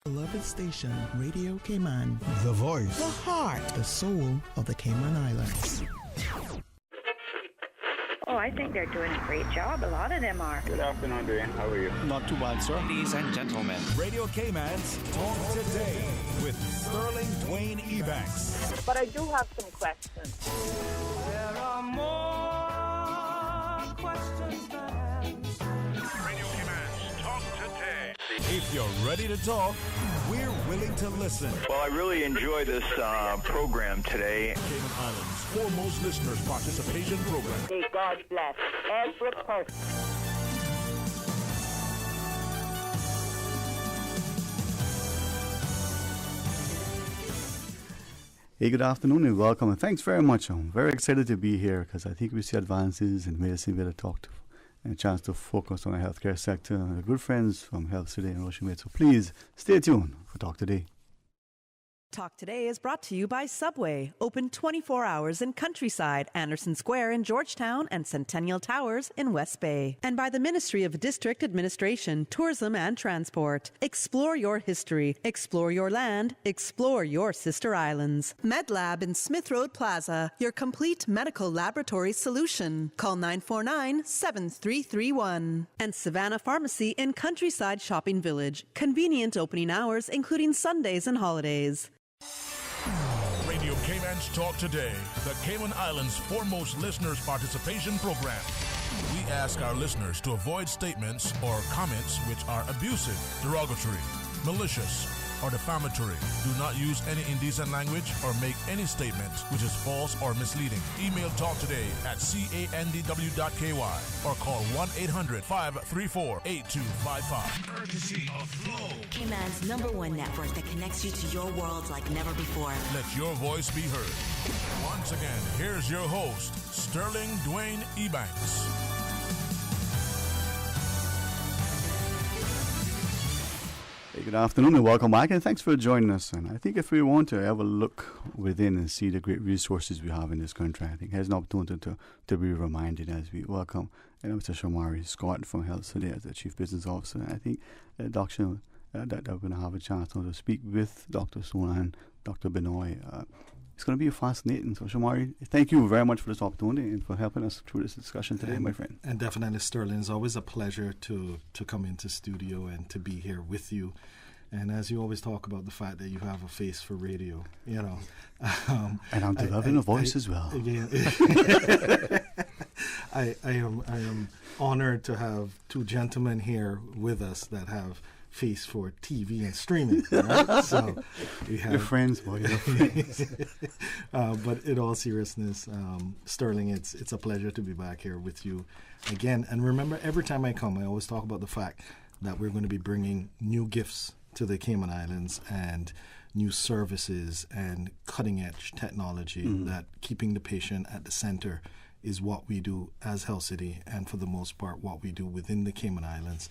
Beloved station, Radio Cayman. The voice. The heart. The soul of the Cayman Islands. Oh, I think they're doing a great job. A lot of them are. Good afternoon, Dwayne. How are you? Not too bad, sir. Ladies and gentlemen, Radio Cayman's Talk Today with Sterling Dwayne Ebanks. But I do have some questions. There are more questions than answers. Radio Cayman's Talk Today. If you're ready to talk, we're willing to listen. Well, I really enjoy this program today. Cayman Islands' foremost listeners participation program. May God bless every person. Hey, good afternoon and welcome, and thanks very much. I'm very excited to be here because I think we see advances in medicine. We had a talk to, and a chance to focus on the healthcare sector and our good friends from Health City and Ocean Mate. So please stay tuned for Talk Today. Talk Today is brought to you by Subway, open 24 hours in Countryside, Anderson Square in Georgetown, and Centennial Towers in West Bay. And by the Ministry of District Administration, Tourism and Transport. Explore your history, explore your land, explore your sister islands. MedLab in Smith Road Plaza, your complete medical laboratory solution. Call 949-7331. And Savannah Pharmacy in Countryside Shopping Village, convenient opening hours including Sundays and holidays. Radio Cayman's Talk Today, the Cayman Islands' foremost listeners participation program. We ask our listeners to avoid statements or comments which are abusive, derogatory, malicious, or defamatory. Do not use any indecent language or make any statement which is false or misleading. Email talktoday@candw.ky or call 1-800-534-8255. Courtesy of Flow, Cayman's #1 network that connects you to your world like never before. Let your voice be heard. Once again, here's your host, Sterling Dwayne Ebanks. Hey, good afternoon and welcome back, and thanks for joining us. And I think if we want to have a look within and see the great resources we have in this country, I think has an opportunity to be reminded as we welcome Mr. Shamari Scott from Health City as the Chief Business Officer. And I think Dr. that we're going to have a chance to speak with Dr. Sona and Dr. Benoit. It's going to be fascinating. So, Shamari, thank you very much for this opportunity and for helping us through this discussion today, my friend. And definitely, Sterling, it's always a pleasure to come into studio and to be here with you. And as you always talk about the fact that you have a face for radio, you know. And I'm developing a voice as well. Again, I am honored to have two gentlemen here with us that have face for TV and streaming. Right? So we have your friends, boy, your friends. But in all seriousness, Sterling, it's a pleasure to be back here with you again. And remember, every time I come, I always talk about the fact that we're going to be bringing new gifts to the Cayman Islands and new services and cutting-edge technology that keeping the patient at the center is what we do as Health City, and for the most part what we do within the Cayman Islands.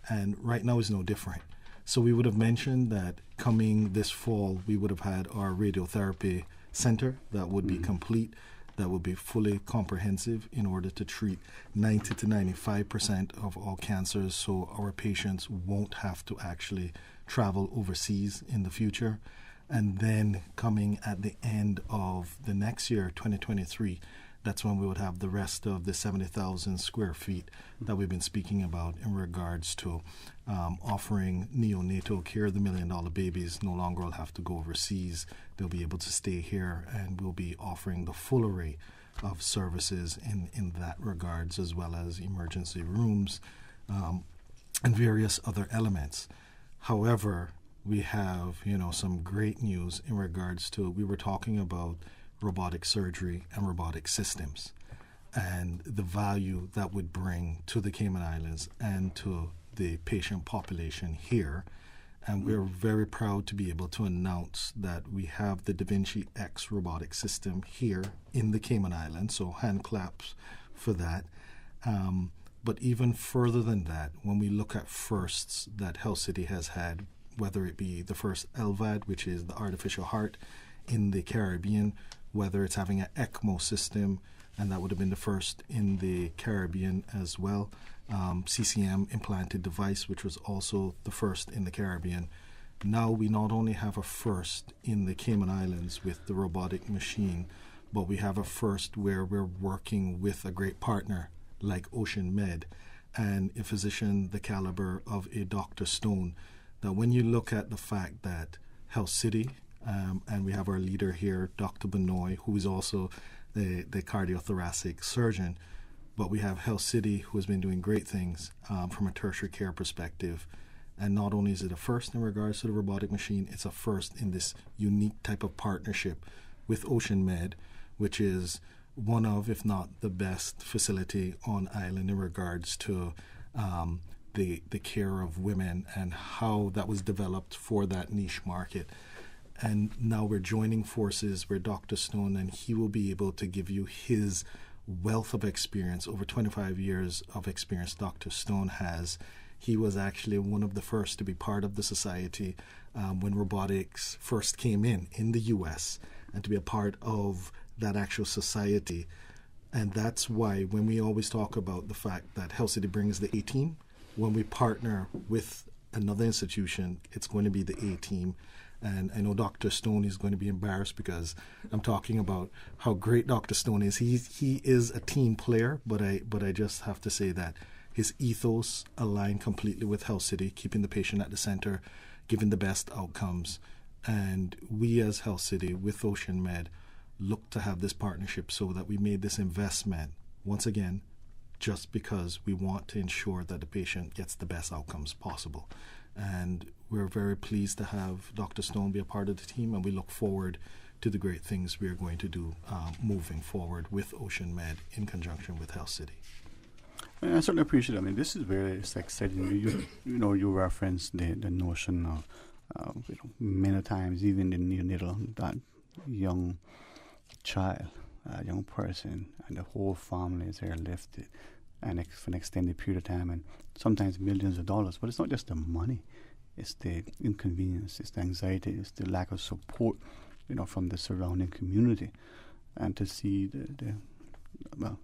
And right now is no different. So we would have mentioned that coming this fall, we would have had our radiotherapy center that would be complete, that would be fully comprehensive in order to treat 90 to 95% of all cancers, so our patients won't have to actually travel overseas in the future. And then coming at the end of the next year, 2023, that's when we would have the rest of the 70,000 square feet that we've been speaking about in regards to offering neonatal care. The $1 million babies no longer will have to go overseas. They'll be able to stay here, and we'll be offering the full array of services in that regards, as well as emergency rooms and various other elements. However, we have, some great news in regards to, we were talking about robotic surgery and robotic systems and the value that would bring to the Cayman Islands and to the patient population here. And we're very proud to be able to announce that we have the Da Vinci X robotic system here in the Cayman Islands, so hand claps for that. But even further than that, when we look at firsts that Health City has had, whether it be the first LVAD, which is the artificial heart in the Caribbean, whether it's having an ECMO system, and that would have been the first in the Caribbean as well. CCM implanted device, which was also the first in the Caribbean. now we not only have a first in the Cayman Islands with the robotic machine, but we have a first where we're working with a great partner like Ocean Med and a physician the caliber of a Dr. Stone. That when you look at the fact that Health City, and we have our leader here, Dr. Benoit, who is also the cardiothoracic surgeon, but we have Health City, who has been doing great things from a tertiary care perspective. And not only is it a first in regards to the robotic machine, it's a first in this unique type of partnership with Ocean Med, which is one of, if not the best facility on island in regards to the care of women and how that was developed for that niche market. And now we're joining forces where Dr. Stone, and he will be able to give you his wealth of experience, over 25 years of experience Dr. Stone has. He was actually one of the first to be part of the society when robotics first came in the U.S., and to be a part of that actual society. And that's why when we always talk about the fact that Health City brings the A-team, when we partner with another institution, it's going to be the A-team. And I know Dr. Stone is going to be embarrassed because I'm talking about how great Dr. Stone is. He is a team player, but I just have to say that his ethos aligned completely with Health City, keeping the patient at the center, giving the best outcomes. And we as Health City with Ocean Med look to have this partnership so that we made this investment, once again, just because we want to ensure that the patient gets the best outcomes possible. And we're very pleased to have Dr. Stone be a part of the team, and we look forward to the great things we are going to do moving forward with Ocean Med in conjunction with Health City. I certainly appreciate it. I mean, this is very exciting. You referenced the notion of, many times, even in neonatal, that young child, young person, and the whole family is airlifted and for an extended period of time, and sometimes millions of dollars. But it's not just the money; it's the inconvenience, it's the anxiety, it's the lack of support, from the surrounding community, and to see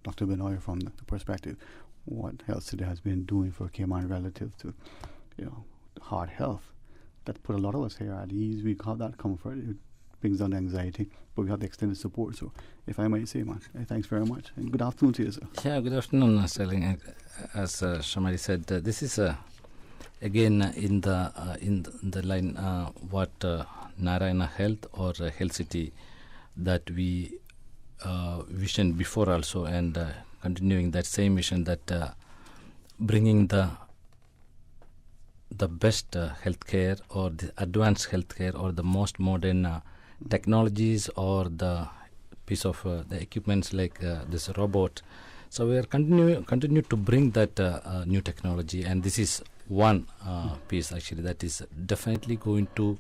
Dr. Benoit from the perspective what Health City has been doing for Cayman relative to, heart health, that put a lot of us here at ease. We got that comfort. It brings down the anxiety, but we have the extended support. So, if I might say, man, thanks very much, and good afternoon to you, sir. Yeah, good afternoon, Sterling. As Shamari said, this is again in the line what Narayana Health or Health City that we visioned before also, and continuing that same mission, that bringing the best healthcare or the advanced healthcare or the most modern technologies or the piece of the equipments like this robot. So we are continue to bring that new technology, and this is one piece actually that is definitely going to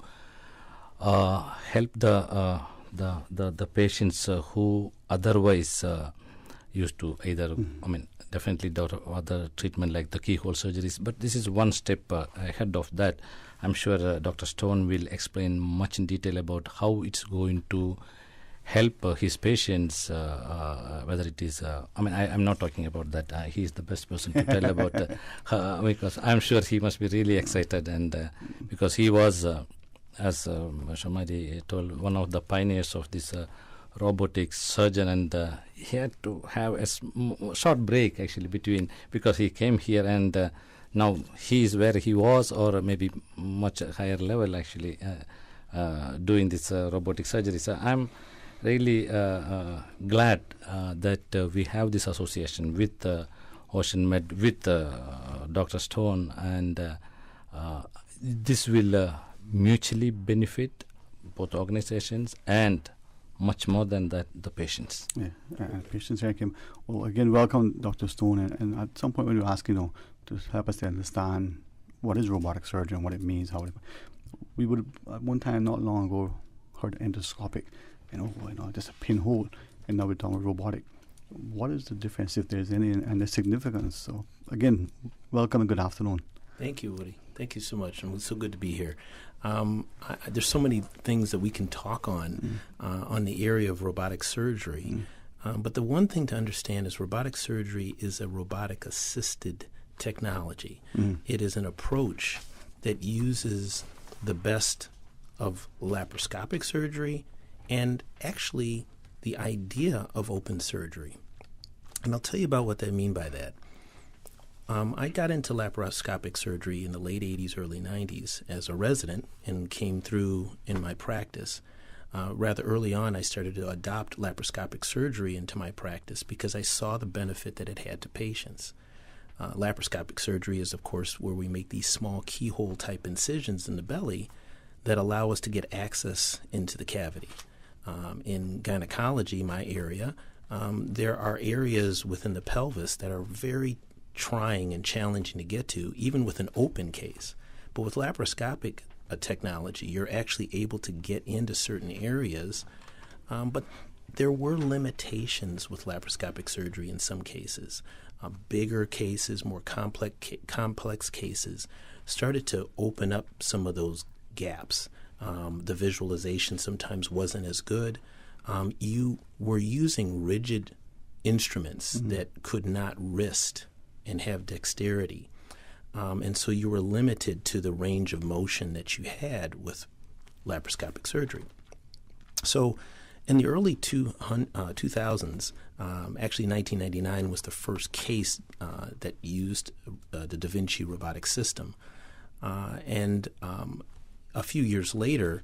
help the patients who otherwise used to either, definitely other treatment like the keyhole surgeries. But this is one step ahead of that. I'm sure Dr. Stone will explain much in detail about how it's going to help his patients, whether it is, I'm not talking about that. He is the best person to tell about because I'm sure he must be really excited, and because he was, as Shamari told, one of the pioneers of this robotics surgeon, and he had to have a short break actually between, because he came here and now he is where he was, or maybe much higher level actually, doing this robotic surgery. So I'm really glad that we have this association with Ocean Med, with Dr. Stone, and this will mutually benefit both organizations and much more than that, the patients. Yeah, patients here came. Well, again, welcome, Dr. Stone. And at some point, when you ask, to help us to understand what is robotic surgery and what it means, we would at one time not long ago heard endoscopic, just a pinhole, and now we're talking robotic. What is the difference, if there's any, and the significance? So, again, welcome and good afternoon. Thank you, Woody. Thank you so much, and it's so good to be here. There's so many things that we can talk on the area of robotic surgery, but the one thing to understand is robotic surgery is a robotic-assisted technology. It is an approach that uses the best of laparoscopic surgery and actually the idea of open surgery. And I'll tell you about what I mean by that. I got into laparoscopic surgery in the late 80s, early 90s as a resident and came through in my practice. Rather early on, I started to adopt laparoscopic surgery into my practice because I saw the benefit that it had to patients. Laparoscopic surgery is, of course, where we make these small keyhole-type incisions in the belly that allow us to get access into the cavity. In gynecology, my area, there are areas within the pelvis that are very trying and challenging to get to, even with an open case. But with laparoscopic technology, you're actually able to get into certain areas, but there were limitations with laparoscopic surgery in some cases. Bigger cases, more complex cases started to open up some of those gaps. The visualization sometimes wasn't as good. You were using rigid instruments that could not wrist and have dexterity. And so you were limited to the range of motion that you had with laparoscopic surgery. So in the early 2000s, actually 1999 was the first case that used the Da Vinci robotic system. And a few years later,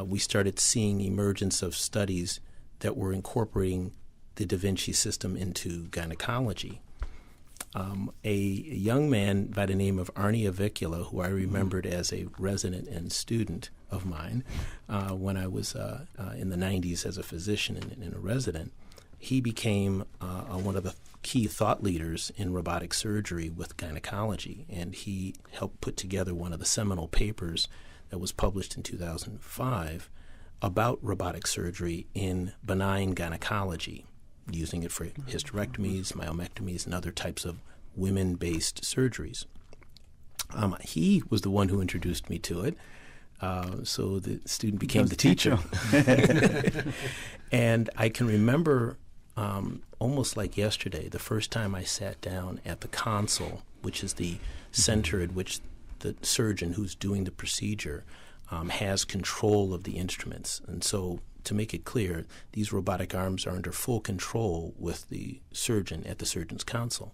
we started seeing emergence of studies that were incorporating the Da Vinci system into gynecology. A young man by the name of Arnie Avicula, who I remembered as a resident and student of mine when I was in the 90s as a physician and a resident, he became one of the key thought leaders in robotic surgery with gynecology, and he helped put together one of the seminal papers that was published in 2005 about robotic surgery in benign gynecology, using it for hysterectomies, myomectomies, and other types of women-based surgeries. He was the one who introduced me to it, so the student became the teacher. And I can remember almost like yesterday, the first time I sat down at the console, which is the center at which the surgeon who's doing the procedure has control of the instruments. And so, to make it clear, these robotic arms are under full control with the surgeon at the surgeon's console.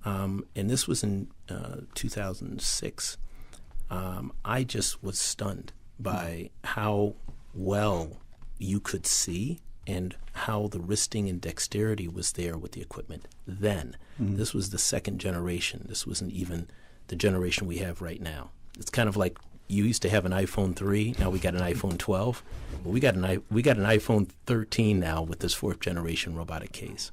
And this was in 2006. I just was stunned by how well you could see and how the wristing and dexterity was there with the equipment then. This was the second generation. This wasn't even the generation we have right now. It's kind of like you used to have an iPhone 3, now we got an iPhone 12. Well, we got an iPhone 13 now with this fourth generation robotic case.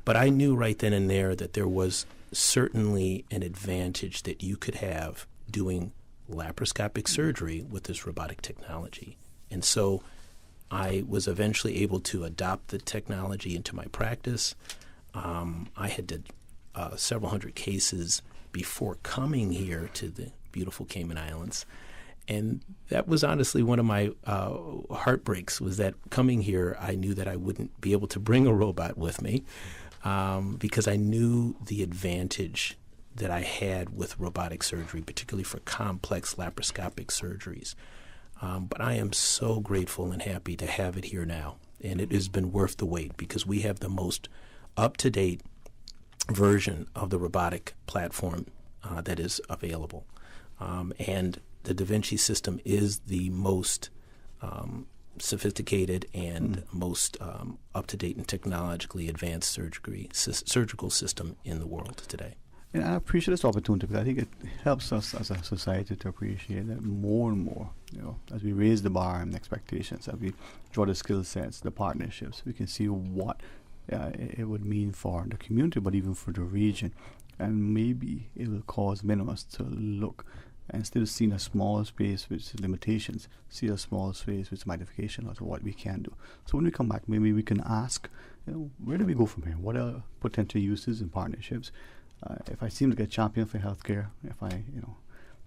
But I knew right then and there that there was certainly an advantage that you could have doing laparoscopic surgery with this robotic technology. And so I was eventually able to adopt the technology into my practice. I had did several hundred cases before coming here to the beautiful Cayman Islands. And that was honestly one of my heartbreaks, was that coming here, I knew that I wouldn't be able to bring a robot with me because I knew the advantage that I had with robotic surgery, particularly for complex laparoscopic surgeries. But I am so grateful and happy to have it here now. And it has been worth the wait because we have the most up-to-date version of the robotic platform that is available. And the Da Vinci system is the most sophisticated and most up-to-date and technologically advanced surgical system in the world today. And I appreciate this opportunity because I think it helps us as a society to appreciate that more and more. You know, as we raise the bar and expectations, as we draw the skill sets, the partnerships, we can see what it would mean for the community, but even for the region. And maybe it will cause many of us to look, instead of seeing a small space with limitations, see a small space with modification of what we can do. So when we come back, maybe we can ask, where do we go from here? What are potential uses and partnerships? If I seem like a champion for healthcare, if I,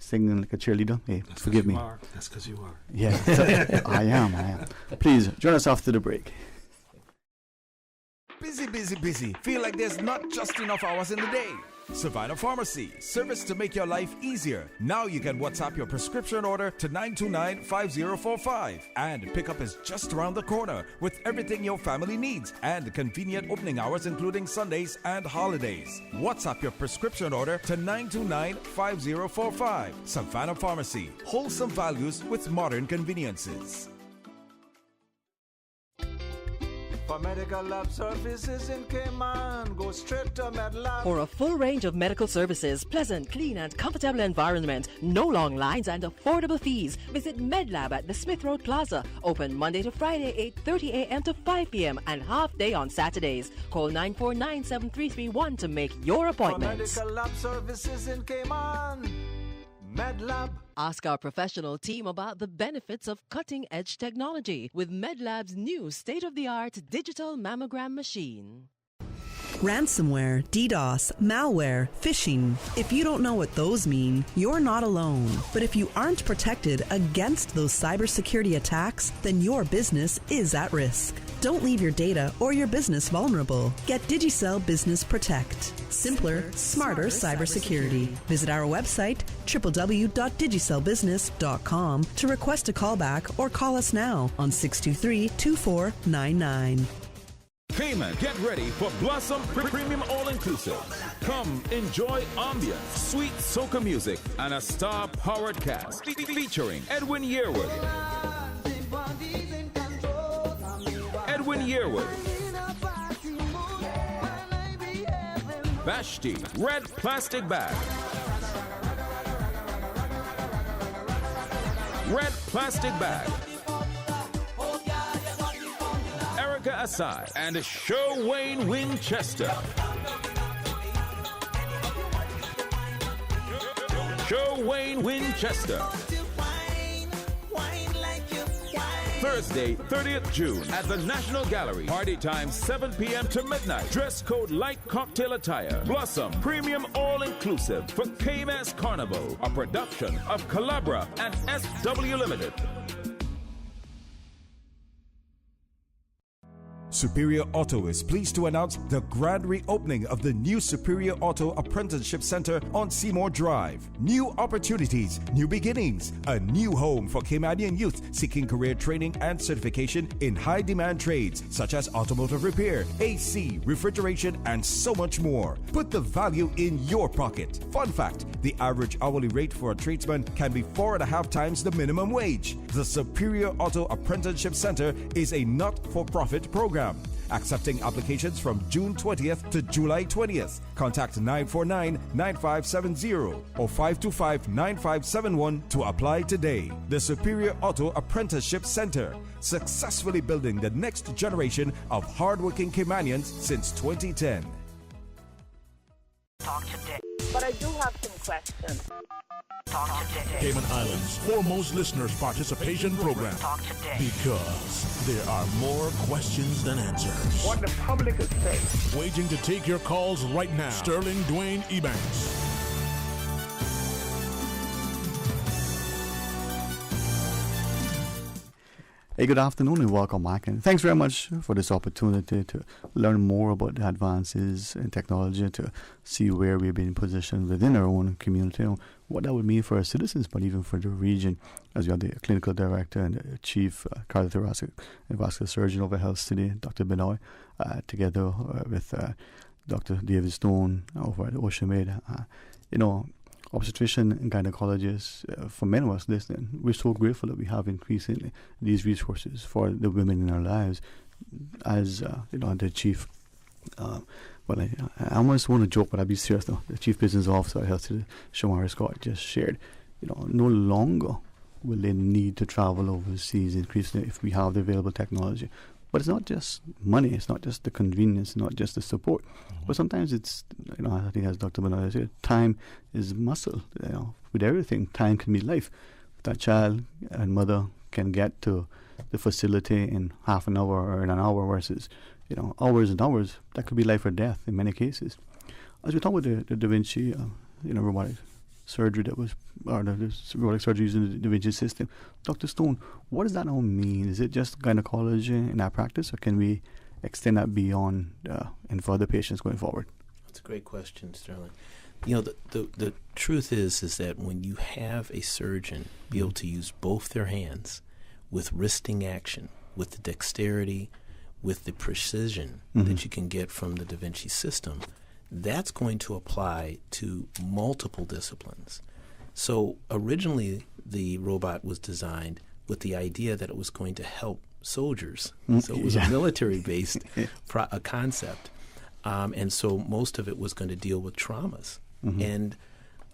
sing like a cheerleader, hey, forgive me. That's because you are. Yeah, I am. Please join us after the break. Busy. Feel like there's not just enough hours in the day. Savannah Pharmacy, service to make your life easier. Now you can WhatsApp your prescription order to 929-5045. And pickup is just around the corner with everything your family needs and convenient opening hours including Sundays and holidays. WhatsApp your prescription order to 929-5045. Savannah Pharmacy, wholesome values with modern conveniences. For medical lab services in Cayman, go straight to MedLab. For a full range of medical services, pleasant, clean and comfortable environment, no long lines and affordable fees, visit MedLab at the Smith Road Plaza. Open Monday to Friday, 8:30 a.m. to 5 p.m. and half day on Saturdays. Call 949-7331 to make your appointment. For medical lab services in Cayman, MedLab. Ask our professional team about the benefits of cutting-edge technology with MedLab's new state-of-the-art digital mammogram machine. Ransomware, DDoS, malware, phishing. If you don't know what those mean, you're not alone. But if you aren't protected against those cybersecurity attacks, then your business is at risk. Don't leave your data or your business vulnerable. Get Digicel Business Protect. Simpler, smarter cybersecurity. Visit our website, www.digicelbusiness.com, to request a callback or call us now on 623-2499. Cayman, get ready for Blossom Premium All-Inclusive. Come enjoy ambience, sweet soca music, and a star-powered cast featuring Edwin Yearwood, Vashti, Red Plastic Bag, Erica Asai, and Show Wayne Winchester. Thursday, 30th June at the National Gallery. Party time 7 p.m. to midnight. Dress code light cocktail attire. Blossom Premium All-Inclusive for KMS Carnival, a production of Calabra and SW Limited. Superior Auto is pleased to announce the grand reopening of the new Superior Auto Apprenticeship Center on Seymour Drive. New opportunities, new beginnings, a new home for Caymanian youth seeking career training and certification in high-demand trades such as automotive repair, AC, refrigeration, and so much more. Put the value in your pocket. Fun fact, the average hourly rate for a tradesman can be 4.5 times the minimum wage. The Superior Auto Apprenticeship Center is a not-for-profit program. Accepting applications from June 20th to July 20th. Contact 949-9570 or 525-9571 to apply today. The Superior Auto Apprenticeship Center, successfully building the next generation of hardworking Caymanians since 2010. Talk today. But I do have some questions. Talk today. Cayman Islands' foremost listeners participation program. Talk today. Because there are more questions than answers. What the public is saying. Waging to take your calls right now. Sterling Dwayne Ebanks. Hey, good afternoon and welcome back. And thanks very much for this opportunity to learn more about the advances in technology, to see where we've been positioned within our own community, and what that would mean for our citizens, but even for the region, as we have the clinical director and the chief cardiothoracic and vascular surgeon over Health City, Dr. Benoit, together with Dr. David Stone over at OceanMed. Obstetrician and gynecologists, for many of us listening, we're so grateful that we have increasingly these resources for the women in our lives. As the chief, I almost want to joke, but I'll be serious though. The chief business officer at Health City, Shamara Scott, just shared, no longer will they need to travel overseas increasingly if we have the available technology. But it's not just money, it's not just the convenience, not just the support. But sometimes it's, I think as Dr. Benoit said, time is muscle. With everything, time can be life. That child and mother can get to the facility in half an hour or in an hour versus, hours and hours. That could be life or death in many cases. As we talk about the Da Vinci, robotic surgery the robotic surgery using the Da Vinci system. Dr. Stone, what does that all mean? Is it just gynecology in our practice, or can we extend that beyond and for other patients going forward? It's a great question, Sterling. You know, the truth is that when you have a surgeon be able to use both their hands with wristing action, with the dexterity, with the precision that you can get from the Da Vinci system, that's going to apply to multiple disciplines. So originally the robot was designed with the idea that it was going to help soldiers. So it was a military-based concept. And so most of it was going to deal with traumas. And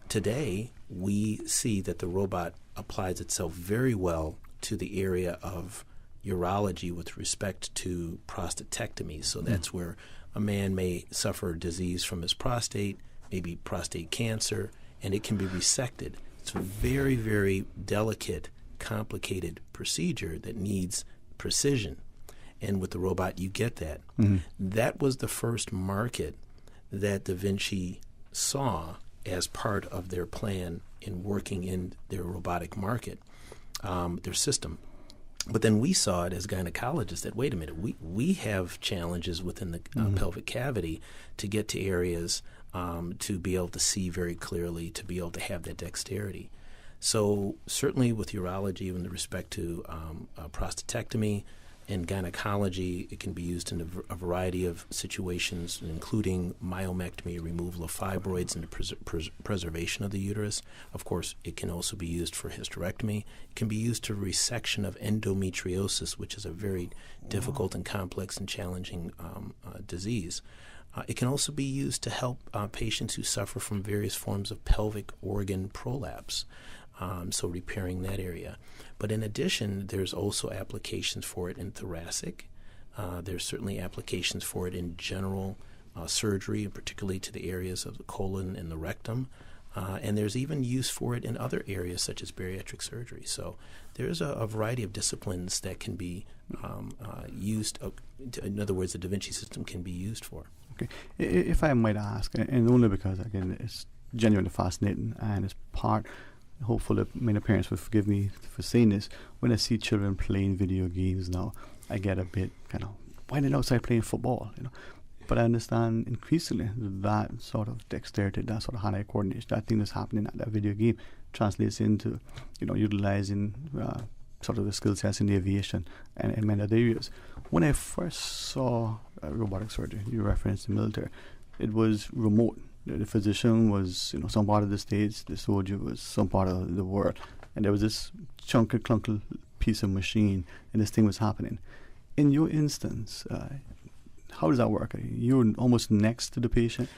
today we see that the robot applies itself very well to the area of urology with respect to prostatectomy. So that's where a man may suffer disease from his prostate, maybe prostate cancer, and it can be resected. It's a very, very delicate, complicated procedure that needs precision. And with the robot, you get that. That was the first market that Da Vinci saw as part of their plan in working in their robotic market, their system. But then we saw it as gynecologists that, wait a minute, we have challenges within the pelvic cavity to get to areas to be able to see very clearly, to be able to have that dexterity. So certainly with urology with respect to prostatectomy and gynecology, it can be used in a variety of situations, including myomectomy, removal of fibroids, and the preservation of the uterus. Of course, it can also be used for hysterectomy. It can be used to resection of endometriosis, which is a very difficult and complex and challenging disease. It can also be used to help patients who suffer from various forms of pelvic organ prolapse, so repairing that area. But in addition, there's also applications for it in thoracic. There's certainly applications for it in general surgery, particularly to the areas of the colon and the rectum. And there's even use for it in other areas such as bariatric surgery. So there's a variety of disciplines that can be used. In other words, the Da Vinci system can be used for. Okay. If I might ask, and only because, again, it's genuinely fascinating and it's part, hopefully many parents will forgive me for saying this, when I see children playing video games now, I get a bit kind of, why are they outside playing football, you know? But I understand increasingly that sort of dexterity, that sort of hand-eye coordination, that thing that's happening at that video game translates into, you know, utilizing sort of the skill sets in the aviation and in many other areas. When I first saw robotic surgery, you referenced the military, it was remote. The physician was, you know, some part of the States, the soldier was some part of the world, and there was this chunky, clunky piece of machine, and this thing was happening. In your instance, how does that work? You're almost next to the patient.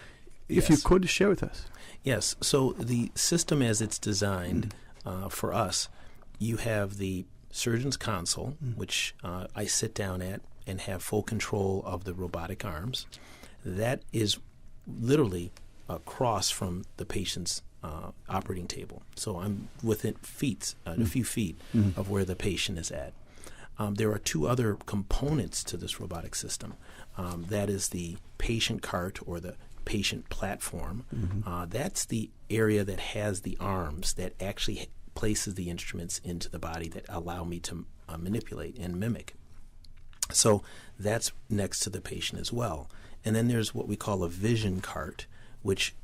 If you could share with us. Yes. So the system as it's designed for us, you have the surgeon's console, which I sit down at and have full control of the robotic arms. That is literally across from the patient's operating table. So I'm within feet, a few feet of where the patient is at. There are two other components to this robotic system. That is the patient cart or the patient platform. That's the area that has the arms that actually places the instruments into the body that allow me to manipulate and mimic. So that's next to the patient as well. And then there's what we call a vision cart, which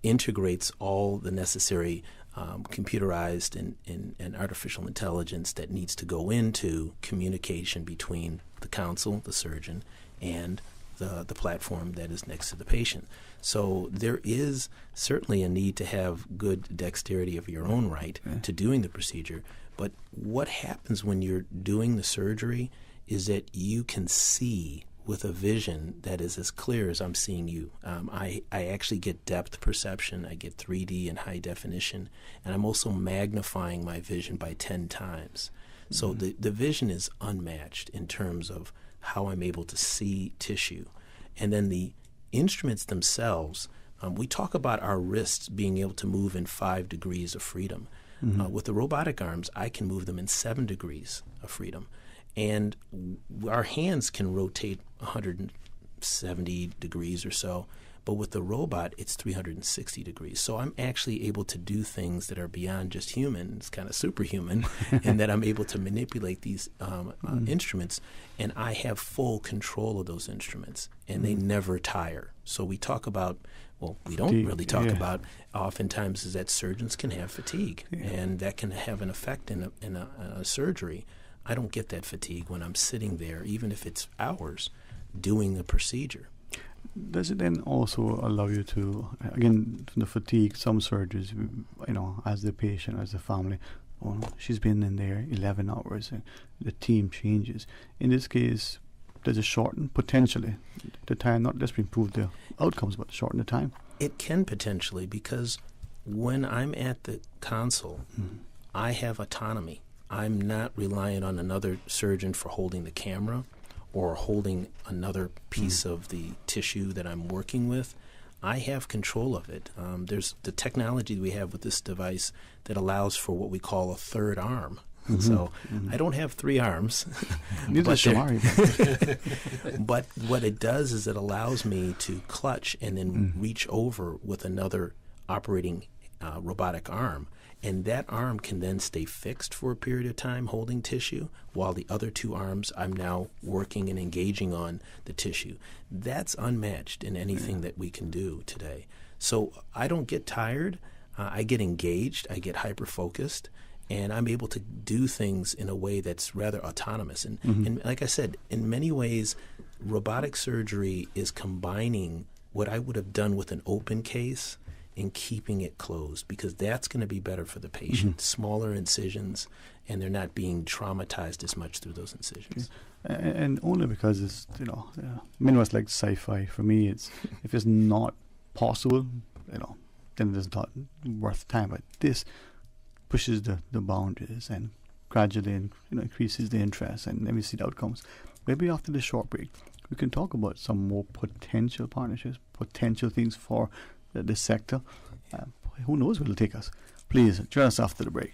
integrates all the necessary computerized and artificial intelligence that needs to go into communication between the console, the surgeon, and the platform that is next to the patient. So there is certainly a need to have good dexterity of your own right to doing the procedure. But what happens when you're doing the surgery is that you can see with a vision that is as clear as I'm seeing you. I actually get depth perception. I get 3D and high definition. And I'm also magnifying my vision by 10 times. So the vision is unmatched in terms of how I'm able to see tissue. And then the instruments themselves, we talk about our wrists being able to move in 5 degrees of freedom. With the robotic arms, I can move them in 7 degrees of freedom. And our hands can rotate 170 degrees or so, But with the robot, it's 360 degrees. So I'm actually able to do things that are beyond just human. It's kind of superhuman, and that I'm able to manipulate these instruments, and I have full control of those instruments, and they never tire. So we talk about, well, we don't really talk about oftentimes is that surgeons can have fatigue, and that can have an effect in a surgery. I don't get that fatigue when I'm sitting there, even if it's hours, doing the procedure. Does it then also allow you to, again, the fatigue, some surgeries, as the patient, as the family, she's been in there 11 hours and the team changes. In this case, does it shorten potentially the time, not just improve the outcomes, but shorten the time? It can potentially, because when I'm at the console, I have autonomy. I'm not reliant on another surgeon for holding the camera or holding another piece of the tissue that I'm working with. I have control of it. There's the technology we have with this device that allows for what we call a third arm. So I don't have 3 arms. Neither does Shamari. But what it does is it allows me to clutch and then reach over with another operating robotic arm. And that arm can then stay fixed for a period of time holding tissue, while the other 2 arms I'm now working and engaging on the tissue. That's unmatched in anything that we can do today. So I don't get tired. I get engaged. I get hyper-focused. And I'm able to do things in a way that's rather autonomous. And like I said, in many ways, robotic surgery is combining what I would have done with an open case and keeping it closed, because that's going to be better for the patient. Smaller incisions, and they're not being traumatized as much through those incisions. And only because it's, many of us like sci-fi. For me, it's if it's not possible, then it's not worth time. But this pushes the boundaries and gradually increases the interest, and then we see the outcomes. Maybe after the short break, we can talk about some more potential partnerships, potential things for the sector. Who knows where it'll take us. Please join us after the break.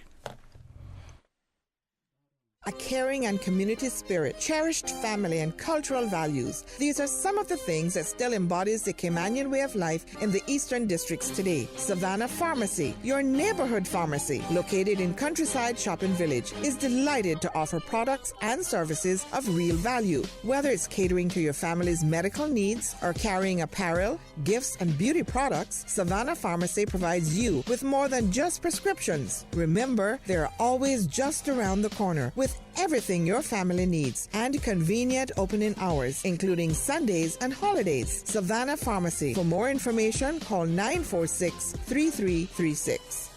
A caring and community spirit, cherished family and cultural values. These are some of the things that still embodies the Caymanian way of life in the Eastern Districts today. Savannah Pharmacy, your neighborhood pharmacy, located in Countryside Shopping Village, is delighted to offer products and services of real value. Whether it's catering to your family's medical needs or carrying apparel, gifts, and beauty products, Savannah Pharmacy provides you with more than just prescriptions. Remember, they're always just around the corner with everything your family needs and convenient opening hours, including Sundays and holidays. Savannah Pharmacy. For more information, call 946-3336.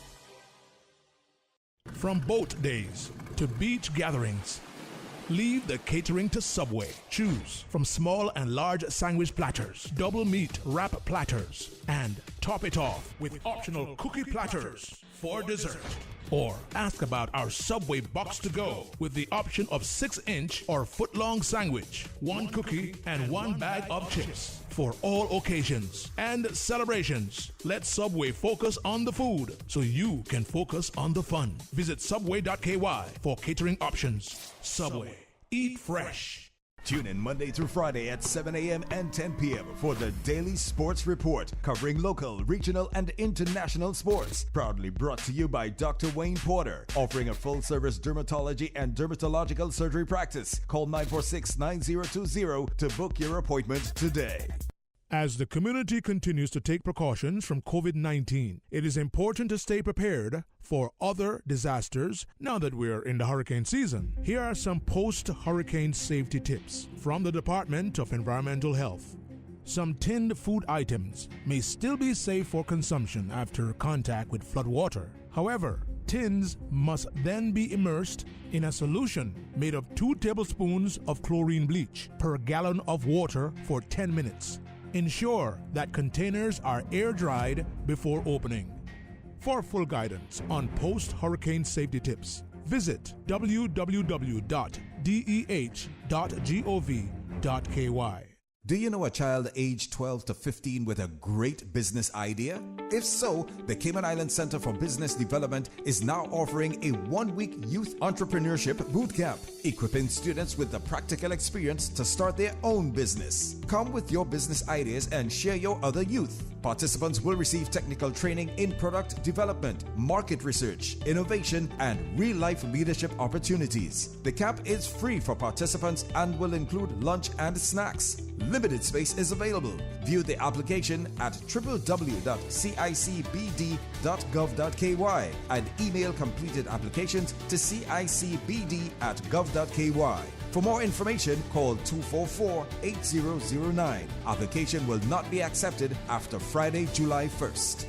From boat days to beach gatherings, leave the catering to Subway. Choose from small and large sandwich platters, double meat wrap platters, and top it off with optional cookie platters for dessert. Or ask about our Subway box to go with the option of 6-inch or foot-long sandwich, 1 cookie, and 1 bag of chips for all occasions and celebrations. Let Subway focus on the food so you can focus on the fun. Visit subway.ky for catering options. Subway. Eat fresh. Tune in Monday through Friday at 7 a.m. and 10 p.m. for the Daily Sports Report, covering local, regional, and international sports. Proudly brought to you by Dr. Wayne Porter, offering a full-service dermatology and dermatological surgery practice. Call 946-9020 to book your appointment today. As the community continues to take precautions from COVID-19, it is important to stay prepared for other disasters now that we're in the hurricane season. Here are some post-hurricane safety tips from the Department of Environmental Health. Some tinned food items may still be safe for consumption after contact with floodwater. However, tins must then be immersed in a solution made of 2 tablespoons of chlorine bleach per gallon of water for 10 minutes. Ensure that containers are air-dried before opening. For full guidance on post-hurricane safety tips, visit www.deh.gov.ky. Do you know a child aged 12 to 15 with a great business idea? If so, the Cayman Islands Center for Business Development is now offering a 1-week youth entrepreneurship bootcamp, equipping students with the practical experience to start their own business. Come with your business ideas and share your other youth. Participants will receive technical training in product development, market research, innovation, and real-life leadership opportunities. The camp is free for participants and will include lunch and snacks. Limited space is available. View the application at www.cicbd.gov.ky and email completed applications to cicbd@gov.ky. For more information, call 244-8009. Application will not be accepted after Friday, July 1st.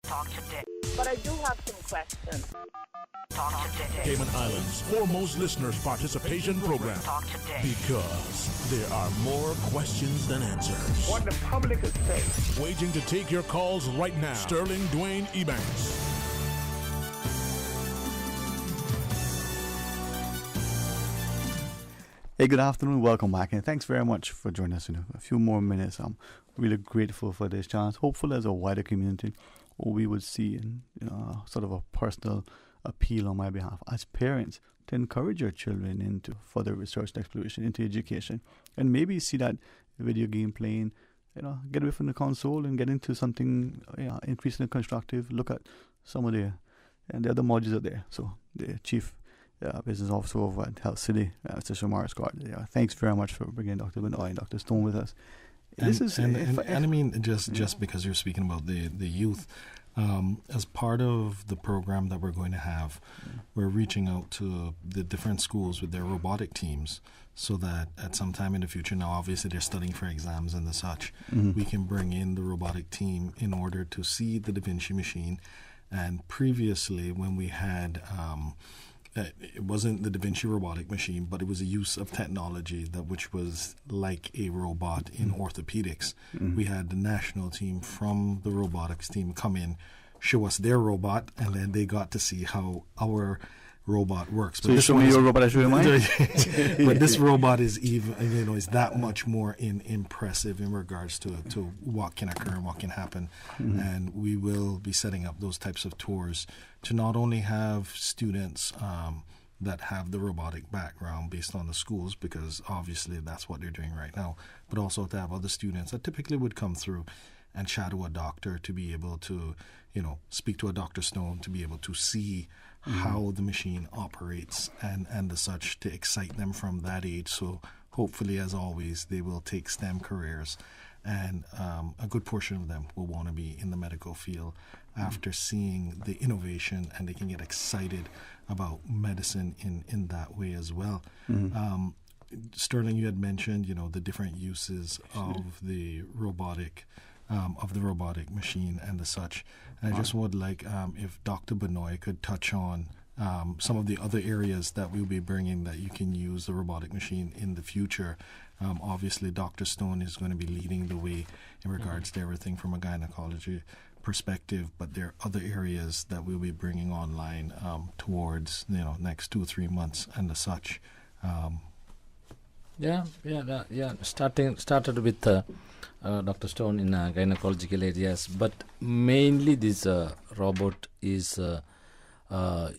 Talk today. But I do have some questions. Talk today. Cayman Islands' foremost listeners participation program. Talk today. Because there are more questions than answers. What the public is saying. Waiting to take your calls right now. Sterling Dwayne Ebanks. Hey, good afternoon. Welcome back, and thanks very much for joining us in a few more minutes. I'm really grateful for this chance. Hopefully, as a wider community, we would see sort of a personal appeal on my behalf as parents to encourage your children into further research and exploration, into education, and maybe see that video game playing, get away from the console and get into something increasingly constructive. Look at some of the other modules out there. So the chief business officer over at Health City, Mr. Shamar Scott. Thanks very much for bringing Dr. Benoit and Dr. Stone with us. And I mean, just because you're speaking about the youth, as part of the program that we're going to have, we're reaching out to the different schools with their robotic teams so that at some time in the future, now obviously they're studying for exams and the such, we can bring in the robotic team in order to see the Da Vinci machine. And previously when we had it wasn't the Da Vinci robotic machine, but it was a use of technology which was like a robot in orthopedics. We had the national team from the robotics team come in, show us their robot, and then they got to see how our robot works. So you show me your robot, I show you mine. But this robot is is that much more impressive in regards to what can occur and what can happen. And we will be setting up those types of tours to not only have students that have the robotic background based on the schools, because obviously that's what they're doing right now, but also to have other students that typically would come through and shadow a doctor to be able to, speak to a Dr. Stone, to be able to see how the machine operates and the such, to excite them from that age. So hopefully, as always, they will take STEM careers, and a good portion of them will want to be in the medical field after seeing the innovation, and they can get excited about medicine in that way as well. Sterling, you had mentioned, the different uses of the robotic machine and the such. And I just would like if Dr. Benoit could touch on some of the other areas that we'll be bringing that you can use the robotic machine in the future. Obviously, Dr. Stone is going to be leading the way in regards to everything from a gynecology perspective, but there are other areas that we'll be bringing online towards next 2 or 3 months and the such. Started with Dr. Stone in gynecological areas, but mainly this robot is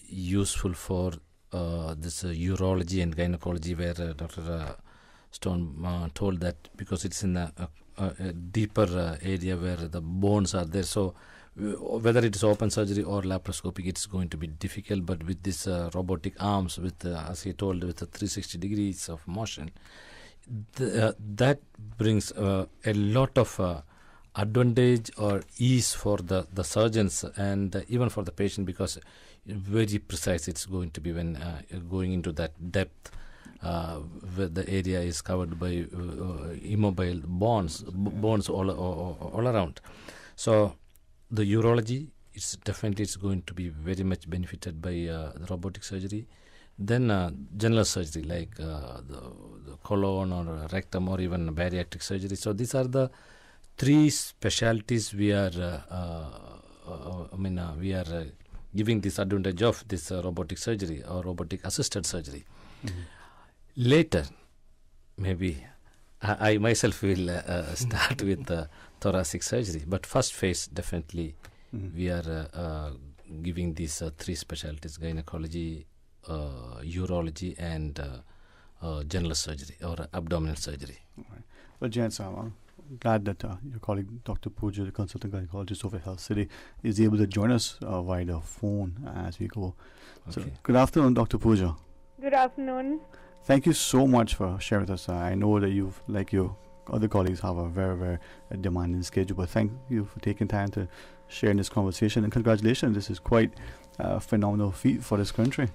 useful for this urology and gynecology, where Dr. Stone told that because it's in a deeper area where the bones are there, so whether it is open surgery or laparoscopic, it's going to be difficult. But with this robotic arms, with as he told, with the 360 degrees of motion, that brings a lot of advantage or ease for the surgeons and even for the patient, because very precise it's going to be when going into that depth where the area is covered by immobile bones all around. So the urology, it's going to be very much benefited by the robotic surgery. Then general surgery like the colon or rectum or even bariatric surgery. So these are the 3 specialties we are giving this advantage of this robotic surgery or robotic assisted surgery. Later, maybe I myself will start with the thoracic surgery. But first phase, definitely, we are giving these three specialties: gynecology, urology, and general surgery or abdominal surgery. Right. Well, gents, I'm glad that your colleague Dr. Pooja, the consultant gynecologist over Health City, is able to join us via the phone as we go. So, good afternoon, Dr. Pooja. Good afternoon. Thank you so much for sharing with us. I know that you've, like your other colleagues, have a very, very demanding schedule, but thank you for taking time to share in this conversation, and congratulations. This is quite a phenomenal feat for this country.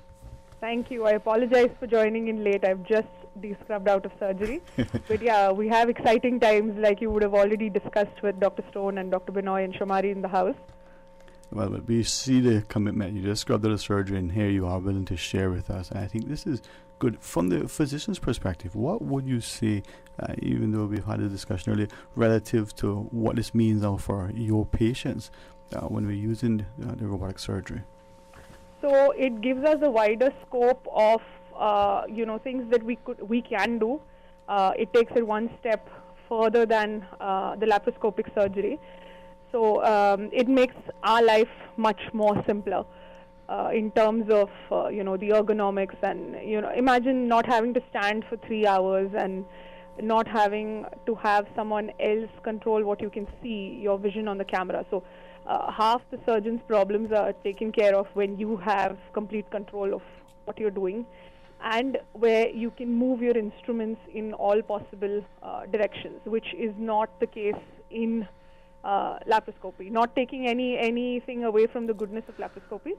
Thank you. I apologize for joining in late. I've just de-scrubbed out of surgery. But yeah, we have exciting times like you would have already discussed with Dr. Stone and Dr. Benoy and Shamari in the house. Well, we see the commitment. You just scrubbed out of surgery, and here you are willing to share with us. And I think this is good. From the physician's perspective, what would you say, even though we've had a discussion earlier, relative to what this means now for your patients when we're using the robotic surgery? So it gives us a wider scope of things that we can do. It takes it one step further than the laparoscopic surgery. So it makes our life much more simpler in terms of the ergonomics, and imagine not having to stand for 3 hours and not having to have someone else control what you can see, your vision on the camera. So half the surgeon's problems are taken care of when you have complete control of what you're doing, and where you can move your instruments in all possible directions, which is not the case in laparoscopy. Not taking anything away from the goodness of laparoscopy,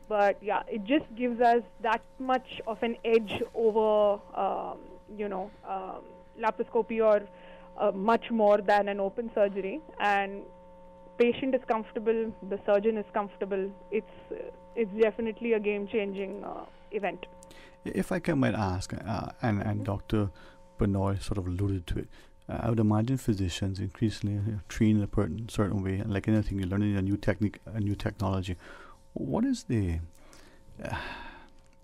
but yeah, it just gives us that much of an edge over laparoscopy, or much more than an open surgery. And patient is comfortable, the surgeon is comfortable. It's definitely a game-changing event. If I might ask, and Dr. Benoy sort of alluded to it, I would imagine physicians increasingly train in a certain way, and like anything, you're learning a new technique, a new technology. What is the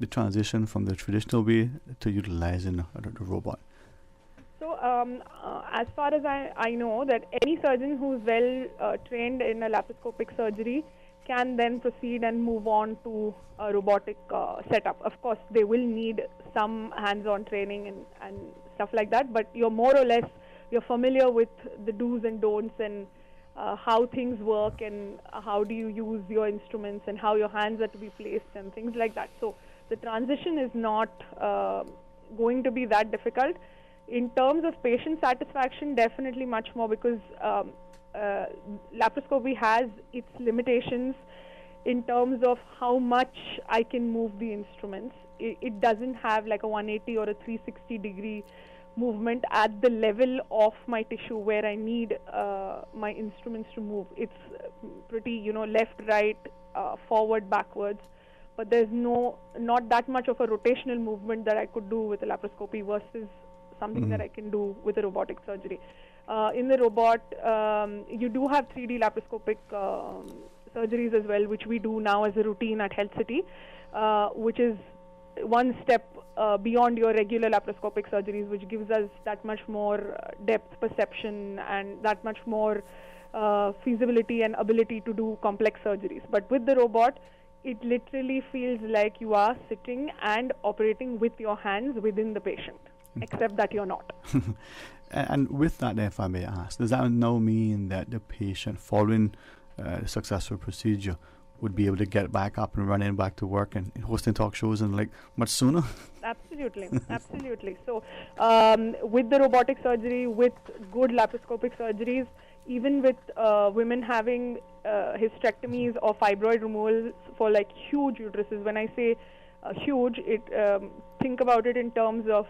transition from the traditional way to utilizing the robot? So, as far as I know, that any surgeon who's well trained in a laparoscopic surgery can then proceed and move on to a robotic setup. Of course, they will need some hands-on training and stuff like that, but you're more or less familiar with the do's and don'ts, and how things work, and how do you use your instruments, and how your hands are to be placed, and things like that. So the transition is not going to be that difficult. In terms of patient satisfaction, definitely much more, because laparoscopy has its limitations in terms of how much I can move the instruments. It doesn't have like a 180 or a 360 degree movement at the level of my tissue where I need my instruments to move. It's pretty, left, right, forward, backwards, but there's not that much of a rotational movement that I could do with a laparoscopy versus something that I can do with a robotic surgery. In the robot, you do have 3D laparoscopic surgeries as well, which we do now as a routine at Health City, which is one step beyond your regular laparoscopic surgeries, which gives us that much more depth perception and that much more feasibility and ability to do complex surgeries. But with the robot, it literally feels like you are sitting and operating with your hands within the patient, except that you're not. And with that, if I may ask, does that now mean that the patient, following a successful procedure, would be able to get back up and running back to work and hosting talk shows and much sooner? Absolutely, absolutely. So with the robotic surgery, with good laparoscopic surgeries, even with women having hysterectomies or fibroid removals for huge uteruses, when I say huge, think about it in terms of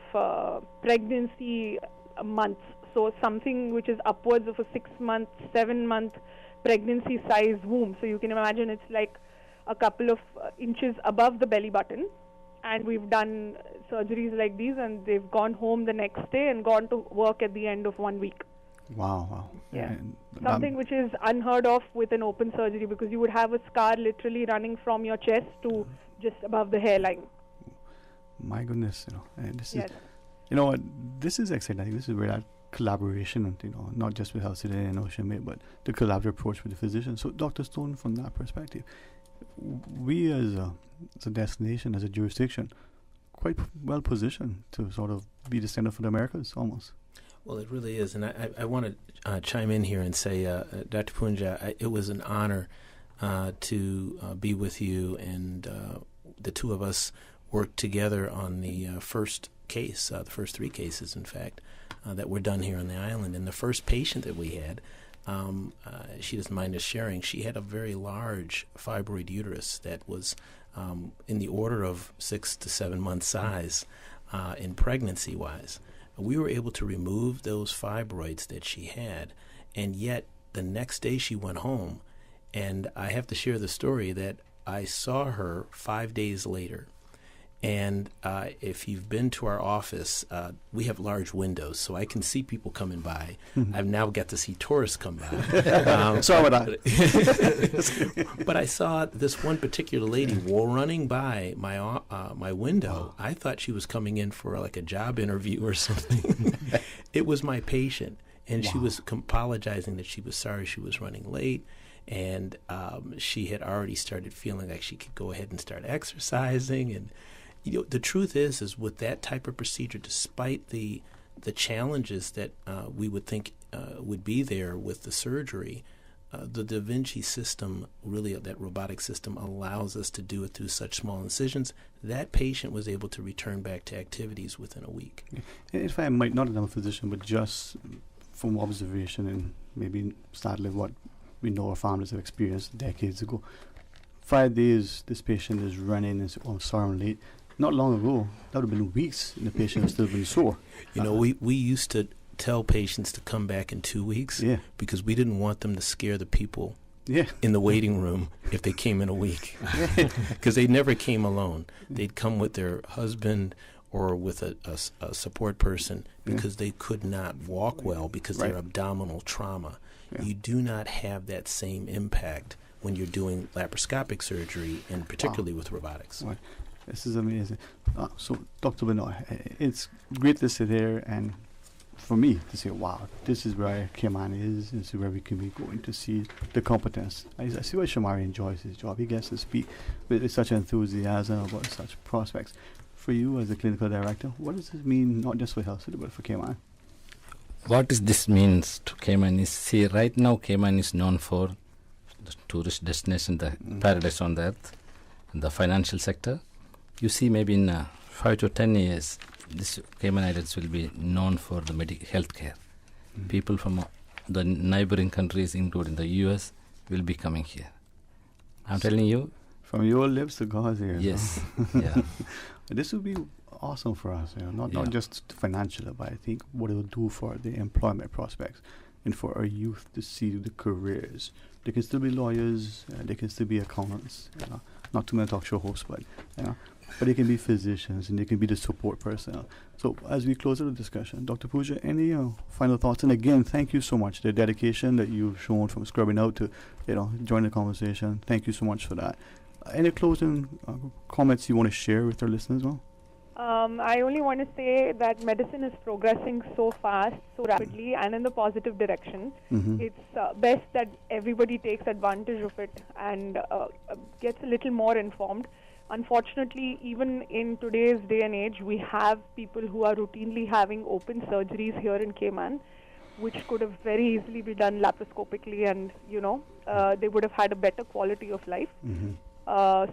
pregnancy months. So something which is upwards of a 6-month, 7-month pregnancy size womb. So you can imagine it's like a couple of inches above the belly button, and we've done surgeries like these, and they've gone home the next day and gone to work at the end of 1 week. Wow. Yeah. Something which is unheard of with an open surgery, because you would have a scar literally running from your chest to just above the hairline. My goodness, this yes. is, this is exciting. I think this is where that collaboration, and not just with Health Today and OceanMed, but the collaborative approach with the physician. So, Dr. Stone, from that perspective, we as a destination, as a jurisdiction, quite well positioned to sort of be the center for the Americas, almost. Well, it really is, and I want to chime in here and say, Dr. Punja, it was an honor to be with you, and the two of us worked together on the first case, the first three cases, in fact, that were done here on the island. And the first patient that we had, she doesn't mind us sharing, she had a very large fibroid uterus that was in the order of 6 to 7 month size in pregnancy-wise. We were able to remove those fibroids that she had, and yet the next day she went home, and I have to share the story that I saw her 5 days later. And if you've been to our office, we have large windows, so I can see people coming by. I've now got to see tourists come by. So would I. But I saw this one particular lady running by my window. I thought she was coming in for like a job interview or something. It was my patient, and she was apologizing that she was sorry she was running late. And she had already started feeling like she could go ahead and start exercising. And the truth is with that type of procedure, despite the challenges that we would think would be there with the surgery, the Da Vinci system, really that robotic system, allows us to do it through such small incisions. That patient was able to return back to activities within a week. If I might not have a physician, but just from observation and maybe sadly what we know our families have experienced decades ago, 5 days this patient is running and sorry I'm late. Not long ago, that would have been weeks, and the patient would still been sore. We used to tell patients to come back in 2 weeks because we didn't want them to scare the people in the waiting room if they came in a week, because they never came alone. They'd come with their husband or with a support person because they could not walk well because of their abdominal trauma. You do not have that same impact when you're doing laparoscopic surgery, and particularly with robotics. Right. This is amazing. So, Dr. Benoit, it's great to sit here and for me to say, wow, this is where Cayman is. This is where we can be going to see the competence. I see why Shamari enjoys his job. He gets to speak with such enthusiasm about such prospects. For you as a clinical director, what does this mean, not just for Health City, but for Cayman? What does this means to Cayman is, see, right now Cayman is known for the tourist destination, the paradise on the earth, and the financial sector. You see, maybe in 5 to 10 years, this Cayman Islands will be known for the healthcare. People from the neighboring countries, including the U.S., will be coming here. I'm telling you. From your lips to God's ears. Yes. This will be awesome for us, not just financially, but I think what it will do for the employment prospects and for our youth to see the careers. They can still be lawyers, they can still be accountants, not too many talk show hosts, but they can be physicians and they can be the support personnel. So as we close out the discussion, Dr. Punja, any final thoughts? And again, thank you so much. The dedication that you've shown from scrubbing out to join the conversation. Thank you so much for that. Any closing comments you want to share with our listeners? I only want to say that medicine is progressing so fast, so rapidly, and in the positive direction. It's best that everybody takes advantage of it and gets a little more informed. Unfortunately, even in today's day and age, we have people who are routinely having open surgeries here in Cayman, which could have very easily been done laparoscopically, and they would have had a better quality of life.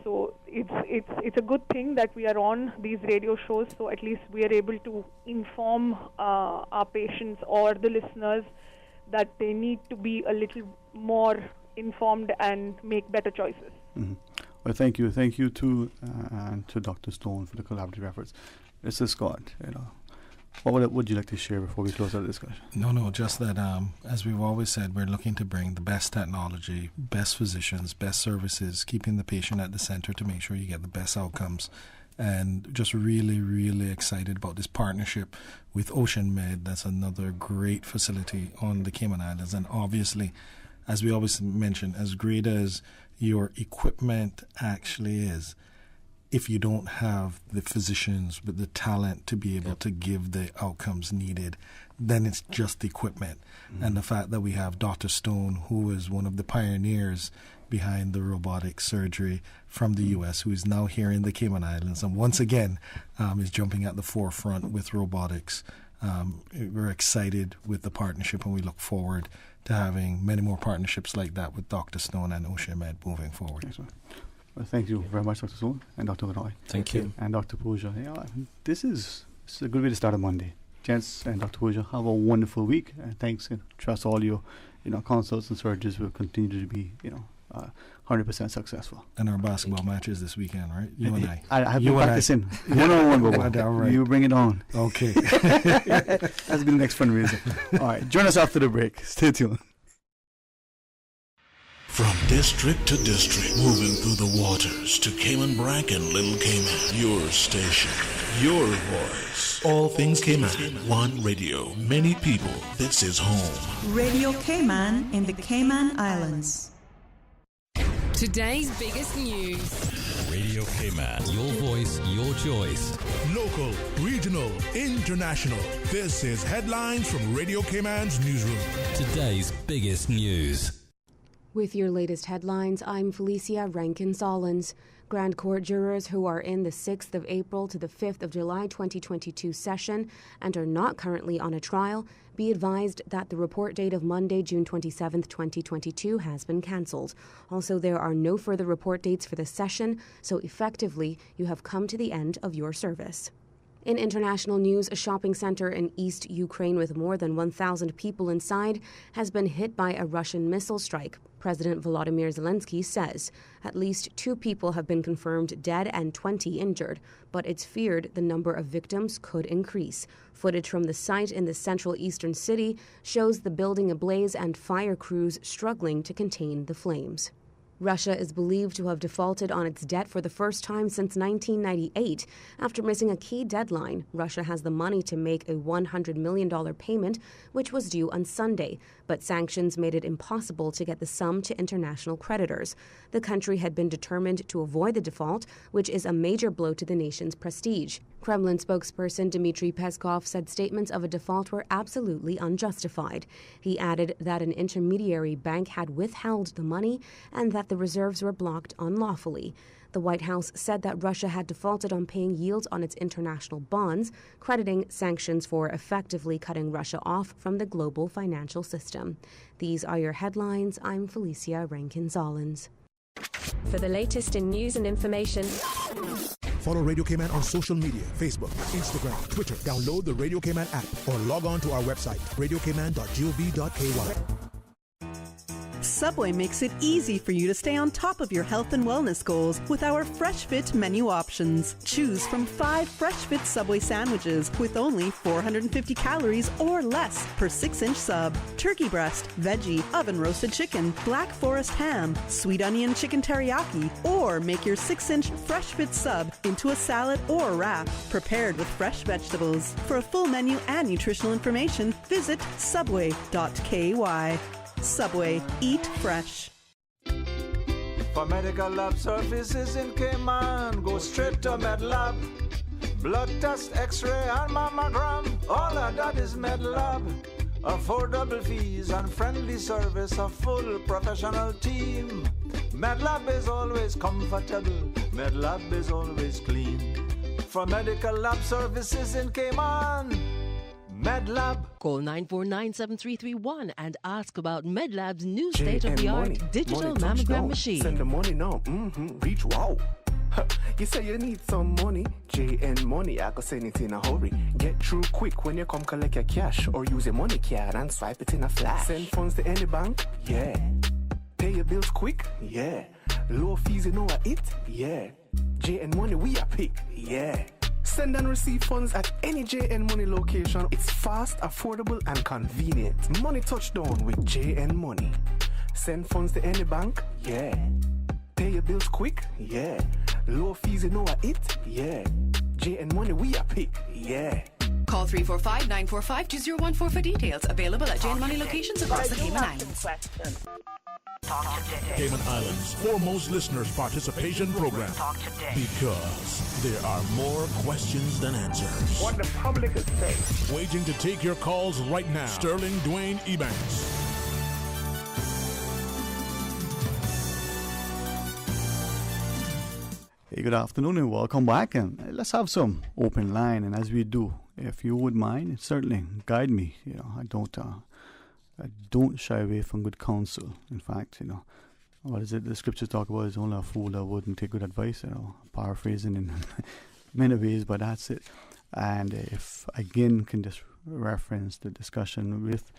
So it's a good thing that we are on these radio shows, so at least we are able to inform our patients or the listeners that they need to be a little more informed and make better choices. Well, thank you to and to Dr. Stone for the collaborative efforts. Mr. Scott, what would you like to share before we close our discussion? No, just that, as we've always said, we're looking to bring the best technology, best physicians, best services, keeping the patient at the center to make sure you get the best outcomes. And just really, really excited about this partnership with OceanMed. That's another great facility on the Cayman Islands. And obviously, as we always mention, as great as your equipment actually is, if you don't have the physicians with the talent to be able to give the outcomes needed, then it's just equipment. And the fact that we have Dr. Stone, who is one of the pioneers behind the robotic surgery from the U.S., who is now here in the Cayman Islands, and once again is jumping at the forefront with robotics. We're excited with the partnership, and we look forward to having many more partnerships like that with Dr. Stone and OceanMed moving forward. Yes, well, thank you very much, Dr. Stone and Dr. Roy. Thank you. And Dr. Pooja. Yeah, this is a good way to start a Monday. Gents and Dr. Pooja, have a wonderful week. And thanks, and trust all your consults and surgeries will continue to be 100% successful. And our basketball matches this weekend, right? You and I. I have been practicing one-on-one, Bobo. Right. You bring it on. Okay. That's been the next fundraiser. All right, join us after the break. Stay tuned. From district to district, moving through the waters to Cayman Brac and Little Cayman. Your station, your voice. All things Cayman. One radio, many people. This is home. Radio Cayman in the Cayman Islands. Today's biggest news. Radio Cayman, your voice, your choice. Local, regional, international. This is headlines from Radio Cayman's newsroom. Today's biggest news. With your latest headlines, I'm Felicia Rankin-Solins. Grand Court jurors who are in the 6th of April to the 5th of July 2022 session and are not currently on a trial, be advised that the report date of Monday, June 27, 2022 has been cancelled. Also, there are no further report dates for the session, so effectively, you have come to the end of your service. In international news, a shopping center in East Ukraine with more than 1,000 people inside has been hit by a Russian missile strike. President Volodymyr Zelensky says at least 2 people have been confirmed dead and 20 injured, but it's feared the number of victims could increase. Footage from the site in the central eastern city shows the building ablaze and fire crews struggling to contain the flames. Russia is believed to have defaulted on its debt for the first time since 1998. After missing a key deadline, Russia has the money to make a $100 million payment, which was due on Sunday, but sanctions made it impossible to get the sum to international creditors. The country had been determined to avoid the default, which is a major blow to the nation's prestige. Kremlin spokesperson Dmitry Peskov said statements of a default were absolutely unjustified. He added that an intermediary bank had withheld the money and that the reserves were blocked unlawfully. The White House said that Russia had defaulted on paying yields on its international bonds, crediting sanctions for effectively cutting Russia off from the global financial system. These are your headlines. I'm Felicia Rankin-Solins. For the latest in news and information, follow Radio Cayman on social media, Facebook, Instagram, Twitter. Download the Radio Cayman app or log on to our website, radiocayman.gov.ky. Subway makes it easy for you to stay on top of your health and wellness goals with our Fresh Fit menu options. Choose from 5 Fresh Fit Subway sandwiches with only 450 calories or less per 6-inch sub. Turkey breast, veggie, oven roasted chicken, Black Forest ham, sweet onion chicken teriyaki, or make your 6-inch Fresh Fit sub into a salad or wrap prepared with fresh vegetables. For a full menu and nutritional information, visit subway.ky. Subway, eat fresh. For medical lab services in Cayman, go straight to MedLab. Blood test, x-ray and mammogram, all of that is MedLab. Affordable fees and friendly service, a full professional team. MedLab is always comfortable, MedLab is always clean. For medical lab services in Cayman, MedLab. Call 949-7331 and ask about MedLab's new state-of-the-art digital mammogram machine. Send the money now. Reach wow. You say you need some money. JN Money, I can send it in a hurry. Get through quick when you come collect your cash or use a money card and swipe it in a flash. Send funds to any bank? Yeah. Pay your bills quick? Yeah. Low fees, you know what it? Yeah. JN Money, we are pick? Yeah. Send and receive funds at any JN Money location. It's fast, affordable, and convenient. Money touchdown with JN Money. Send funds to any bank? Yeah. Pay your bills quick? Yeah. Low fees, you know what it? Yeah. JN Money, we are pick? Yeah. call 345-945-2014 for details. Available at JN Money locations across the Cayman Islands. Cayman Islands' foremost listeners' participation program. Because there are more questions than answers. What the public is saying. Waiting to take your calls right now. Sterling Dwayne Ebanks. Hey, good afternoon and welcome back. And let's have some open line. And as we do, if you would mind, certainly guide me. I don't shy away from good counsel. In fact, what is it the scriptures talk about? Is only a fool that wouldn't take good advice. Paraphrasing in many ways, but that's it. And if again can just reference the discussion with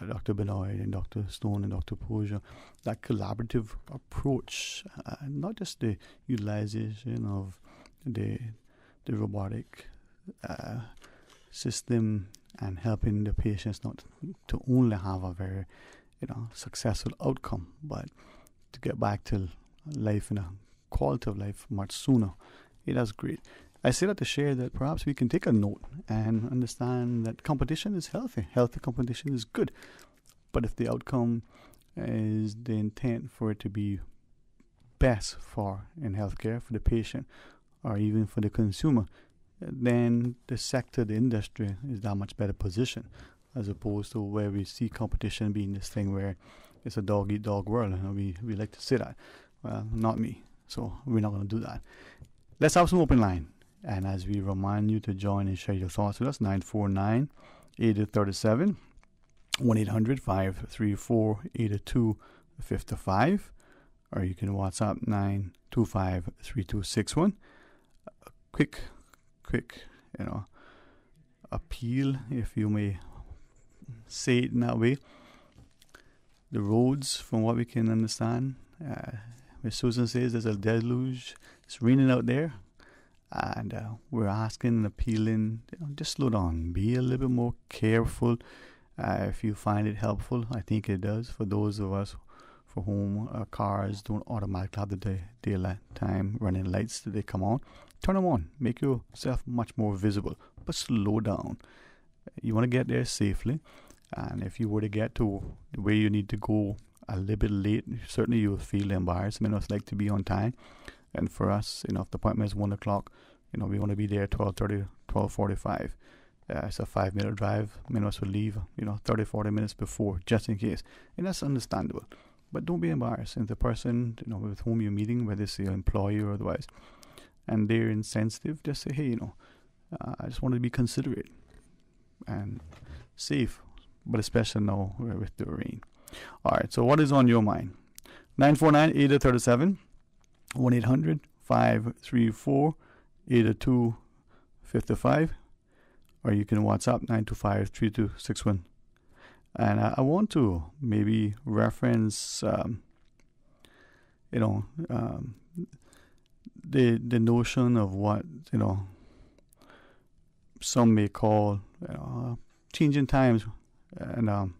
Dr. Benoit and Dr. Stone and Dr. Poja, that collaborative approach, not just the utilization of the robotic system and helping the patients not to only have a very successful outcome, but to get back to life and a quality of life much sooner. That's great. I say that to share that perhaps we can take a note and understand that competition is healthy. Healthy competition is good. But if the outcome is the intent for it to be best in healthcare, for the patient, or even for the consumer, then the sector, the industry, is that much better positioned, as opposed to where we see competition being this thing where it's a dog-eat-dog world. We like to say that. Well, not me. So we're not going to do that. Let's have some open line. And as we remind you to join and share your thoughts with us, 949-8037, 1-800-534-8255, or you can WhatsApp 925-3261. Quick, appeal, if you may say it in that way. The roads, from what we can understand, Miss Susan says there's a deluge. It's raining out there. And we're asking and appealing, just slow down. Be a little bit more careful. If you find it helpful, I think it does. For those of us for whom our cars don't automatically have the daylight time running lights that they come on, turn them on. Make yourself much more visible. But slow down. You want to get there safely. And if you were to get to where you need to go a little bit late, certainly you'll feel embarrassed. Many of us like to be on time. And for us, if the appointment is 1 o'clock, we want to be there at 12:30, 12:45. It's a 5-minute drive. Many of us will leave, 30, 40 minutes before, just in case. And that's understandable. But don't be embarrassed. If the person, with whom you're meeting, whether it's your employee or otherwise, and they're insensitive, just say, hey, I just want to be considerate and safe, but especially now with the rain. All right, so what is on your mind? 949-8037. 1-800-534-8255, or you can WhatsApp 925-3261. And I want to maybe reference, the notion of what some may call changing times. And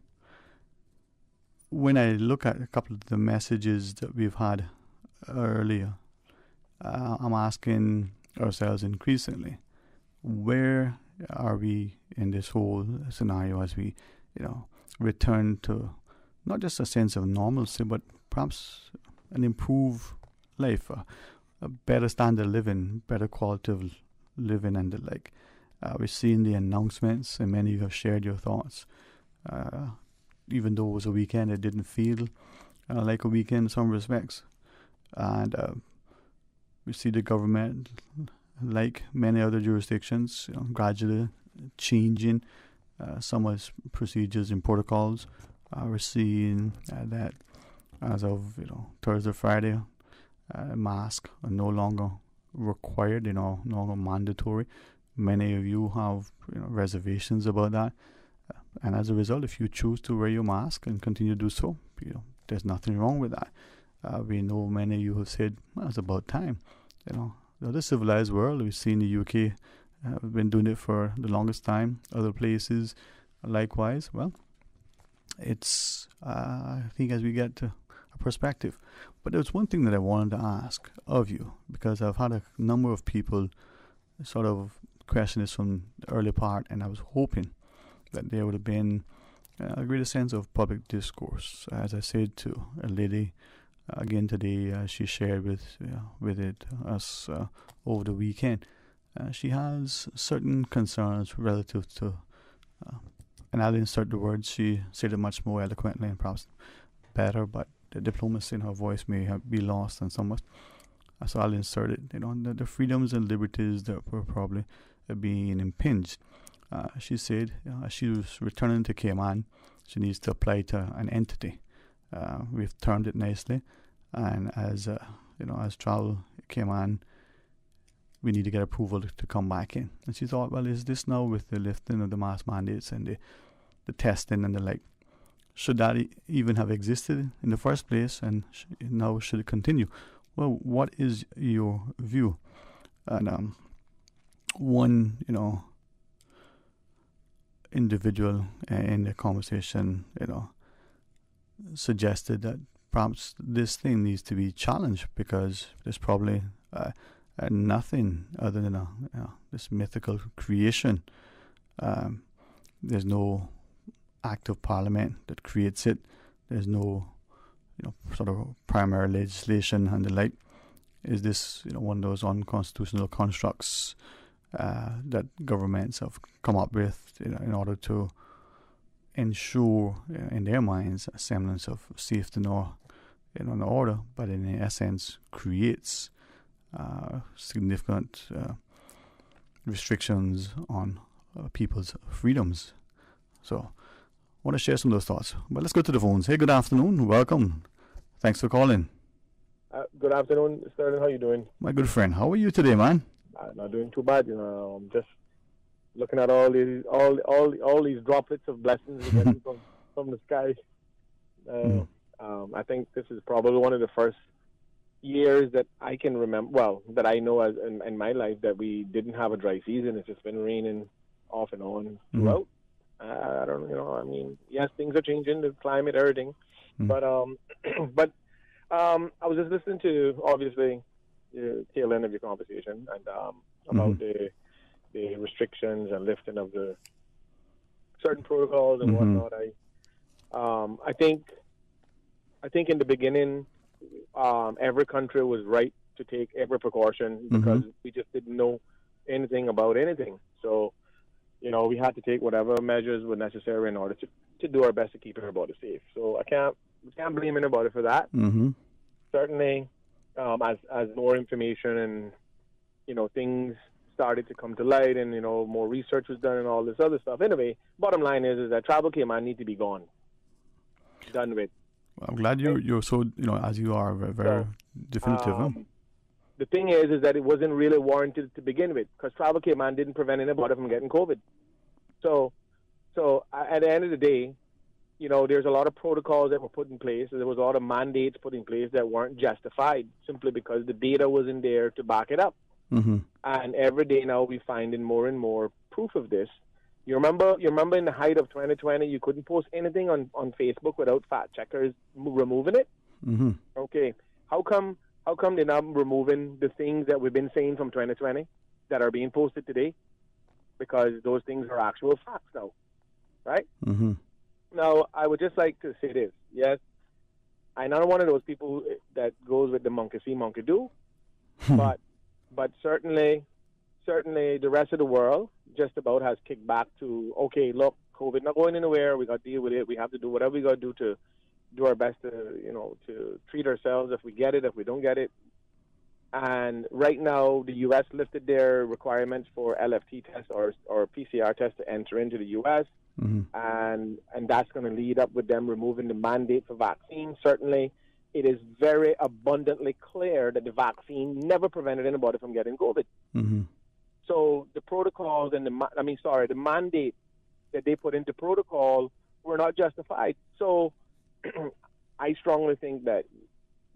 when I look at a couple of the messages that we've had earlier, I'm asking ourselves increasingly, where are we in this whole scenario as we, return to not just a sense of normalcy, but perhaps an improved life, a better standard of living, better quality of living, and the like. We've seen the announcements, and many of you have shared your thoughts. Even though it was a weekend, it didn't feel like a weekend in some respects. And we see the government, like many other jurisdictions, gradually changing some of its procedures and protocols. We're seeing that as of Thursday, Friday, masks are no longer required, no longer mandatory. Many of you have reservations about that, and as a result, if you choose to wear your mask and continue to do so, there's nothing wrong with that. We know many of you have said, well, it's about time. The civilized world, we've seen the UK, we've been doing it for the longest time. Other places, likewise. Well, it's, I think, as we get to a perspective. But there's one thing that I wanted to ask of you, because I've had a number of people sort of question this from the early part, and I was hoping that there would have been a greater sense of public discourse. As I said to a lady again today, she shared with us over the weekend. She has certain concerns relative to, and I'll insert the words. She said it much more eloquently and perhaps better, but the diplomacy in her voice may be lost and somewhat. So I'll insert it. The freedoms and liberties that were probably being impinged. She said she was returning to Cayman. She needs to apply to an entity. We've termed it nicely, and as Travel Cayman, we need to get approval to come back in. And she thought, well, is this now with the lifting of the mask mandates and the testing and the like? Should that even have existed in the first place, and now should it continue? Well, what is your view? And one, individual in the conversation, suggested that perhaps this thing needs to be challenged because there's probably nothing other than this mythical creation. There's no act of parliament that creates it. There's no sort of primary legislation and the like. Is this one of those unconstitutional constructs that governments have come up with in order to ensure in their minds a semblance of safety and order, but in essence creates significant restrictions on people's freedoms? So I want to share some of those thoughts. But let's go to the phones. Hey, good afternoon. Welcome. Thanks for calling. Good afternoon, Sterling. How you doing? My good friend. How are you today, man? Not doing too bad. I'm just looking at all these droplets of blessings getting from the sky. I think this is probably one of the first years that I can remember, well, that I know as in my life, that we didn't have a dry season. It's just been raining off and on throughout. I don't, I mean, yes, things are changing, the climate, everything, but I was just listening to, obviously, the tail end of your conversation and about the restrictions and lifting of the certain protocols and whatnot. I think in the beginning, every country was right to take every precaution because we just didn't know anything about anything. So, we had to take whatever measures were necessary in order to do our best to keep everybody safe. So we can't blame anybody for that. Certainly, as more information and things started to come to light, and more research was done and all this other stuff. Anyway, bottom line is that Travel Cayman need to be gone, done with. Well, I'm glad you're so as you are very definitive. The thing is that it wasn't really warranted to begin with because Travel Cayman didn't prevent anybody from getting COVID. So at the end of the day, there's a lot of protocols that were put in place. There was a lot of mandates put in place that weren't justified simply because the data wasn't there to back it up. And every day now we're finding more and more proof of this. You remember in the height of 2020, you couldn't post anything on Facebook without fact checkers removing it. Okay, how come they're not removing the things that we've been saying from 2020 that are being posted today? Because those things are actual facts now, right? Now, I would just like to say this. Yes, I'm not one of those people that goes with the monkey see, monkey do, but certainly the rest of the world just about has kicked back to, okay, look, COVID not going anywhere. We got to deal with it. We have to do whatever we got to do to do our best to, to treat ourselves if we get it, if we don't get it. And right now, the U.S. lifted their requirements for LFT tests or PCR tests to enter into the U.S., and that's going to lead up with them removing the mandate for vaccines. Certainly, it is very abundantly clear that the vaccine never prevented anybody from getting COVID. So the protocols and the mandate that they put into protocol were not justified. So I strongly think that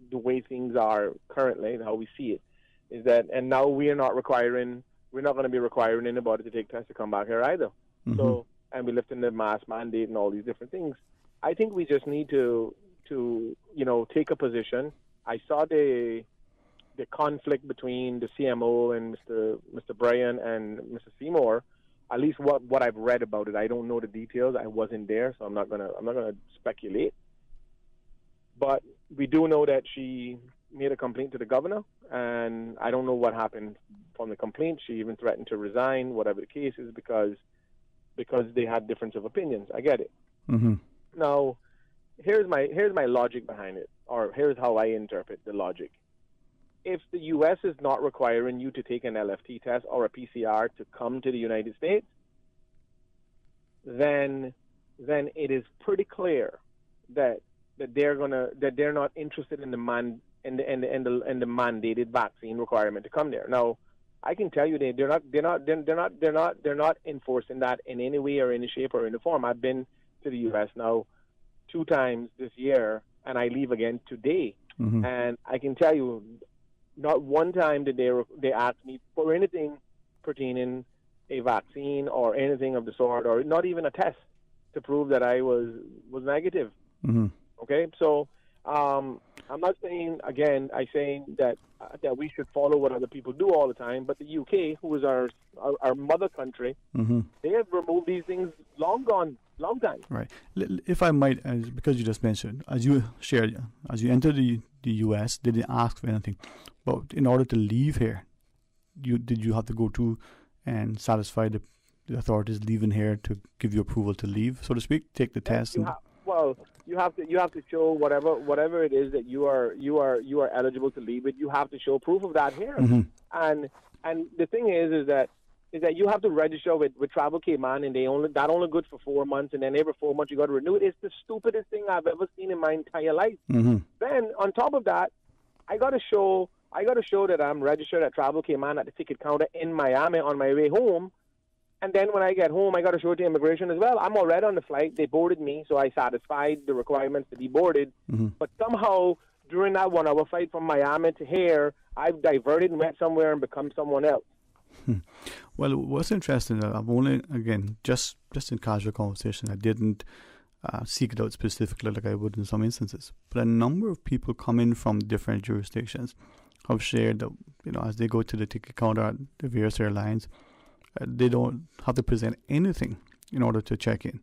the way things are currently and how we see it is that, and now we're not going to be requiring anybody to take tests to come back here either. So, and we're lifting the mask mandate and all these different things. I think we just need to take a position. I saw the conflict between the CMO and Mr. Bryan and Mr. Seymour At least what I've read about it. I don't know the details. I wasn't there, so I'm not gonna speculate. But we do know that she made a complaint to the governor, and I don't know what happened from the complaint. She even threatened to resign, whatever the case is, because they had difference of opinions. I get it. Mm-hmm. Now, here's my logic behind it, or here's how I interpret the logic. If the U.S. is not requiring you to take an LFT test or a PCR to come to the United States, then it is pretty clear that they're not interested in the mandated vaccine requirement to come there. Now, I can tell you they're not enforcing that in any way or any shape or any form. I've been to the U.S. now 2 times this year, and I leave again today. Mm-hmm. And I can tell you, not one time did they ask me for anything pertaining a vaccine or anything of the sort, or not even a test to prove that I was negative. Mm-hmm. Okay, so I'm not saying, again, I'm saying that we should follow what other people do all the time, but the UK, who is our mother country, mm-hmm. they have removed these things long time. Right. If I might, because you just mentioned, as you entered the US, they didn't ask for anything. But in order to leave here, did you have to go to and satisfy the authorities leaving here to give you approval to leave, so to speak, take the test? You have to show whatever it is that you are eligible to leave with. You have to show proof of that here. Mm-hmm. And the thing is that you have to register with Travel Cayman, and that only good for 4 months, and then every 4 months you got to renew it. It's the stupidest thing I've ever seen in my entire life. Mm-hmm. Then on top of that, I got to show that I'm registered at Travel Cayman at the ticket counter in Miami on my way home. And then when I get home, I got to show it to immigration as well. I'm already on the flight. They boarded me, so I satisfied the requirements to be boarded. Mm-hmm. But somehow, during that 1 hour flight from Miami to here, I've diverted and went somewhere and become someone else. Well, what's interesting, I've only, again, just in casual conversation, I didn't seek it out specifically like I would in some instances. But a number of people coming from different jurisdictions have shared that, as they go to the ticket counter at the various airlines, they don't have to present anything in order to check in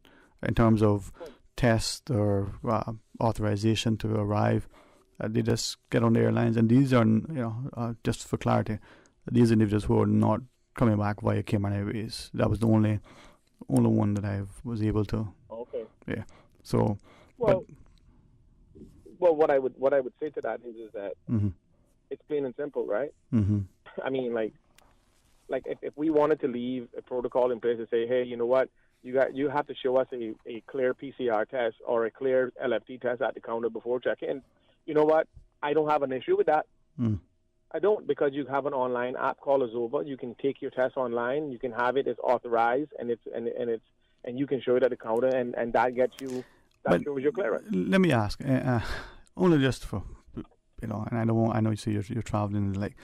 terms of test or authorization to arrive. They just get on the airlines, and these are, just for clarity, these individuals who are not coming back via Cayman Airways. That was the only one that I was able to. Okay. Yeah. So. Well, what I would say to that is that mm-hmm. it's plain and simple, right? Mm-hmm. I mean, like if we wanted to leave a protocol in place to say, hey, you know what, you have to show us a clear PCR test or a clear LFT test at the counter before check-in. You know what? I don't have an issue with that. Mm. I don't, because you have an online app called Azova. You can take your test online. You can have it as authorized, and you can show it at the counter, and that gets you. That shows your clearance. Let me ask, only just for and I know you say you're traveling and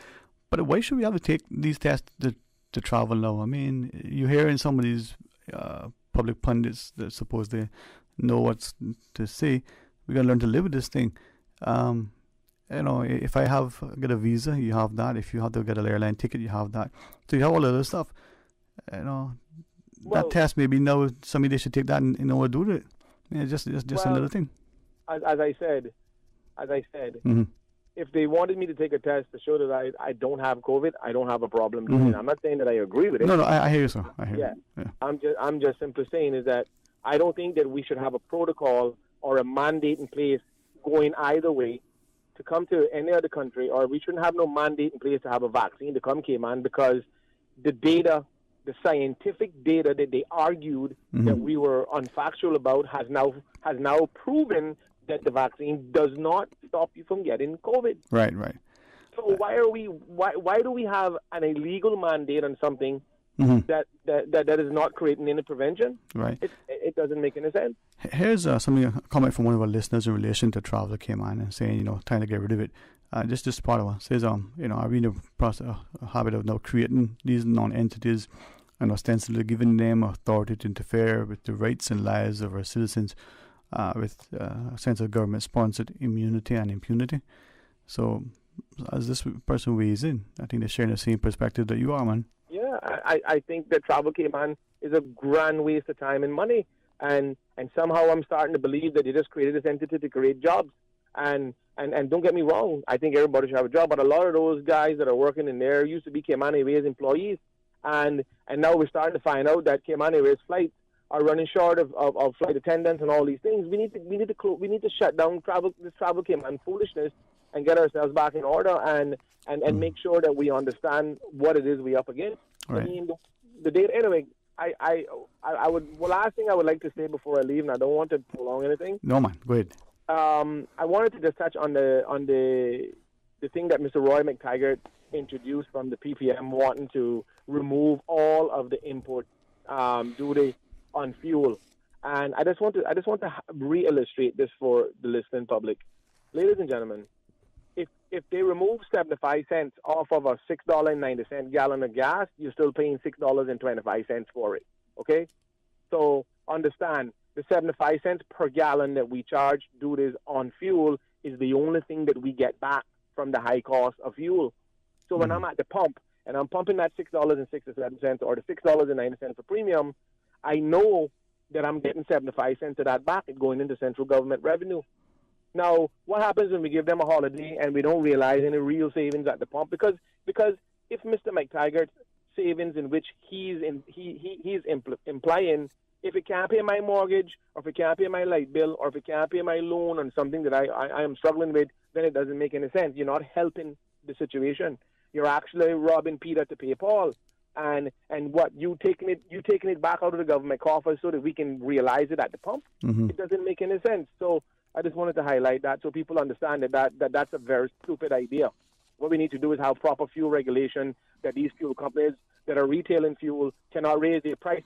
but why should we have to take these tests to travel now? I mean, you hear in some of these public pundits that suppose they know what to say. We gotta learn to live with this thing. If I get a visa, you have that. If you have to get an airline ticket, you have that. So you have all the other stuff. That test maybe now somebody they should take that and do it. Yeah, just another thing. As I said, mm-hmm. if they wanted me to take a test to show that I don't have COVID, I don't have a problem doing it. I'm not saying that I agree with it. No, I hear you, sir. I hear you. Yeah. I'm just simply saying is that I don't think that we should have a protocol or a mandate in place going either way to come to any other country, or we shouldn't have no mandate in place to have a vaccine to come Cayman, because the scientific data that they argued mm-hmm. that we were unfactual about has now proven that the vaccine does not stop you from getting COVID. Right. So why do we have an illegal mandate on something mm-hmm. that is not creating any prevention? Right. It doesn't make any sense. Here's a comment from one of our listeners in relation to Travel Cayman and saying, trying to get rid of it. Just this part of it says, are we in the process, a habit of now creating these non-entities and ostensibly giving them authority to interfere with the rights and lives of our citizens with a sense of government-sponsored immunity and impunity? So, as this person weighs in, I think they're sharing the same perspective that you are, man. Yeah, I think that Travel Cayman is a grand waste of time and money. And somehow I'm starting to believe that they just created this entity to create jobs. And don't get me wrong, I think everybody should have a job, but a lot of those guys that are working in there used to be Cayman Airways employees. And now we're starting to find out that Cayman Airways flights are running short of flight attendants and all these things. We need to shut down this Travel Cayman foolishness and get ourselves back in order and make sure that we understand what it is we up against. Right. I mean, the data anyway. Last thing I would like to say before I leave, and I don't want to prolong anything. No, man, go ahead. I wanted to just touch on the thing that Mr. Roy McTaggart introduced from the PPM, wanting to remove all of the import duty on fuel. And I just want to re-illustrate this for the listening public, ladies and gentlemen. If they remove 75 cents off of a $6.90 gallon of gas, you're still paying $6.25 for it. Okay, so understand the 75 cents per gallon that we charge duties on fuel is the only thing that we get back from the high cost of fuel. So when I'm at the pump and I'm pumping that $6.67 or the $6.90 for premium, I know that I'm getting 75 cents of that back and going into central government revenue. Now, what happens when we give them a holiday and we don't realize any real savings at the pump? Because if Mr. McTaggart's savings in which he's implying, if it can't pay my mortgage, or if it can't pay my light bill, or if it can't pay my loan on something that I am struggling with, then it doesn't make any sense. You're not helping the situation. You're actually robbing Peter to pay Paul. And what you taking it back out of the government coffers so that we can realize it at the pump? Mm-hmm. It doesn't make any sense. So I just wanted to highlight that so people understand that's a very stupid idea. What we need to do is have proper fuel regulation, that these fuel companies that are retailing fuel cannot raise their price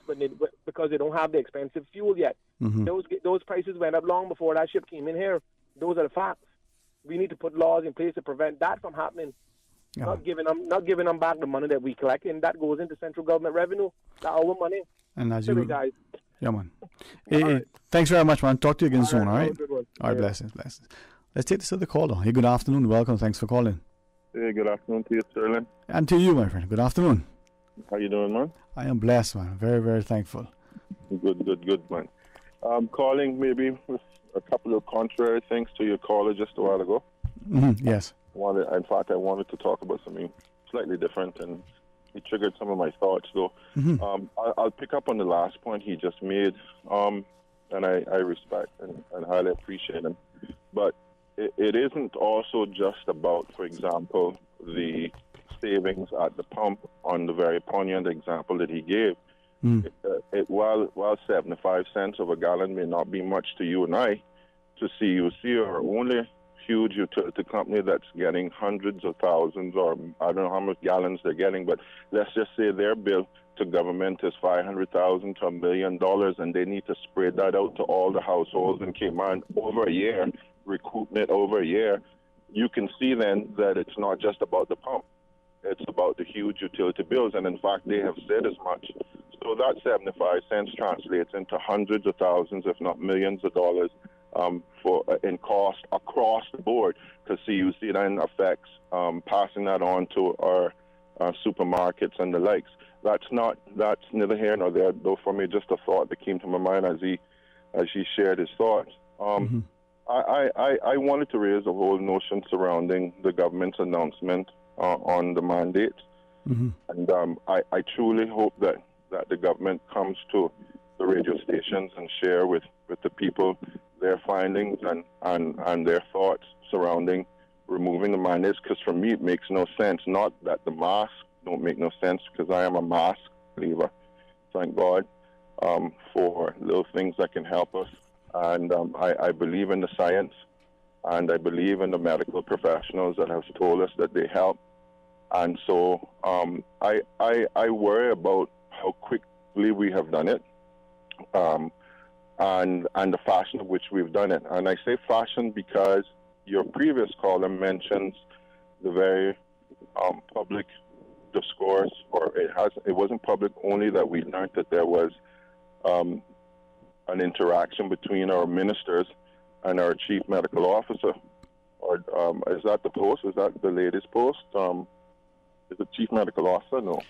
because they don't have the expensive fuel yet. Mm-hmm. Those prices went up long before that ship came in here. Those are the facts. We need to put laws in place to prevent that from happening. Yeah. Not giving them back the money that we collect, and that goes into central government revenue. That's our money. And as Sorry, guys. Yeah, man. Hey, thanks very much, man. Talk to you again soon, all right? All right, blessings. Let's take this to the caller. Hey, good afternoon. Welcome. Thanks for calling. Hey, good afternoon to you, Sterling. And to you, my friend. Good afternoon. How you doing, man? I am blessed, man. Very, very thankful. Good, man. I'm calling maybe with a couple of contrary things to your caller just a while ago. Mm-hmm. Yes. I wanted to talk about something slightly different, and it triggered some of my thoughts, though. Mm-hmm. I'll pick up on the last point he just made, and I respect and highly appreciate him. But it isn't also just about, for example, the savings at the pump on the very poignant example that he gave. Mm. While 75 cents of a gallon may not be much to you and I, to CUC or only huge utility company that's getting hundreds of thousands, or I don't know how much gallons they're getting, but let's just say their bill to government is $500,000 to $1 million, and they need to spread that out to all the households in Cayman over a year, recouping it over a year. You can see then that it's not just about the pump. It's about the huge utility bills, and in fact, they have said as much. So that 75 cents translates into hundreds of thousands, if not millions of dollars in cost across the board, because CUC then affects passing that on to our supermarkets and the likes. That's neither here nor there, though. For me, just a thought that came to my mind as he shared his thoughts. Mm-hmm. I wanted to raise a whole notion surrounding the government's announcement on the mandate, mm-hmm. and I truly hope that the government comes to the radio stations and share with the people their findings and their thoughts surrounding removing the mandates, because for me it makes no sense. Not that the masks don't make no sense, because I am a mask believer, thank God, for little things that can help us. And I believe in the science, and I believe in the medical professionals that have told us that they help. And so I worry about how quickly we have done it, and the fashion in which we've done it. And I say fashion because your previous caller mentions the very public discourse, or it wasn't public only, that we learned that there was an interaction between our ministers and our chief medical officer. Or is that the post? Is that the latest post? Is it chief medical officer? No.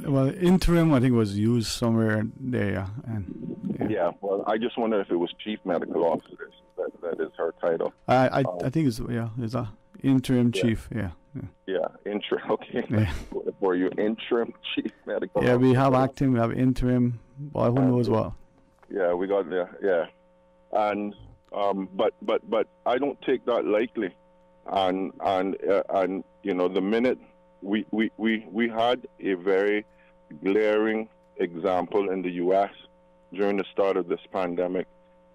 Well, interim, I think, was used somewhere there. And yeah. Well, I just wonder if it was chief medical officer. That is her title. I think it's a interim chief. Yeah. Interim. Okay. Yeah. For you, interim chief medical. Yeah, officer. we have acting, we have interim. Boy, who knows what? Yeah, we got there. Yeah, and but I don't take that lightly, and you know, the minute we had a very glaring example in the U.S. during the start of this pandemic,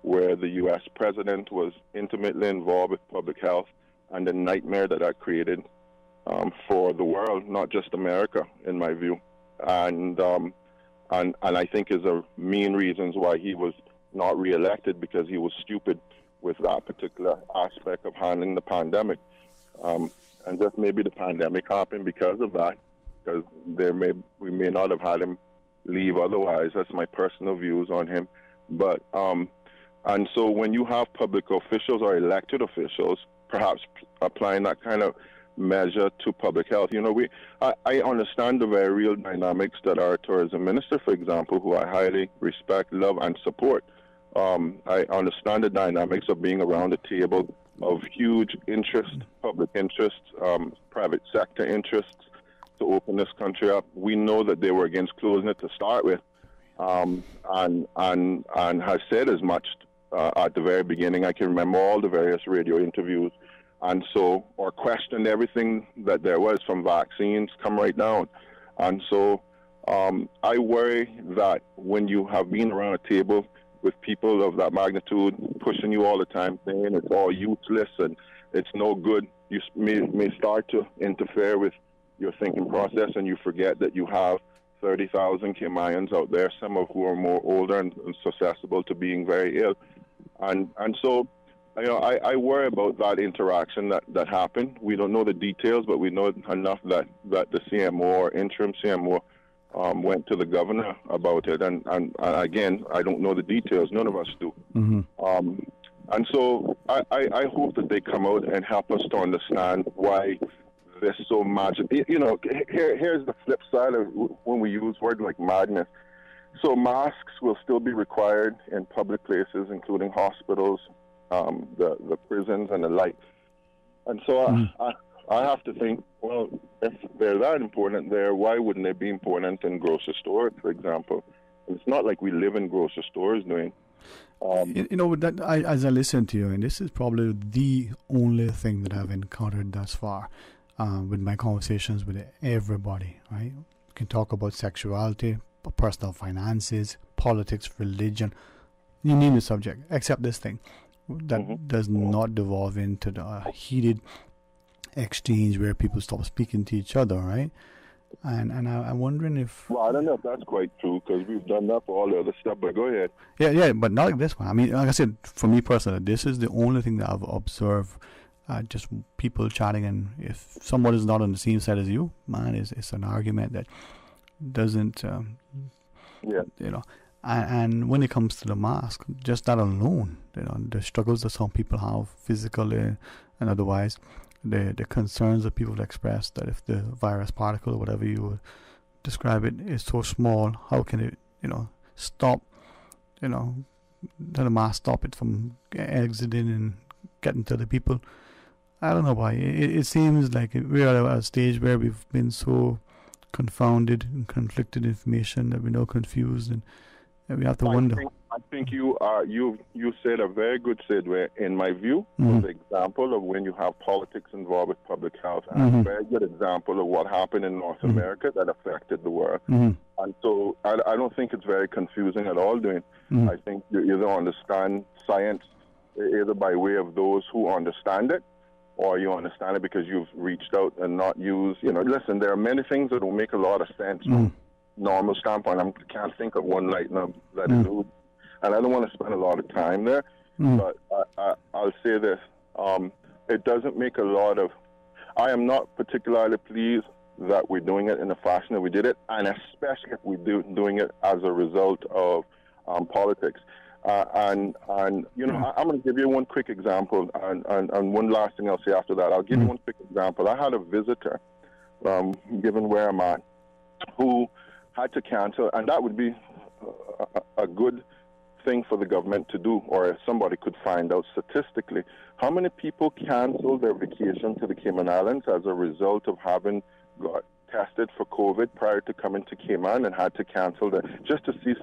where the U.S. president was intimately involved with public health and the nightmare that created for the world, not just America, in my view, and I think is a main reasons why he was not reelected, because he was stupid with that particular aspect of handling the pandemic, and just maybe the pandemic happened because of that, because we may not have had him leave otherwise. That's my personal views on him, but and so when you have public officials or elected officials perhaps applying that kind of measure to public health, you know, I understand the very real dynamics that our tourism minister, for example, who I highly respect, love, and support. I understand the dynamics of being around a table of huge interest, public interests, private sector interests to open this country up. We know that they were against closing it to start with, and has said as much at the very beginning. I can remember all the various radio interviews, and so, or questioned everything that there was, from vaccines come right down. And so I worry that when you have been around a table with people of that magnitude pushing you all the time, saying it's all useless and it's no good, you may start to interfere with your thinking process, and you forget that you have 30,000 Caymanians out there, some of who are more older and susceptible to being very ill. And so, you know, I worry about that interaction that happened. We don't know the details, but we know enough that the CMO or interim CMO went to the governor about it. And again, I don't know the details. None of us do. Mm-hmm. And so I hope that they come out and help us to understand why this so much. You know, here's the flip side of when we use words like madness. So masks will still be required in public places, including hospitals, the prisons, and the like. And so I have to think, well, if they're that important there, why wouldn't they be important in grocery stores, for example? It's not like we live in grocery stores doing. You know, as I listen to you, and this is probably the only thing that I've encountered thus far with my conversations with everybody, right? We can talk about sexuality, personal finances, politics, religion, you name the subject, except this thing that does not devolve into the heated exchange where people stop speaking to each other, right? And I'm wondering if... Well, I don't know if that's quite true, because we've done that for all the other stuff, but go ahead. Yeah, but not like this one. I mean, like I said, for me personally, this is the only thing that I've observed, just people chatting, and if someone is not on the same side as you, man, it's an argument that doesn't... You know, and when it comes to the mask, just that alone, you know, the struggles that some people have physically and otherwise, the concerns that people express that if the virus particle or whatever you would describe it is so small, how can it, you know, stop, you know, the mask stop it from exiting and getting to the people? I don't know why. It seems like we are at a stage where we've been so confounded and conflicted information that we're now confused, and we have to wonder. I think you said a very good segue, in my view, the example of when you have politics involved with public health, and a very good example of what happened in North America that affected the world. And so I don't think it's very confusing at all, Dwayne. I think you either understand science either by way of those who understand it, or you understand it because you've reached out and not used, you know, listen, there are many things that will make a lot of sense from normal standpoint. I can't think of one right now that is, and I don't want to spend a lot of time there, but I'll say this, it doesn't make a lot of, I am not particularly pleased that we're doing it in the fashion that we did it, and especially if we're doing it as a result of politics. And you know, I'm going to give you one quick example, and one last thing I'll say after that. I'll give you one quick example. I had a visitor given where I'm at, who had to cancel, and that would be a good thing for the government to do, or if somebody could find out statistically how many people canceled their vacation to the Cayman Islands as a result of having got tested for COVID prior to coming to Cayman and had to cancel that, just to see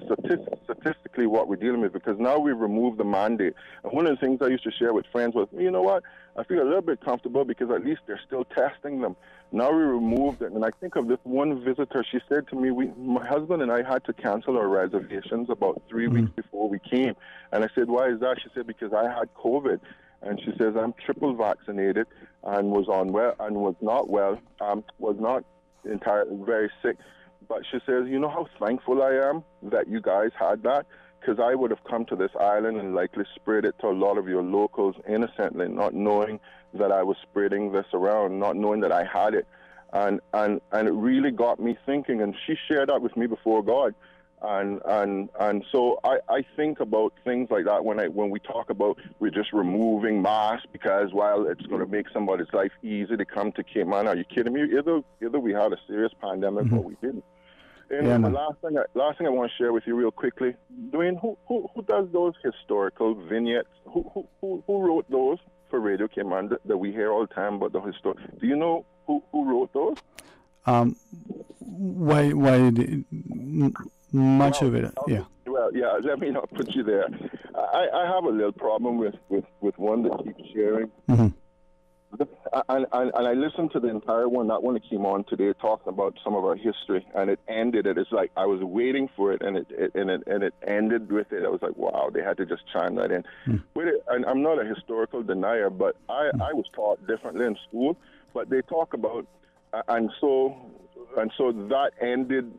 statistically what we're dealing with, because now we've removed the mandate. And one of the things I used to share with friends was, you know what, I feel a little bit comfortable because at least they're still testing them. Now we removed it, and I think of this one visitor. She said to me, my husband and I had to cancel our reservations about 3 weeks before we came. And I said, why is that? She said, because I had COVID. And she says, I'm triple vaccinated and was not entirely very sick. But she says, you know how thankful I am that you guys had that? Because I would have come to this island and likely spread it to a lot of your locals innocently, not knowing that I was spreading this around, not knowing that I had it. And it really got me thinking, and she shared that with me before God. And so I think about things like that when we talk about we're just removing masks because, well, it's going to make somebody's life easy to come to Cayman. Are you kidding me? Either we had a serious pandemic or we didn't. And the last thing I want to share with you real quickly, Dwayne, who does those historical vignettes? Who wrote those for Radio Cayman that we hear all the time about the historic? Do you know who wrote those? Much of it, yeah. Well, yeah, let me not put you there. I have a little problem with one that keeps sharing. And I listened to the entire one, that one that came on today, talking about some of our history, and it ended. It's like I was waiting for it, and it ended with it. I was like, wow, they had to just chime that in. And I'm not a historical denier, but I was taught differently in school. But they talk about, and so that ended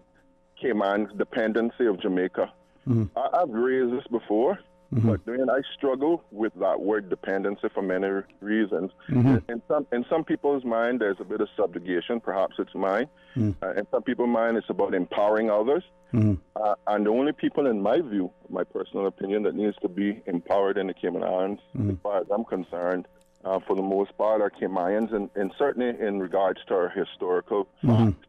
Cayman's dependency of Jamaica. I've raised this before, but then I struggle with that word dependency for many reasons. In some people's mind, there's a bit of subjugation. Perhaps it's mine. In some people's mind, it's about empowering others. And the only people, in my view, my personal opinion, that needs to be empowered in the Cayman Islands, as far as I'm concerned, for the most part, are Caymanians, and certainly in regards to our historical facts.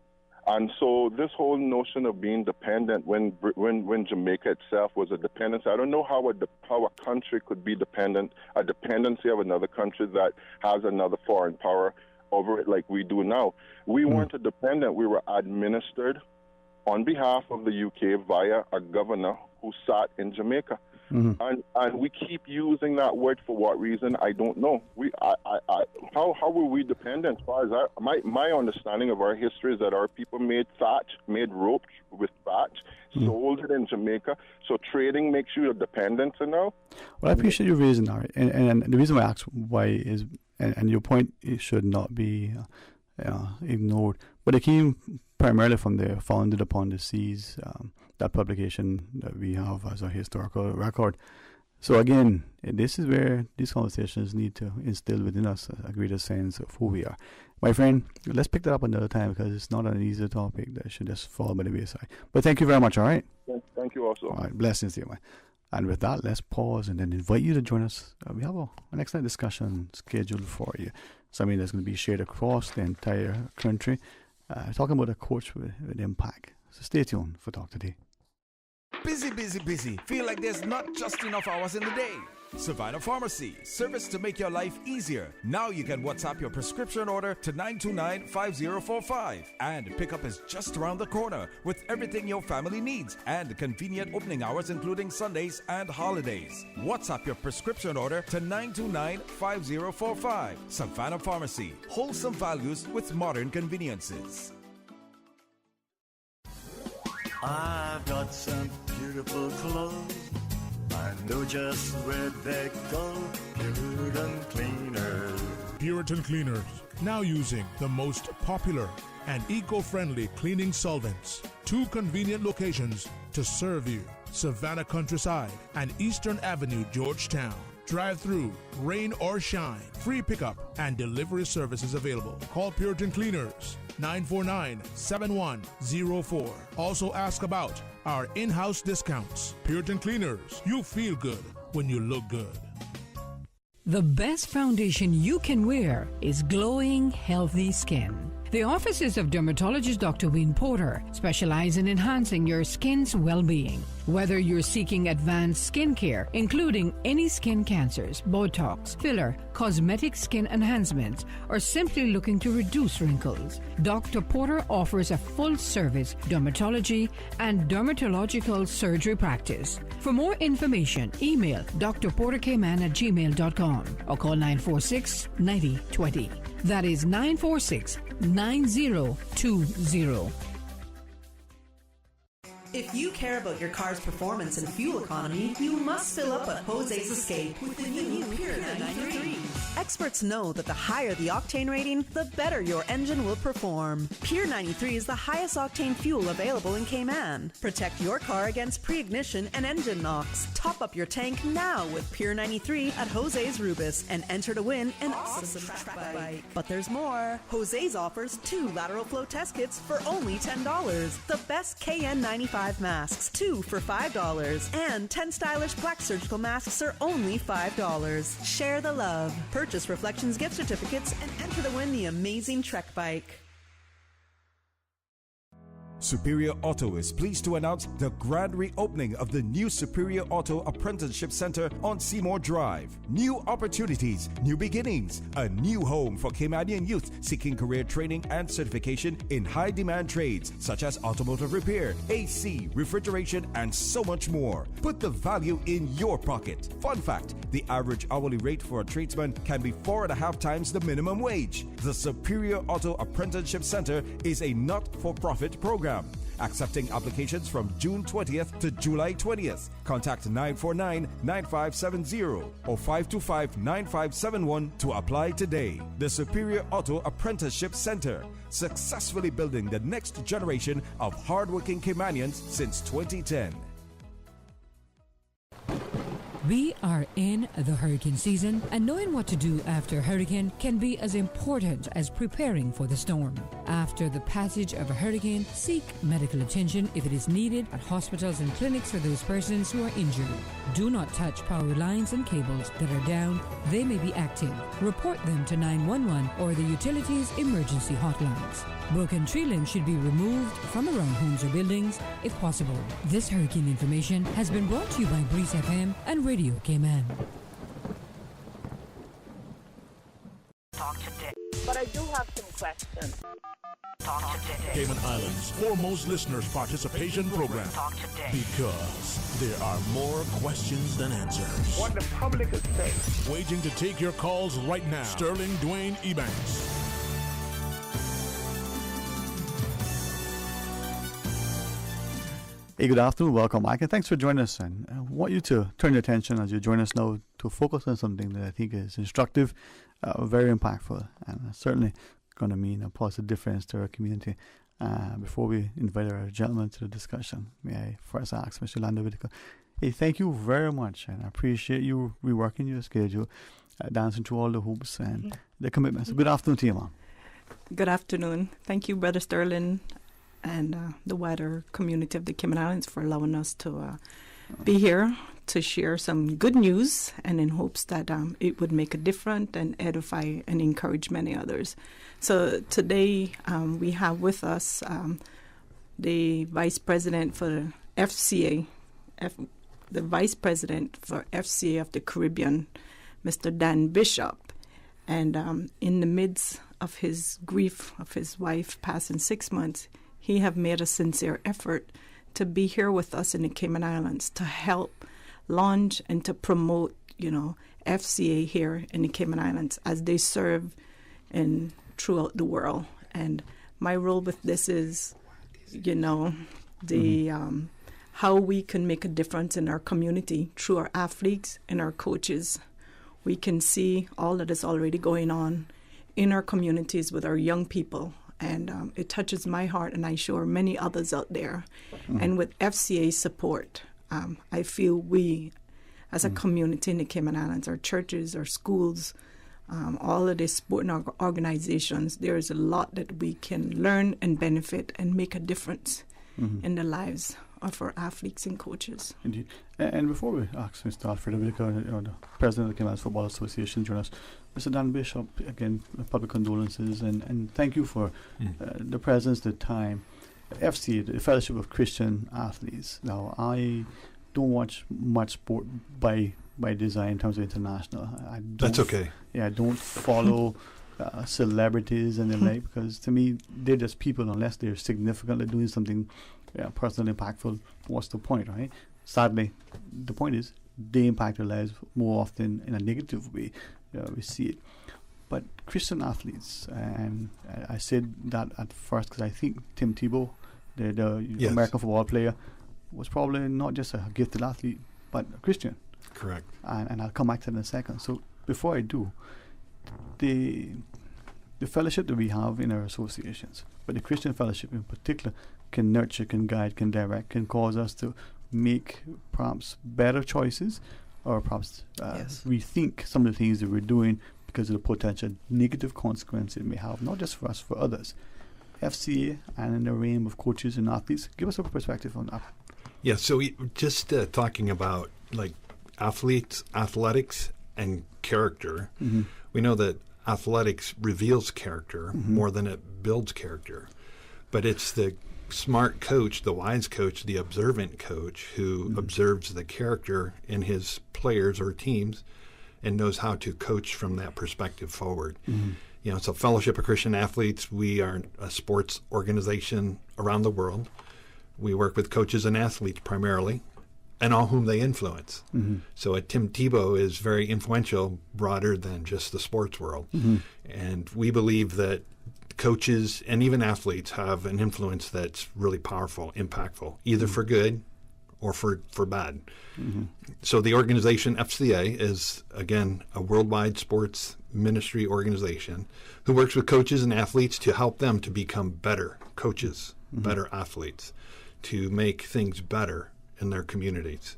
And so this whole notion of being dependent, when Jamaica itself was a dependency, I don't know how a country could be dependent, a dependency of another country that has another foreign power over it like we do now. We weren't a dependent. We were administered on behalf of the UK via a governor who sat in Jamaica. And we keep using that word for what reason, I don't know. How were we dependent? As far as my understanding of our history is that our people made rope with thatch, sold it in Jamaica. So trading makes you a dependent now. Well, I appreciate you raising that, and the reason why I asked why is, and your point, it should not be ignored, but it came primarily from the Founded Upon the Seas, that publication that we have as a historical record. So again, this is where these conversations need to instill within us a greater sense of who we are. My friend, let's pick that up another time, because it's not an easy topic that should just fall by the wayside. But thank you very much, all right? Thank you also. All right, blessings to you, man. And with that, let's pause and then invite you to join us. We have an excellent discussion scheduled for you. Something that's going to be shared across the entire country, talking about a coach with impact. So stay tuned for Talk Today. Busy, busy, busy. Feel like there's not just enough hours in the day. Savannah Pharmacy, service to make your life easier. Now you can WhatsApp your prescription order to 929-5045. And pickup is just around the corner with everything your family needs and convenient opening hours including Sundays and holidays. WhatsApp your prescription order to 929-5045. Savannah Pharmacy, wholesome values with modern conveniences. I've got some beautiful clothes. I know just where they go. Puritan Cleaners. Puritan Cleaners, now using the most popular and eco-friendly cleaning solvents. 2 convenient locations to serve you: Savannah Countryside and Eastern Avenue, Georgetown. Drive-through, rain or shine, free pickup and delivery services available. Call Puritan Cleaners, 949-7104. Also ask about our in-house discounts. Puritan Cleaners, you feel good when you look good. The best foundation you can wear is glowing, healthy skin. The offices of dermatologist Dr. Wayne Porter specialize in enhancing your skin's well-being. Whether you're seeking advanced skincare, including any skin cancers, Botox, filler, cosmetic skin enhancements, or simply looking to reduce wrinkles, Dr. Porter offers a full-service dermatology and dermatological surgery practice. For more information, email drporterkman@gmail.com or call 946-9020. That is 946-9020. If you care about your car's performance and fuel economy, you must fill up at Jose's Escape with the new Pier 93. Experts know that the higher the octane rating, the better your engine will perform. Pier 93 is the highest octane fuel available in Cayman. Protect your car against pre-ignition and engine knocks. Top up your tank now with Pier 93 at Jose's Rubis and enter to win an awesome track bike. But there's more. Jose's offers 2 lateral flow test kits for only $10. The best KN95 masks, 2 for $5. And 10 stylish black surgical masks are only $5. Share the love. Purchase Reflections gift certificates and enter to win the amazing Trek bike. Superior Auto is pleased to announce the grand reopening of the new Superior Auto Apprenticeship Center on Seymour Drive. New opportunities, new beginnings, a new home for Caymanian youth seeking career training and certification in high-demand trades such as automotive repair, AC, refrigeration, and so much more. Put the value in your pocket. Fun fact, the average hourly rate for a tradesman can be 4.5 times the minimum wage. The Superior Auto Apprenticeship Center is a not-for-profit program, accepting applications from June 20th to July 20th. Contact 949-9570 or 525-9571 to apply today. The Superior Auto Apprenticeship Center, successfully building the next generation of hardworking Caymanians since 2010. We are in the hurricane season, and knowing what to do after a hurricane can be as important as preparing for the storm. After the passage of a hurricane, seek medical attention if it is needed at hospitals and clinics for those persons who are injured. Do not touch power lines and cables that are down. They may be active. Report them to 911 or the utilities emergency hotlines. Broken tree limbs should be removed from around homes or buildings if possible. This hurricane information has been brought to you by Breeze FM and Radio Cayman. Talk today. But I do have some questions. Talk today. Cayman Islands' foremost listeners participation program. Talk today. Because there are more questions than answers. What the public is saying. Waging to take your calls right now. Sterling Dwayne Ebanks. Hey, good afternoon. Welcome, Mike, and thanks for joining us. And I want you to turn your attention as you join us now to focus on something that I think is instructive, very impactful, and certainly going to mean a positive difference to our community. Before we invite our gentleman to the discussion, may I first ask Mr. Lando Whitaker, hey, thank you very much, and I appreciate you reworking your schedule, dancing through all the hoops and the commitments. Good afternoon to you, Mom. Good afternoon. Thank you, Brother Sterling, and the wider community of the Cayman Islands for allowing us to be here to share some good news, and in hopes that it would make a difference and edify and encourage many others. So today we have with us the Vice President for FCA, the Vice President for FCA of the Caribbean, Mr. Dan Bishop, and in the midst of his grief of his wife passing 6 months, he have made a sincere effort to be here with us in the Cayman Islands to help launch and to promote, FCA here in the Cayman Islands as they serve throughout the world. And my role with this is, how we can make a difference in our community through our athletes and our coaches. We can see all that is already going on in our communities with our young people. And it touches my heart, and I'm sure many others out there. And with FCA support, I feel we, as a community in the Cayman Islands, our churches, our schools, all of the sport organizations, there is a lot that we can learn and benefit and make a difference in the lives our athletes and coaches. Indeed. And before we ask Mr. Alfred Whitaker, the President of the Cayman Football Association, join us, Mr. Dan Bishop, again, public condolences, and thank you for the presence, the time. FCA, the Fellowship of Christian Athletes. Now, I don't watch much sport by design in terms of international. That's okay. Yeah, I don't follow celebrities and the like, because to me, they're just people. Unless they're significantly doing something personally impactful, what's the point, right? Sadly, the point is they impact our lives more often in a negative way. We see it. But Christian athletes, and I said that at first because I think Tim Tebow, the yes. American football player, was probably not just a gifted athlete, but a Christian. Correct. And I'll come back to that in a second. So before I do, the fellowship that we have in our associations, but the Christian fellowship in particular, can nurture, can guide, can direct, can cause us to make perhaps better choices, or perhaps rethink some of the things that we're doing because of the potential negative consequence it may have, not just for us, for others. FCA and in the realm of coaches and athletes, give us a perspective on that. Yeah, so just talking about like athletics and character, we know that athletics reveals character more than it builds character. But it's the smart coach, the wise coach, the observant coach who observes the character in his players or teams and knows how to coach from that perspective forward. You know, so Fellowship of Christian Athletes, we are a sports organization around the world. We work with coaches and athletes primarily, and all whom they influence. So Tim Tebow is very influential, broader than just the sports world. And we believe that coaches and even athletes have an influence that's really powerful, impactful, either for good or for bad. So the organization FCA is, again, a worldwide sports ministry organization who works with coaches and athletes to help them to become better coaches, better athletes, to make things better in their communities.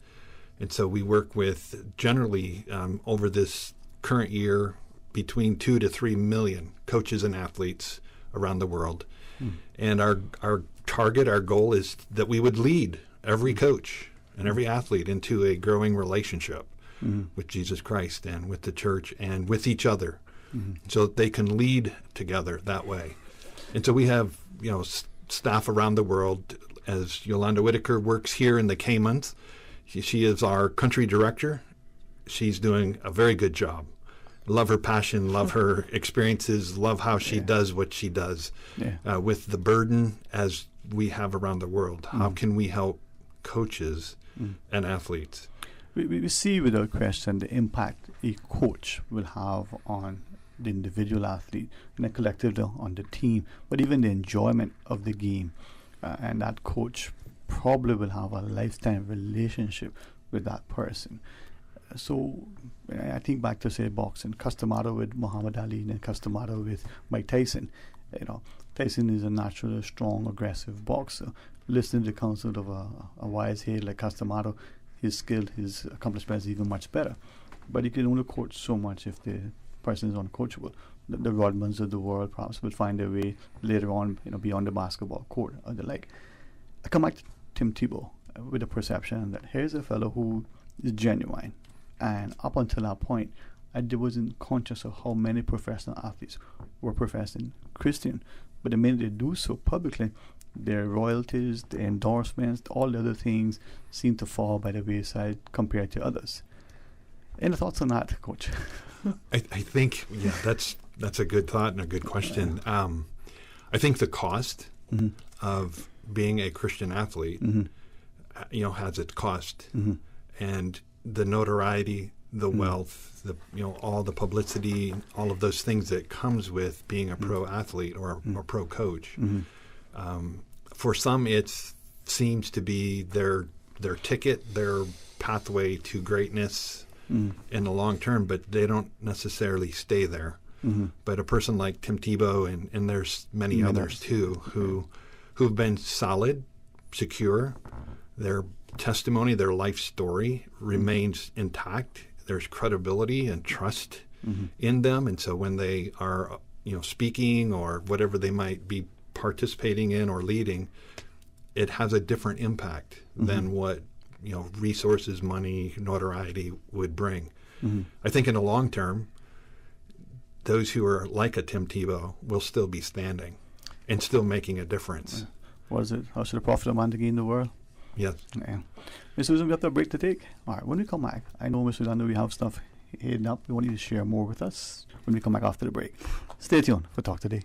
And so we work with generally over this current year between 2 to 3 million coaches and athletes around the world. And our target, our goal is that we would lead every coach and every athlete into a growing relationship with Jesus Christ and with the church and with each other, so that they can lead together that way. And so we have, staff around the world. As Yolanda Whitaker works here in the Caymans, she is our country director. She's doing a very good job. Love her passion, love her experiences, love how she does what she does. With the burden as we have around the world, how can we help coaches and athletes? We see without question the impact a coach will have on the individual athlete and the collective on the team, but even the enjoyment of the game. And that coach probably will have a lifetime relationship with that person. So I think back to, say, boxing, Customado with Muhammad Ali and Customado with Mike Tyson. Tyson is a naturally strong, aggressive boxer. Listening to the counsel of a wise head like Customado, his skill, his accomplishments is even much better. But he can only coach so much if the person is uncoachable. The Rodmans of the world perhaps will find their way later on, beyond the basketball court or the like. I come back to Tim Tebow with the perception that here's a fellow who is genuine. And up until that point, I wasn't conscious of how many professional athletes were professing Christian. But the minute they do so publicly, their royalties, the endorsements, all the other things seem to fall by the wayside compared to others. Any thoughts on that, Coach? I think, that's a good thought and a good question. I think the cost of being a Christian athlete, has its cost. And the notoriety, the wealth, all the publicity, all of those things that comes with being a pro athlete or pro coach. For some, it seems to be their ticket, their pathway to greatness in the long term, but they don't necessarily stay there. But a person like Tim Tebow, and there's many others too, who've been solid, secure, their testimony, their life story remains intact. There's credibility and trust in them, and so when they are, speaking or whatever they might be participating in or leading, it has a different impact than what resources, money, notoriety would bring. I think in the long term, those who are like a Tim Tebow will still be standing and still making a difference. What is it? How should a profit man to gain the world? Yes. Yeah. Mr. Susan, we have a break to take. All right, when we come back, I know, Mr. Lando, we have stuff heading up. We want you to share more with us when we come back after the break. Stay tuned for Talk Today.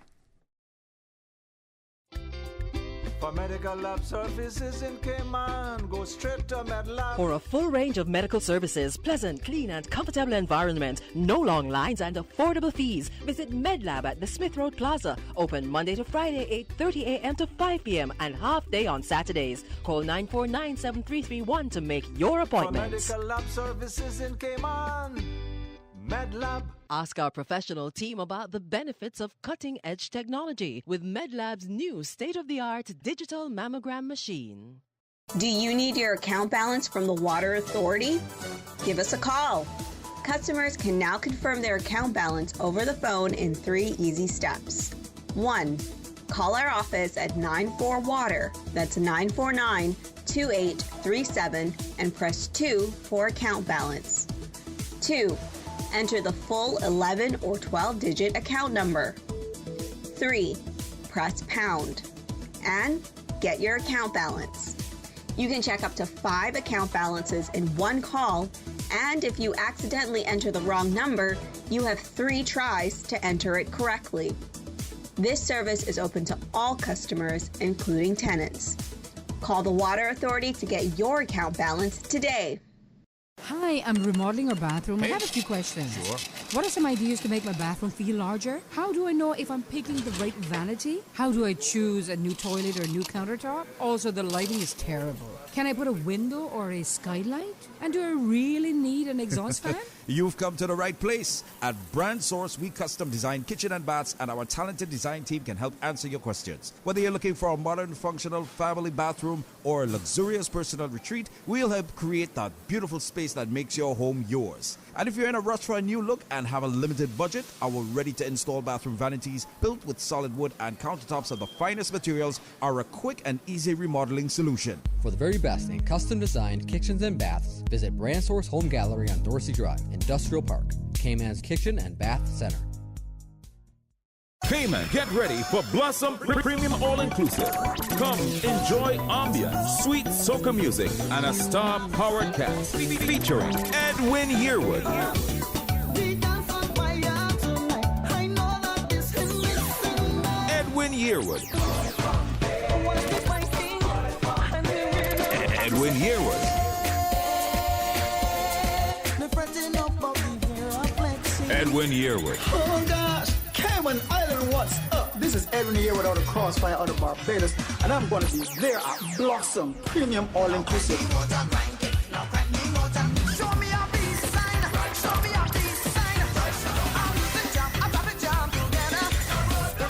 For medical lab services in Cayman, go straight to MedLab. For a full range of medical services, pleasant, clean and comfortable environment, no long lines and affordable fees, visit MedLab at the Smith Road Plaza. Open Monday to Friday, 8:30 a.m. to 5 p.m. and half day on Saturdays. Call 949-7331 to make your appointment. For medical lab services in Cayman, MedLab. Ask our professional team about the benefits of cutting-edge technology with MedLab's new state-of-the-art digital mammogram machine. Do you need your account balance from the Water Authority? Give us a call. Customers can now confirm their account balance over the phone in 3 easy steps. 1. Call our office at 94-WATER, that's 949-2837, and press 2 for account balance. 2. Enter the full 11 or 12-digit account number. 3. Press pound. And get your account balance. You can check up to 5 account balances in one call, and if you accidentally enter the wrong number, you have 3 tries to enter it correctly. This service is open to all customers, including tenants. Call the Water Authority to get your account balance today. Hi, I'm remodeling our bathroom. I have a few questions. Sure. What are some ideas to make my bathroom feel larger? How do I know if I'm picking the right vanity? How do I choose a new toilet or a new countertop? Also, the lighting is terrible. Can I put a window or a skylight? And do I really need an exhaust fan? You've come to the right place. At Brand Source, we custom design kitchen and baths, and our talented design team can help answer your questions. Whether you're looking for a modern, functional family bathroom or a luxurious personal retreat, we'll help create that beautiful space that makes your home yours. And if you're in a rush for a new look and have a limited budget, our ready-to-install bathroom vanities, built with solid wood and countertops of the finest materials, are a quick and easy remodeling solution. For the very best in custom-designed kitchens and baths, visit Brand Source Home Gallery on Dorsey Drive, Industrial Park, Cayman's Kitchen and Bath Center. Cayman, get ready for Blossom Premium All-Inclusive. Come enjoy ambience, sweet soca music, and a star-powered cast featuring Edwin Yearwood, Edwin Yearwood, Edwin Yearwood, Edwin Yearwood. Oh gosh, Cayman Island, what's up? This is Edwin Yearwood out of Crossfire out of Barbados, and I'm going to be there at Blossom Premium All-Inclusive.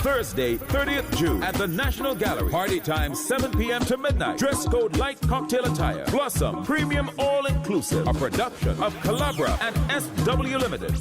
Thursday, 30th June at the National Gallery. Party time 7 p.m. to midnight. Dress code light cocktail attire. Blossom Premium All-Inclusive. A production of Calabra and SW Limited.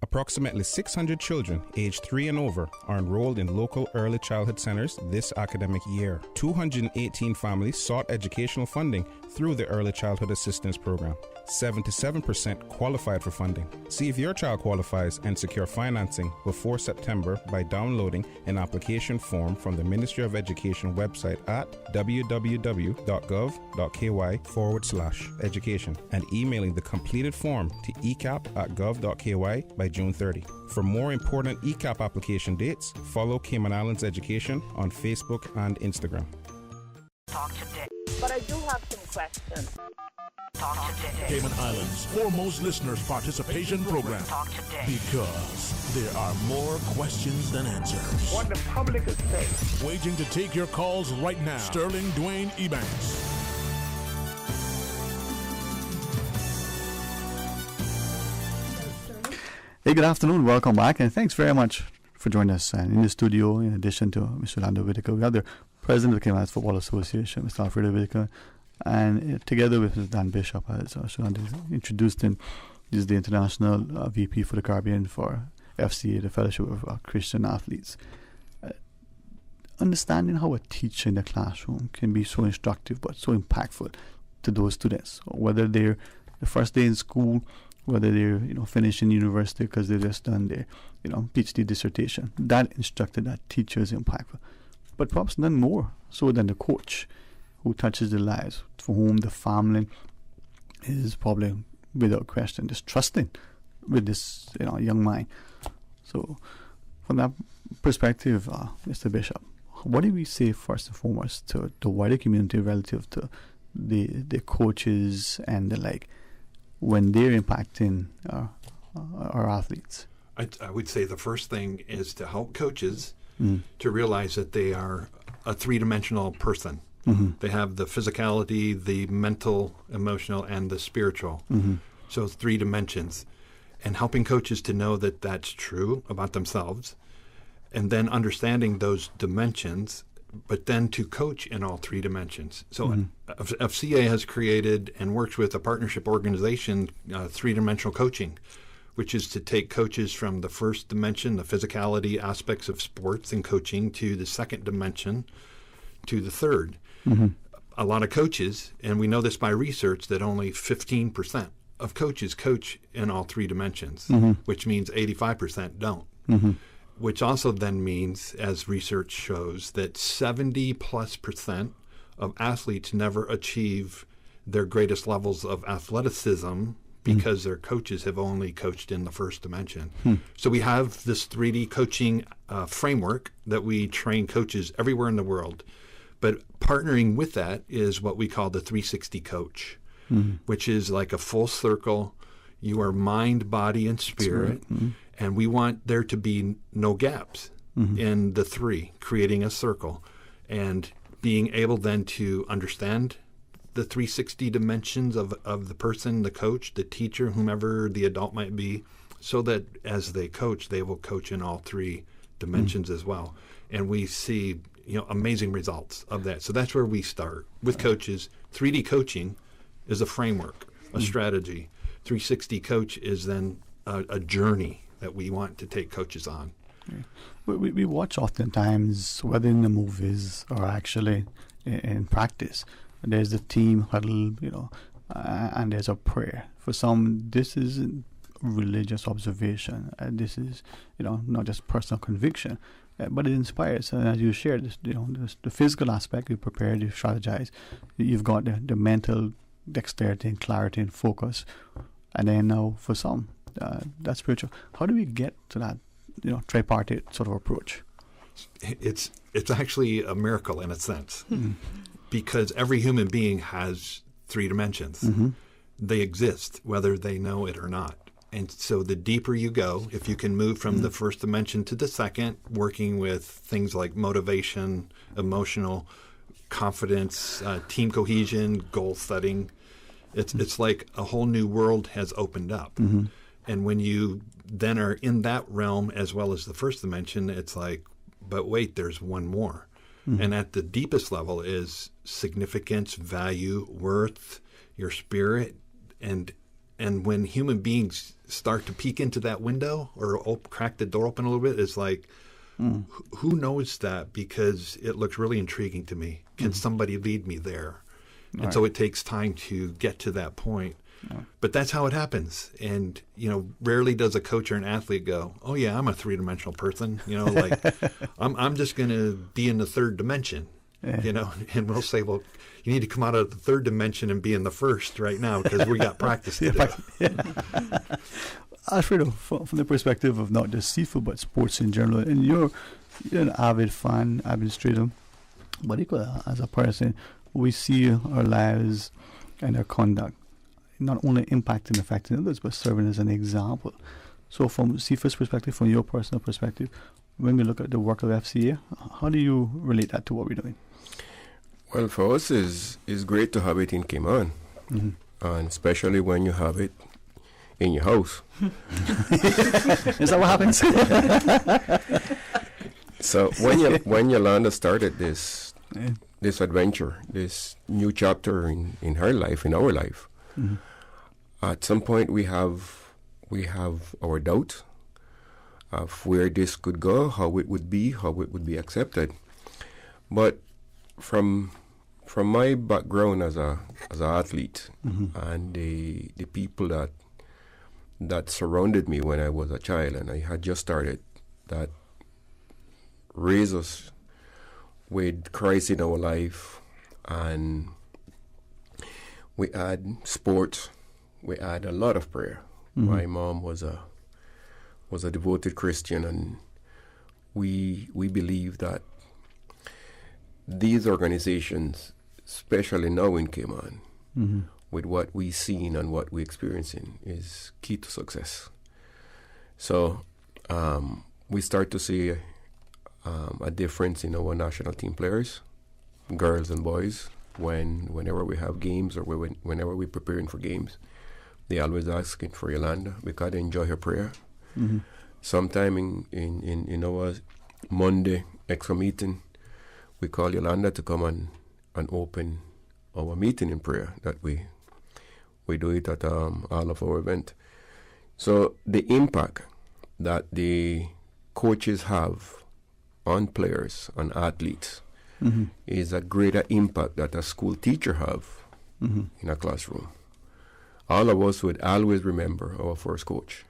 Approximately 600 children aged 3 and over are enrolled in local early childhood centers this academic year. 218 families sought educational funding through the Early Childhood Assistance Program. 77% qualified for funding. See if your child qualifies and secure financing before September by downloading an application form from the Ministry of Education website at www.gov.ky/education and emailing the completed form to ecap@gov.ky by June 30. For more important ECAP application dates, follow Cayman Islands Education on Facebook and Instagram. Talk today. But I do have some questions. Talk today. Cayman Islands' foremost listeners participation program. Talk today. Because there are more questions than answers. What the public is saying. Waging to take your calls right now. Sterling Dwayne Ebanks. Hey, good afternoon. Welcome back, and thanks very much for joining us. And in the studio, in addition to Mr. Lando Whitaker, we have the President of the Cayman Islands Football Association, Mr. Alfredo Whitaker, and together with Mr. Dan Bishop, as Mr. Lando introduced him, is the International VP for the Caribbean for FCA, the Fellowship of Christian Athletes. understanding how a teacher in the classroom can be so instructive but so impactful to those students, whether they're the first day in school, whether they're finishing university because they've just done their PhD dissertation. That instructor, that teacher is impactful, but perhaps none more so than the coach who touches the lives, for whom the family is probably without question just trusting with this young mind. So from that perspective, Mr. Bishop, what do we say first and foremost to the wider community relative to the coaches and the like when they're impacting our athletes? I would say the first thing is to help coaches to realize that they are a three-dimensional person. Mm-hmm. They have the physicality, the mental, emotional, and the spiritual. Mm-hmm. So 3 dimensions. And helping coaches to know that that's true about themselves, and then understanding those dimensions, but then to coach in all 3 dimensions. So FCA has created and works with a partnership organization, 3-dimensional coaching, which is to take coaches from the first dimension, the physicality aspects of sports and coaching, to the second dimension, to the third. Mm-hmm. A lot of coaches, and we know this by research, that only 15% of coaches coach in all 3 dimensions, which means 85% don't. Mm-hmm. Which also then means, as research shows, that 70+% of athletes never achieve their greatest levels of athleticism because their coaches have only coached in the first dimension. So we have this 3D coaching framework that we train coaches everywhere in the world. But partnering with that is what we call the 360 coach, which is like a full circle. You are mind, body, and spirit. And we want there to be no gaps in the 3, creating a circle. And being able then to understand the 360 dimensions of the person, the coach, the teacher, whomever the adult might be, so that as they coach, they will coach in all 3 dimensions as well. And we see amazing results of that. So that's where we start with coaches. 3D coaching is a framework, a strategy. 360 coach is then a journey that we want to take coaches on. We watch oftentimes, whether in the movies or actually in practice, there's the team huddle, and there's a prayer. For some, this isn't religious observation. This is, not just personal conviction, but it inspires. And as you shared, the physical aspect, you prepare, you strategize. You've got the mental dexterity and clarity and focus. And then now for some, that's spiritual. How do we get to that, tripartite sort of approach? It's actually a miracle in a sense, because every human being has 3 dimensions. They exist, whether they know it or not. And so the deeper you go, if you can move from the first dimension to the second, working with things like motivation, emotional confidence, team cohesion, goal setting, it's like a whole new world has opened up. And when you then are in that realm as well as the first dimension, it's like, but wait, there's one more. And at the deepest level is significance, value, worth, your spirit. And when human beings start to peek into that window or crack the door open a little bit, it's like, who knows that? Because it looks really intriguing to me. Can somebody lead me there? And so it takes time to get to that point. But that's how it happens. And, rarely does a coach or an athlete go, oh, yeah, I'm a 3-dimensional person. I'm just going to be in the 3rd dimension, and we'll say, well, you need to come out of the 3rd dimension and be in the 1st right now because we got practice to do. Alfredo, from the perspective of not just seafood, but sports in general, and you're an avid fan, administrator, but equally as a person, we see our lives and our conduct not only impacting, affecting others, but serving as an example. So from CFA's perspective, from your personal perspective, when we look at the work of FCA, how do you relate that to what we're doing? Well, for us, it's great to have it in Cayman, and especially when you have it in your house. Is that what happens? So when Yolanda started this adventure, this new chapter in her life, in our life, at some point we have our doubt of where this could go, how it would be accepted. But from my background as an athlete and the people that surrounded me when I was a child, and I had just started, that raised us with Christ in our life, and we had sports, we had a lot of prayer. My mom was a devoted Christian, and we believe that these organizations, especially now in Cayman, with what we've seen and what we're experiencing, is key to success. So we start to see a difference in our national team players, girls and boys. Whenever we have games or whenever we're preparing for games, they always asking for Yolanda because they enjoy her prayer. Sometime in our Monday extra meeting, we call Yolanda to come and open our meeting in prayer. That we do it at all of our event. So the impact that the coaches have on players and athletes is a greater impact that a school teacher have in a classroom. All of us would always remember our first coach,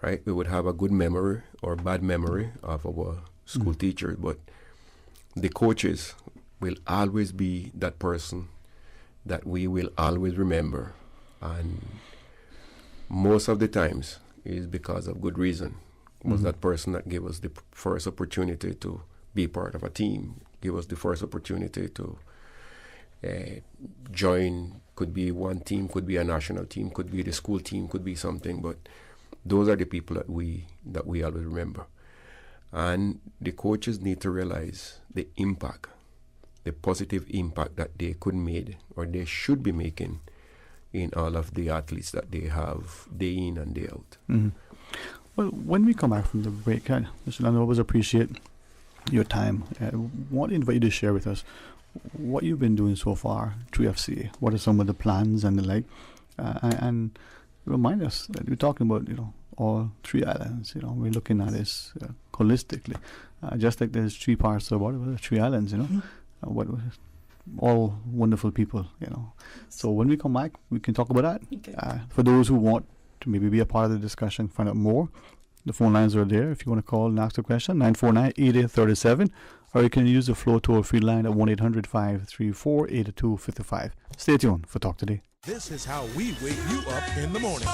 right? We would have a good memory or bad memory of our school teacher, but the coaches will always be that person that we will always remember, and most of the times is because of good reason. Was that person that gave us the first opportunity to be part of a team, give us the first opportunity to join, could be one team, could be a national team, could be the school team, could be something, but those are the people that we always remember. And the coaches need to realize the impact, the positive impact that they could make or they should be making in all of the athletes that they have day in and day out. Well, when we come back from the break, Mr. Land, I always appreciate your time. I want to invite you to share with us what you've been doing so far through FCA. What are some of the plans and the like? And remind us that we're talking about, all three islands. We're looking at this holistically. Just like there's three parts of the three islands, all wonderful people, So when we come back, we can talk about that. Okay. For those who want to maybe be a part of the discussion, find out more, the phone lines are there. If you want to call and ask a question, 949-8837, or you can use the Flow toll-free line at 1-800-534-8255. Stay tuned for Talk Today. This is how we wake you up in the morning.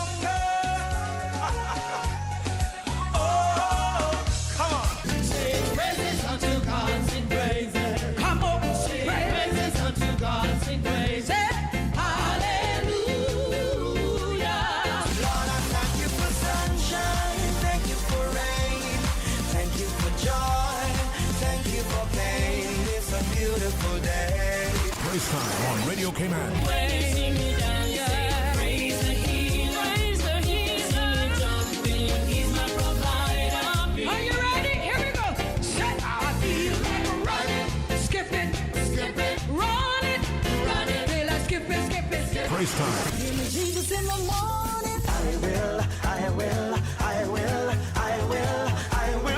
Praise time on Radio Cayman. Praise time. Jesus in the morning. I will.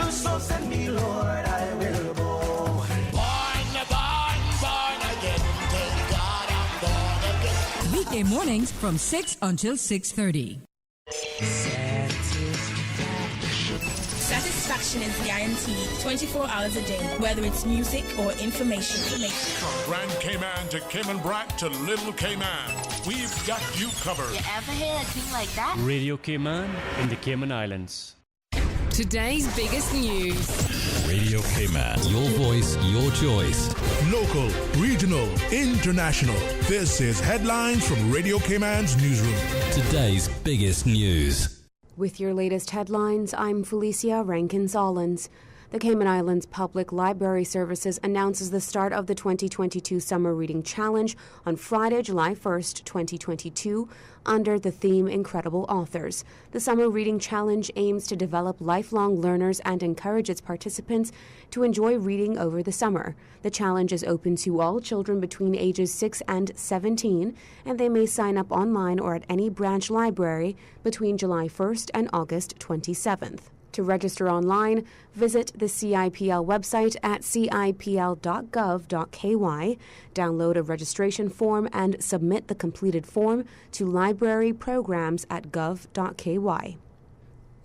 So send me, Lord. I will go. Born again. Take God, I'm born again. Weekday mornings from 6 until 6:30. Satisfaction is guaranteed 24 hours a day, whether it's music or information. From Grand Cayman to Cayman Brac to Little Cayman, we've got you covered. You ever hear a thing like that? Radio Cayman in the Cayman Islands. Today's biggest news. Radio Cayman. Your voice, your choice. Local, regional, international. This is Headlines from Radio Cayman's newsroom. Today's biggest news. With your latest headlines, I'm Felicia Rankin-Solins. The Cayman Islands Public Library Services announces the start of the 2022 Summer Reading Challenge on Friday, July 1st, 2022, under the theme Incredible Authors. The Summer Reading Challenge aims to develop lifelong learners and encourage its participants to enjoy reading over the summer. The challenge is open to all children between ages 6 and 17, and they may sign up online or at any branch library between July 1st and August 27th. To register online, visit the CIPL website at cipl.gov.ky, download a registration form, and submit the completed form to libraryprograms@gov.ky.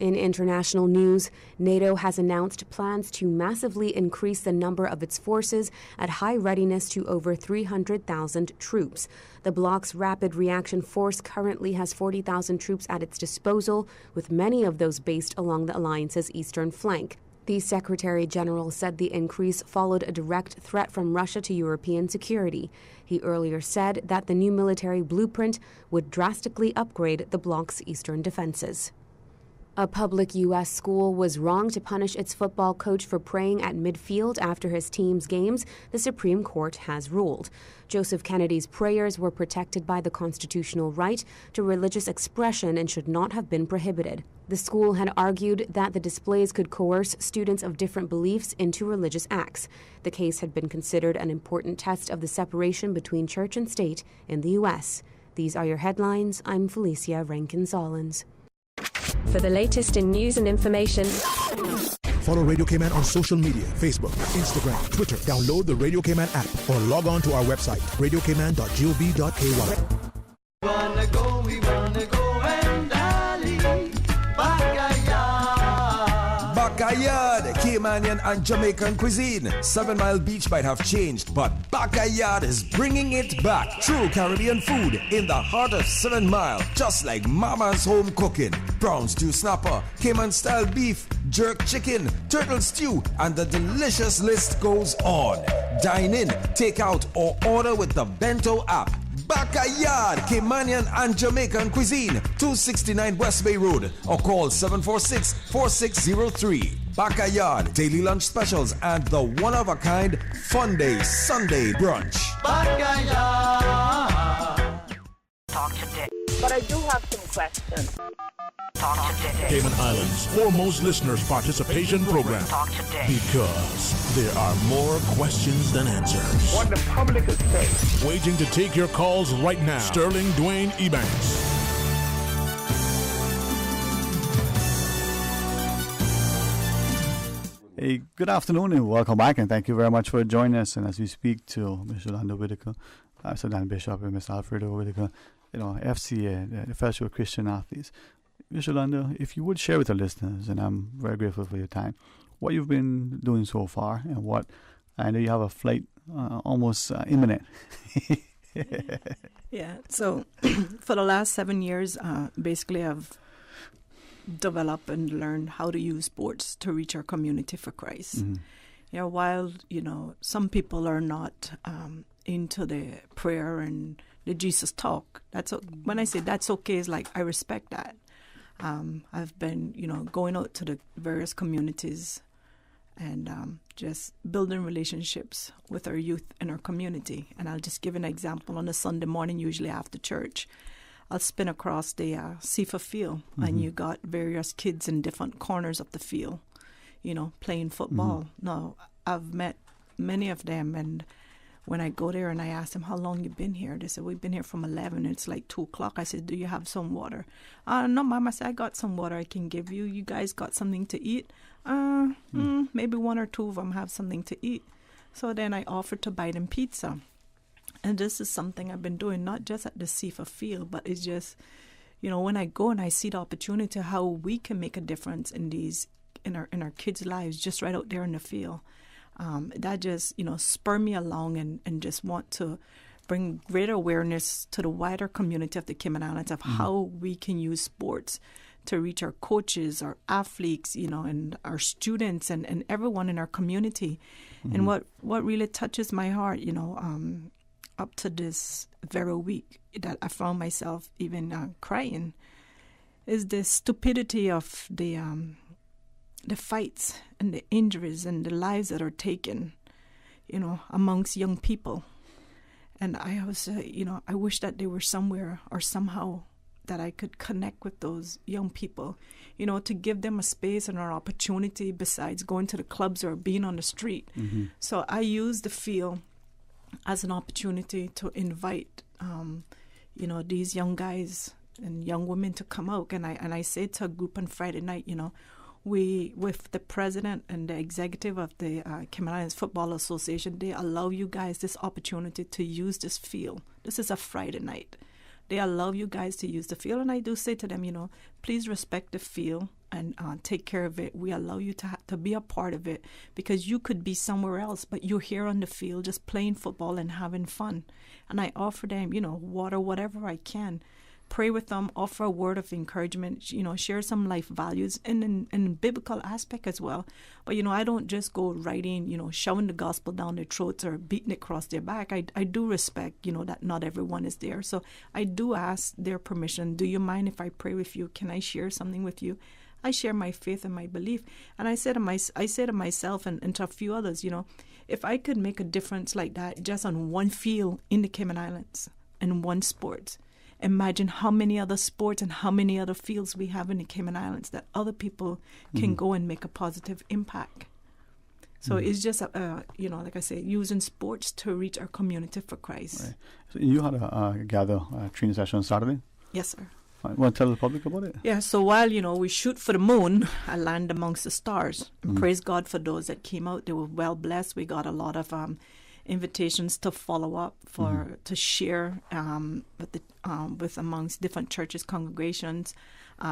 In international news, NATO has announced plans to massively increase the number of its forces at high readiness to over 300,000 troops. The bloc's rapid reaction force currently has 40,000 troops at its disposal, with many of those based along the alliance's eastern flank. The Secretary General said the increase followed a direct threat from Russia to European security. He earlier said that the new military blueprint would drastically upgrade the bloc's eastern defenses. A public U.S. school was wrong to punish its football coach for praying at midfield after his team's games, the Supreme Court has ruled. Joseph Kennedy's prayers were protected by the constitutional right to religious expression and should not have been prohibited. The school had argued that the displays could coerce students of different beliefs into religious acts. The case had been considered an important test of the separation between church and state in the U.S. These are your headlines. I'm Felicia Rankin-Solins. For the latest in news and information, follow Radio Cayman on social media, Facebook, Instagram, Twitter. Download the Radio Cayman app or log on to our website, radiocayman.gov.ky. We wanna go and dally, Backyard, Caymanian and Jamaican cuisine. 7 Mile Beach might have changed, but Backyard is bringing it back. True Caribbean food in the heart of 7 Mile, just like Mama's home cooking. Brown stew snapper, Cayman-style beef, jerk chicken, turtle stew, and the delicious list goes on. Dine in, take out, or order with the Bento app. Backyard, Caymanian and Jamaican cuisine, 269 West Bay Road, or call 746-4603. Backyard, daily lunch specials, and the one-of-a-kind Fun Day Sunday brunch. Backyard. Talk today. But I do have some questions. Talk today. Cayman Islands' foremost listeners' participation program. Talk today. Because there are more questions than answers. What the public is saying. Waiting to take your calls right now. Sterling Dwayne Ebanks. Hey, good afternoon and welcome back, and thank you very much for joining us. And as we speak to Ms. Yolanda Whitaker, Sir Dan Bishop and Ms. Alfredo Whitaker, FCA, the Festival of Christian Athletes. Ms. Yolanda, if you would share with our listeners, and I'm very grateful for your time, what you've been doing so far, and what I know you have a flight almost imminent. Yeah, so for the last 7 years, basically I've developed and learned how to use sports to reach our community for Christ. Mm-hmm. While, some people are not into the prayer and the Jesus talk, when I say that's okay, it's like I respect that. I've been, going out to the various communities and just building relationships with our youth in our community. And I'll just give an example. On a Sunday morning, usually after church, I'll spin across the Sifa field, mm-hmm. and you got various kids in different corners of the field, playing football. Mm-hmm. Now, I've met many of them, and when I go there and I ask them, how long you been here? They said, we've been here from 11. It's like 2 o'clock. I said, do you have some water? No, Mom. I said, I got some water I can give you. You guys got something to eat? Maybe 1 or 2 of them have something to eat. So then I offered to buy them pizza. And this is something I've been doing, not just at the Sifa field, but it's just, when I go and I see the opportunity how we can make a difference in our kids' lives just right out there in the field. That just, spur me along and just want to bring greater awareness to the wider community of the Cayman Islands of how we can use sports to reach our coaches, our athletes, and our students and everyone in our community. Mm-hmm. And what really touches my heart, up to this very week that I found myself even crying, is the stupidity of the fights and the injuries and the lives that are taken, amongst young people. And I was, I wish that they were somewhere or somehow that I could connect with those young people, to give them a space and an opportunity besides going to the clubs or being on the street. Mm-hmm. So I use the field as an opportunity to invite, these young guys and young women to come out. And I say to a group on Friday night, we, with the president and the executive of the Cayman Islands Football Association, they allow you guys this opportunity to use this field. This is a Friday night. They allow you guys to use the field, and I do say to them, please respect the field and take care of it. We allow you to be a part of it, because you could be somewhere else, but you're here on the field just playing football and having fun. And I offer them, water, whatever I can. Pray with them, offer a word of encouragement, share some life values in biblical aspect as well. But, I don't just go writing, shoving the gospel down their throats or beating it across their back. I do respect, that not everyone is there. So I do ask their permission. Do you mind if I pray with you? Can I share something with you? I share my faith and my belief. And I say to myself and to a few others, if I could make a difference like that just on one field in the Cayman Islands and one sport, imagine how many other sports and how many other fields we have in the Cayman Islands that other people can go and make a positive impact. So it's just, like I say, using sports to reach our community for Christ. Right. So you had a training session on Saturday? Yes, sir. You want to tell the public about it? Yeah, so while, we shoot for the moon, I land amongst the stars. And praise God for those that came out. They were well blessed. We got a lot of invitations to follow up to share with amongst different churches, congregations.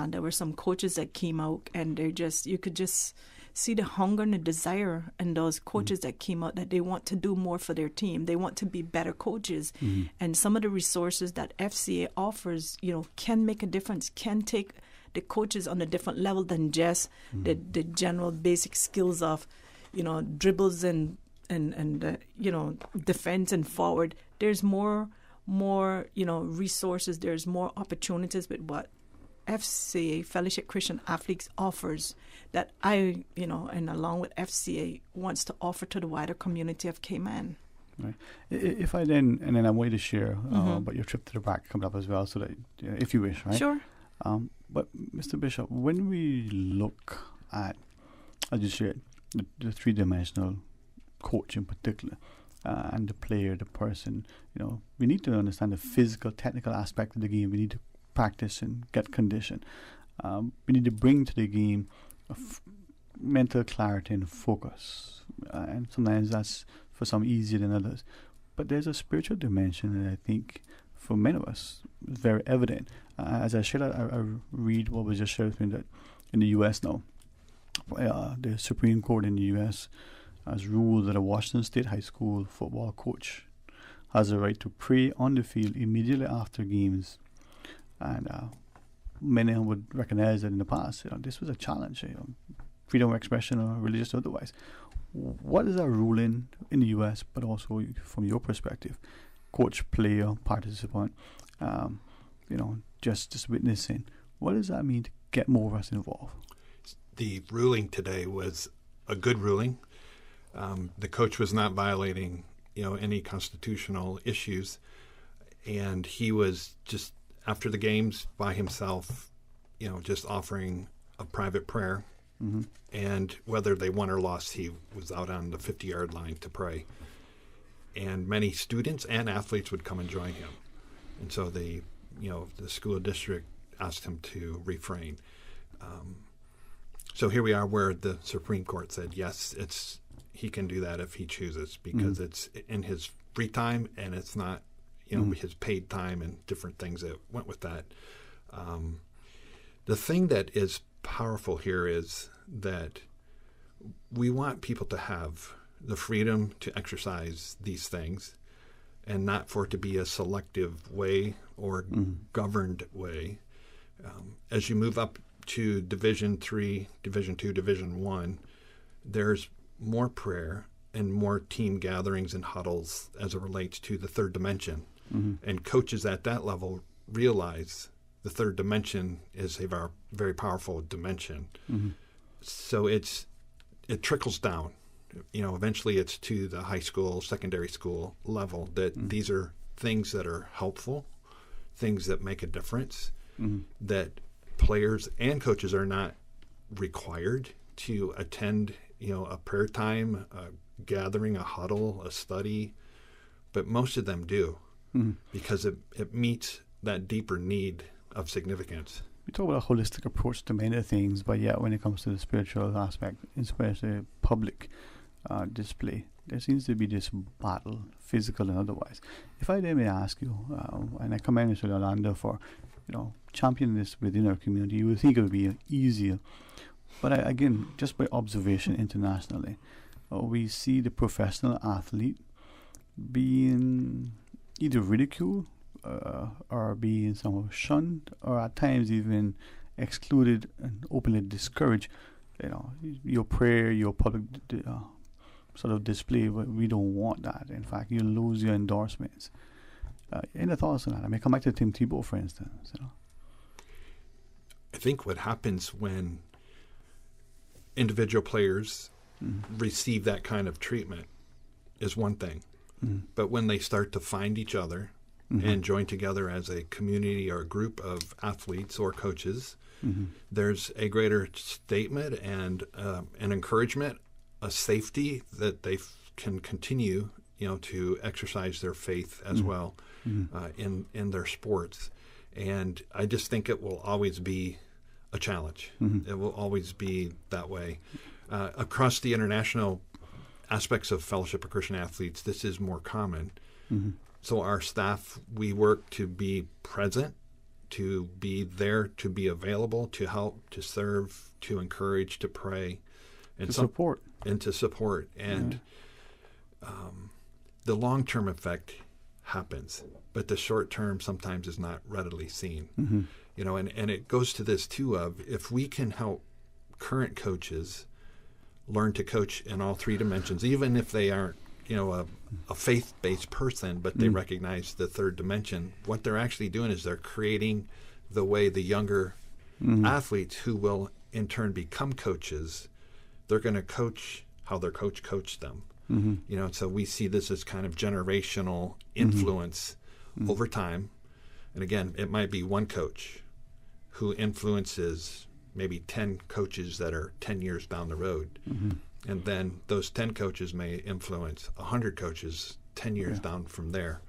There were some coaches that came out, and you could just see the hunger and the desire in those coaches that came out, that they want to do more for their team. They want to be better coaches. And some of the resources that FCA offers, can make a difference, can take the coaches on a different level than just the general basic skills of, dribbles and defense and forward. There's more resources. There's more opportunities with what FCA, Fellowship Christian Athletes, offers that I, and along with FCA, wants to offer to the wider community of Cayman. Right. If I then I want you to share about your trip to the back coming up as well, so that if you wish, right? Sure. But Mr. Bishop, when we look at, as you said, the three-dimensional coach in particular, and the player, the person, we need to understand the physical, technical aspect of the game. We need to practice and get conditioned. We need to bring to the game mental clarity and focus. And sometimes that's for some easier than others. But there's a spiritual dimension that I think for many of us is very evident. As I shared, I read what was just shared with me that in the U.S. now, the Supreme Court in the U.S. has ruled that a Washington State high school football coach has a right to pray on the field immediately after games. And many would recognize that in the past, this was a challenge, freedom of expression or religious or otherwise. What is that ruling in the U.S., but also from your perspective, coach, player, participant, just witnessing? What does that mean to get more of us involved? The ruling today was a good ruling. The coach was not violating, any constitutional issues, and he was just after the games by himself, just offering a private prayer. And whether they won or lost, he was out on the 50-yard line to pray. And many students and athletes would come and join him. And so the school district asked him to refrain. So here we are where the Supreme Court said, yes, he can do that if he chooses, because it's in his free time and it's not, his paid time and different things that went with that. The thing that is powerful here is that we want people to have the freedom to exercise these things, and not for it to be a selective way or governed way. As you move up to Division 3, Division 2, Division 1, there's more prayer and more team gatherings and huddles as it relates to the third dimension. And coaches at that level realize the third dimension is a very powerful dimension. So it trickles down. Eventually it's to the high school, secondary school level that these are things that are helpful, things that make a difference, that players and coaches are not required to attend, a prayer time, a gathering, a huddle, a study, but most of them do, because it meets that deeper need of significance. we talk about a holistic approach to many things, but yet when it comes to the spiritual aspect, especially public display, there seems to be this battle, physical and otherwise. If I then may ask you, and I commend Mr. Orlando for, championing this within our community, you would think it would be easier. But again, just by observation internationally, we see the professional athlete being either ridiculed or being somehow shunned, or at times even excluded and openly discouraged. Your prayer, your public sort of display, we don't want that. In fact, you lose your endorsements. Any thoughts on that? I mean, come back to Tim Tebow, for instance. I think what happens when individual players receive that kind of treatment is one thing. But when they start to find each other and join together as a community or a group of athletes or coaches, there's a greater statement and an encouragement, a safety that they can continue, to exercise their faith as well in their sports. And I just think it will always be a challenge. It will always be that way. Across the international aspects of Fellowship of Christian Athletes, this is more common. So our staff, we work to be present, to be there, to be available, to help, to serve, to encourage, to pray. And to support. And to support. And the long-term effect happens, but the short-term sometimes is not readily seen. And it goes to this, too, of if we can help current coaches learn to coach in all three dimensions, even if they aren't, a faith-based person, but they recognize the third dimension, what they're actually doing is they're creating the way the younger athletes who will in turn become coaches, they're going to coach how their coach coached them. So we see this as kind of generational influence over time. And again, it might be one coach who influences maybe 10 coaches that are 10 years down the road. And then those 10 coaches may influence 100 coaches 10 years down from there.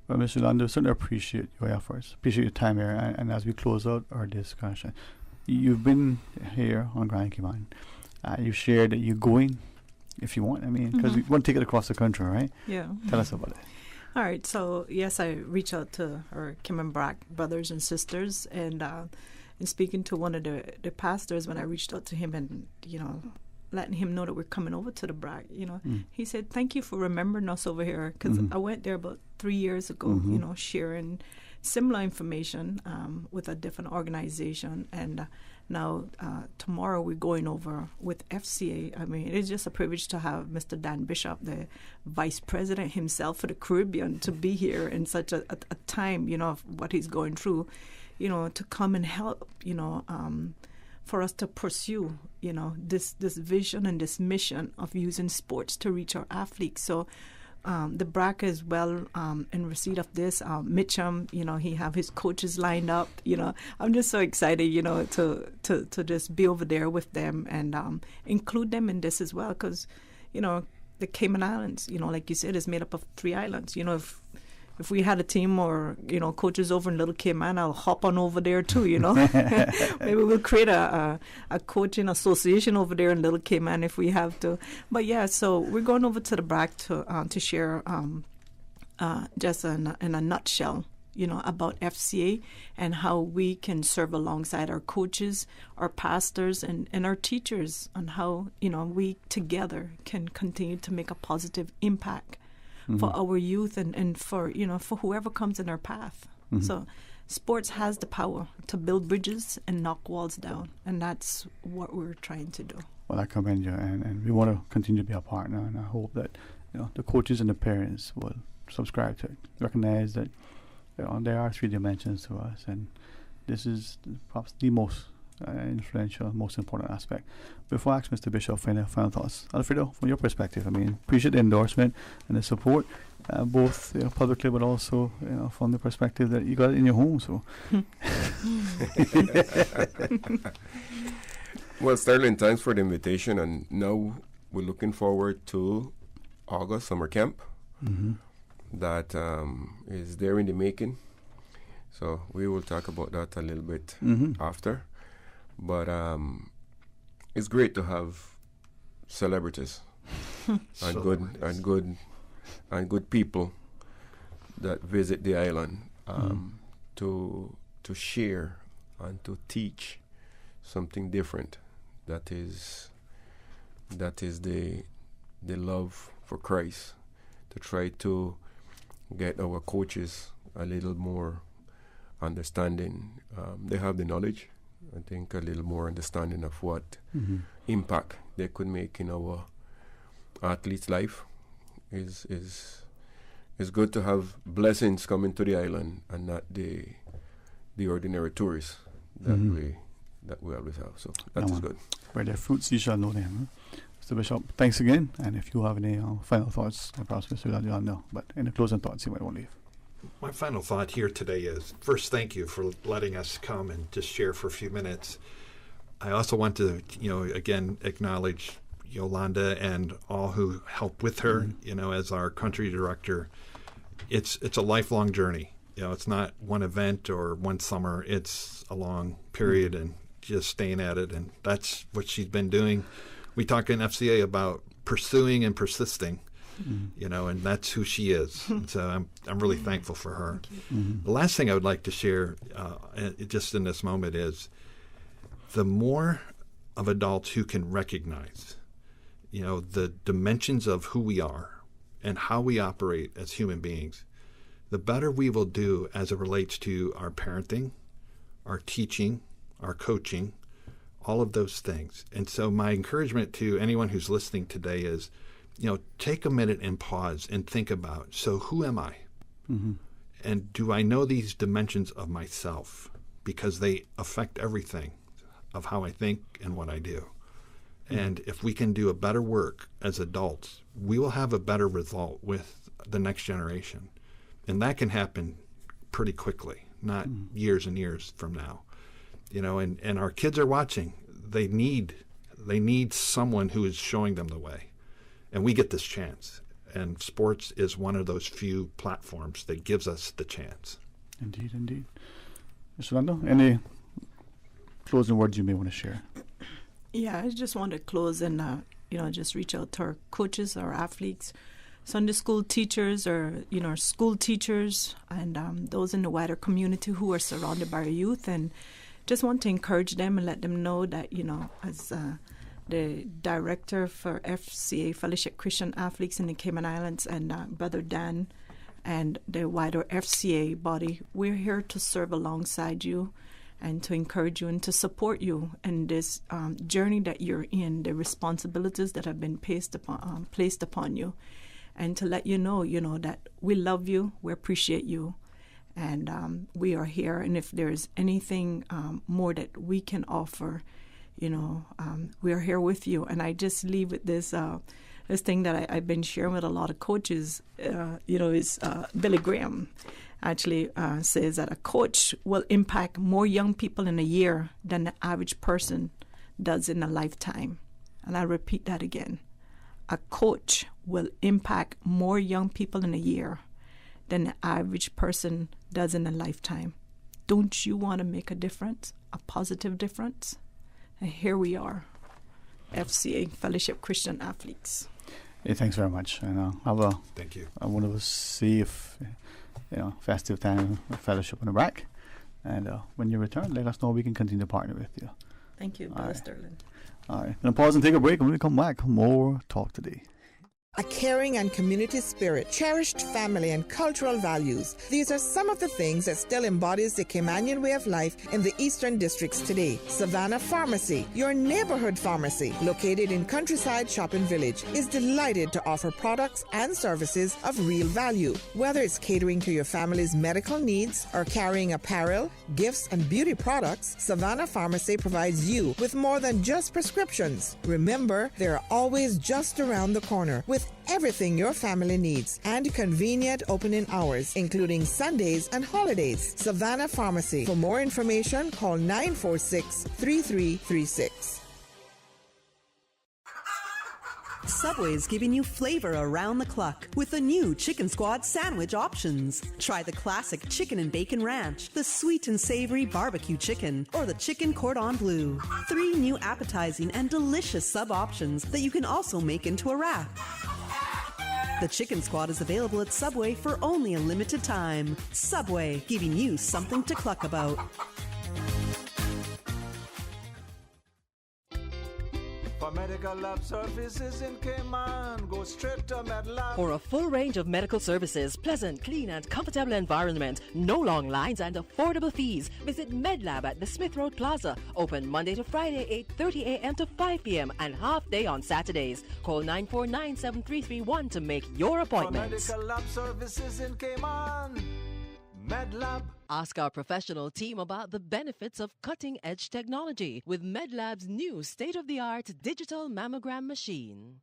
Well, Mr. Lando, certainly appreciate your efforts, appreciate your time here. And as we close out our discussion, you've been here on Grand Cayman. You shared that you're going, if you want, because we want to take it across the country, right? Yeah. Tell us about it. All right. So, yes, I reached out to our Cayman Brac brothers and sisters, and in speaking to one of the pastors, when I reached out to him and, letting him know that we're coming over to the Brac, he said, thank you for remembering us over here, because I went there about 3 years ago, sharing similar information with a different organization, and now tomorrow we're going over with FCA. It's just a privilege to have Mr. Dan Bishop, the vice president himself for the Caribbean, to be here in such a time, of what he's going through, to come and help, for us to pursue, this vision and this mission of using sports to reach our athletes. So the BRAC is well in receipt of this. Mitchum, he have his coaches lined up. I'm just so excited, to just be over there with them and include them in this as well, because, the Cayman Islands, like you said, is made up of 3 islands. If we had a team or, coaches over in Little Cayman, I'll hop on over there too, Maybe we'll create a coaching association over there in Little Cayman if we have to. But yeah, so we're going over to the BRAC to share just in a nutshell, about FCA and how we can serve alongside our coaches, our pastors, and our teachers, on how, we together can continue to make a positive impact for our youth and for for whoever comes in our path. So sports has the power to build bridges and knock walls down, and that's what we're trying to do. Well, I commend you, and we want to continue to be a partner, and I hope that the coaches and the parents will subscribe to it, recognize that there are 3 dimensions to us, and this is perhaps the most influential, most important aspect. Before I ask Mr. Bishop for any final thoughts, Alfredo, from your perspective, appreciate the endorsement and the support, both publicly, but also from the perspective that you got it in your home. So, well, Sterling, thanks for the invitation, and now we're looking forward to August summer camp that is there in the making. So we will talk about that a little bit after. But it's great to have celebrities and good people that visit the island to share and to teach something different. That is the love for Christ. To try to get our coaches a little more understanding. They have the knowledge. I think a little more understanding of what impact they could make in our athletes' life. Is good to have blessings coming to the island and not the ordinary tourists that we always have. So that is good. Where their fruits, you shall know them. Mr. Bishop, thanks again. And if you have any final thoughts, perhaps Mr. Ladiano, but any closing thoughts you might want to leave. My final thought here today is, first, thank you for letting us come and just share for a few minutes. I also want to, again, acknowledge Yolanda and all who help with her, as our country director. It's a lifelong journey. It's not one event or one summer. It's a long period and just staying at it. And that's what she's been doing. We talk in FCA about pursuing and persisting. And that's who she is. And so I'm really thankful for her. The last thing I would like to share just in this moment is the more of adults who can recognize, the dimensions of who we are and how we operate as human beings, the better we will do as it relates to our parenting, our teaching, our coaching, all of those things. And so my encouragement to anyone who's listening today is, take a minute and pause and think about, so who am I? And do I know these dimensions of myself? Because they affect everything of how I think and what I do. And if we can do a better work as adults, we will have a better result with the next generation. And that can happen pretty quickly, not years and years from now. And our kids are watching. They need someone who is showing them the way. And we get this chance. And sports is one of those few platforms that gives us the chance. Indeed. Mr. Lando, any closing words you may want to share? Yeah, I just want to close and, just reach out to our coaches, our athletes, Sunday school teachers, or, school teachers, and those in the wider community who are surrounded by our youth. And just want to encourage them and let them know that, as the director for FCA, Fellowship Christian Athletes in the Cayman Islands, and Brother Dan and the wider FCA body, we're here to serve alongside you and to encourage you and to support you in this journey that you're in, the responsibilities that have been placed upon you, and to let you know, that we love you, we appreciate you, and we are here. And if there's anything more that we can offer, we are here with you. And I just leave with this thing that I've been sharing with a lot of coaches, is Billy Graham actually says that a coach will impact more young people in a year than the average person does in a lifetime. And I'll repeat that again. A coach will impact more young people in a year than the average person does in a lifetime. Don't you want to make a difference, a positive difference? And here we are, FCA, Fellowship Christian Athletes. Hey, thanks very much. And thank you. I want to see if festive time fellowship on the back, and when you return, let us know. We can continue to partner with you. Thank you, Brother Sterling. All right, gonna pause and take a break. When we come back, more Talk Today. A caring and community spirit, cherished family and cultural values. These are some of the things that still embodies the Caymanian way of life in the Eastern Districts today. Savannah Pharmacy, your neighborhood pharmacy, located in Countryside Shopping Village, is delighted to offer products and services of real value. Whether it's catering to your family's medical needs or carrying apparel, gifts, and beauty products, Savannah Pharmacy provides you with more than just prescriptions. Remember, they're always just around the corner with everything your family needs and convenient opening hours, including Sundays and holidays. Savannah Pharmacy. For more information, call 946-3336. Subway is giving you flavor around the clock with the new Chicken Squad sandwich options. Try the classic chicken and bacon ranch, the sweet and savory barbecue chicken, or the chicken cordon bleu. 3 new appetizing and delicious sub options that you can also make into a wrap. The Chicken Squad is available at Subway for only a limited time. Subway, giving you something to cluck about. For medical lab services in Cayman, go straight to MedLab. For a full range of medical services, pleasant, clean and comfortable environment, no long lines and affordable fees, visit MedLab at the Smith Road Plaza. Open Monday to Friday, 8:30 a.m. to 5 p.m. and half day on Saturdays. Call 949-7331 to make your appointment. For medical lab services in Cayman, MedLab. Ask our professional team about the benefits of cutting-edge technology with MedLab's new state-of-the-art digital mammogram machine.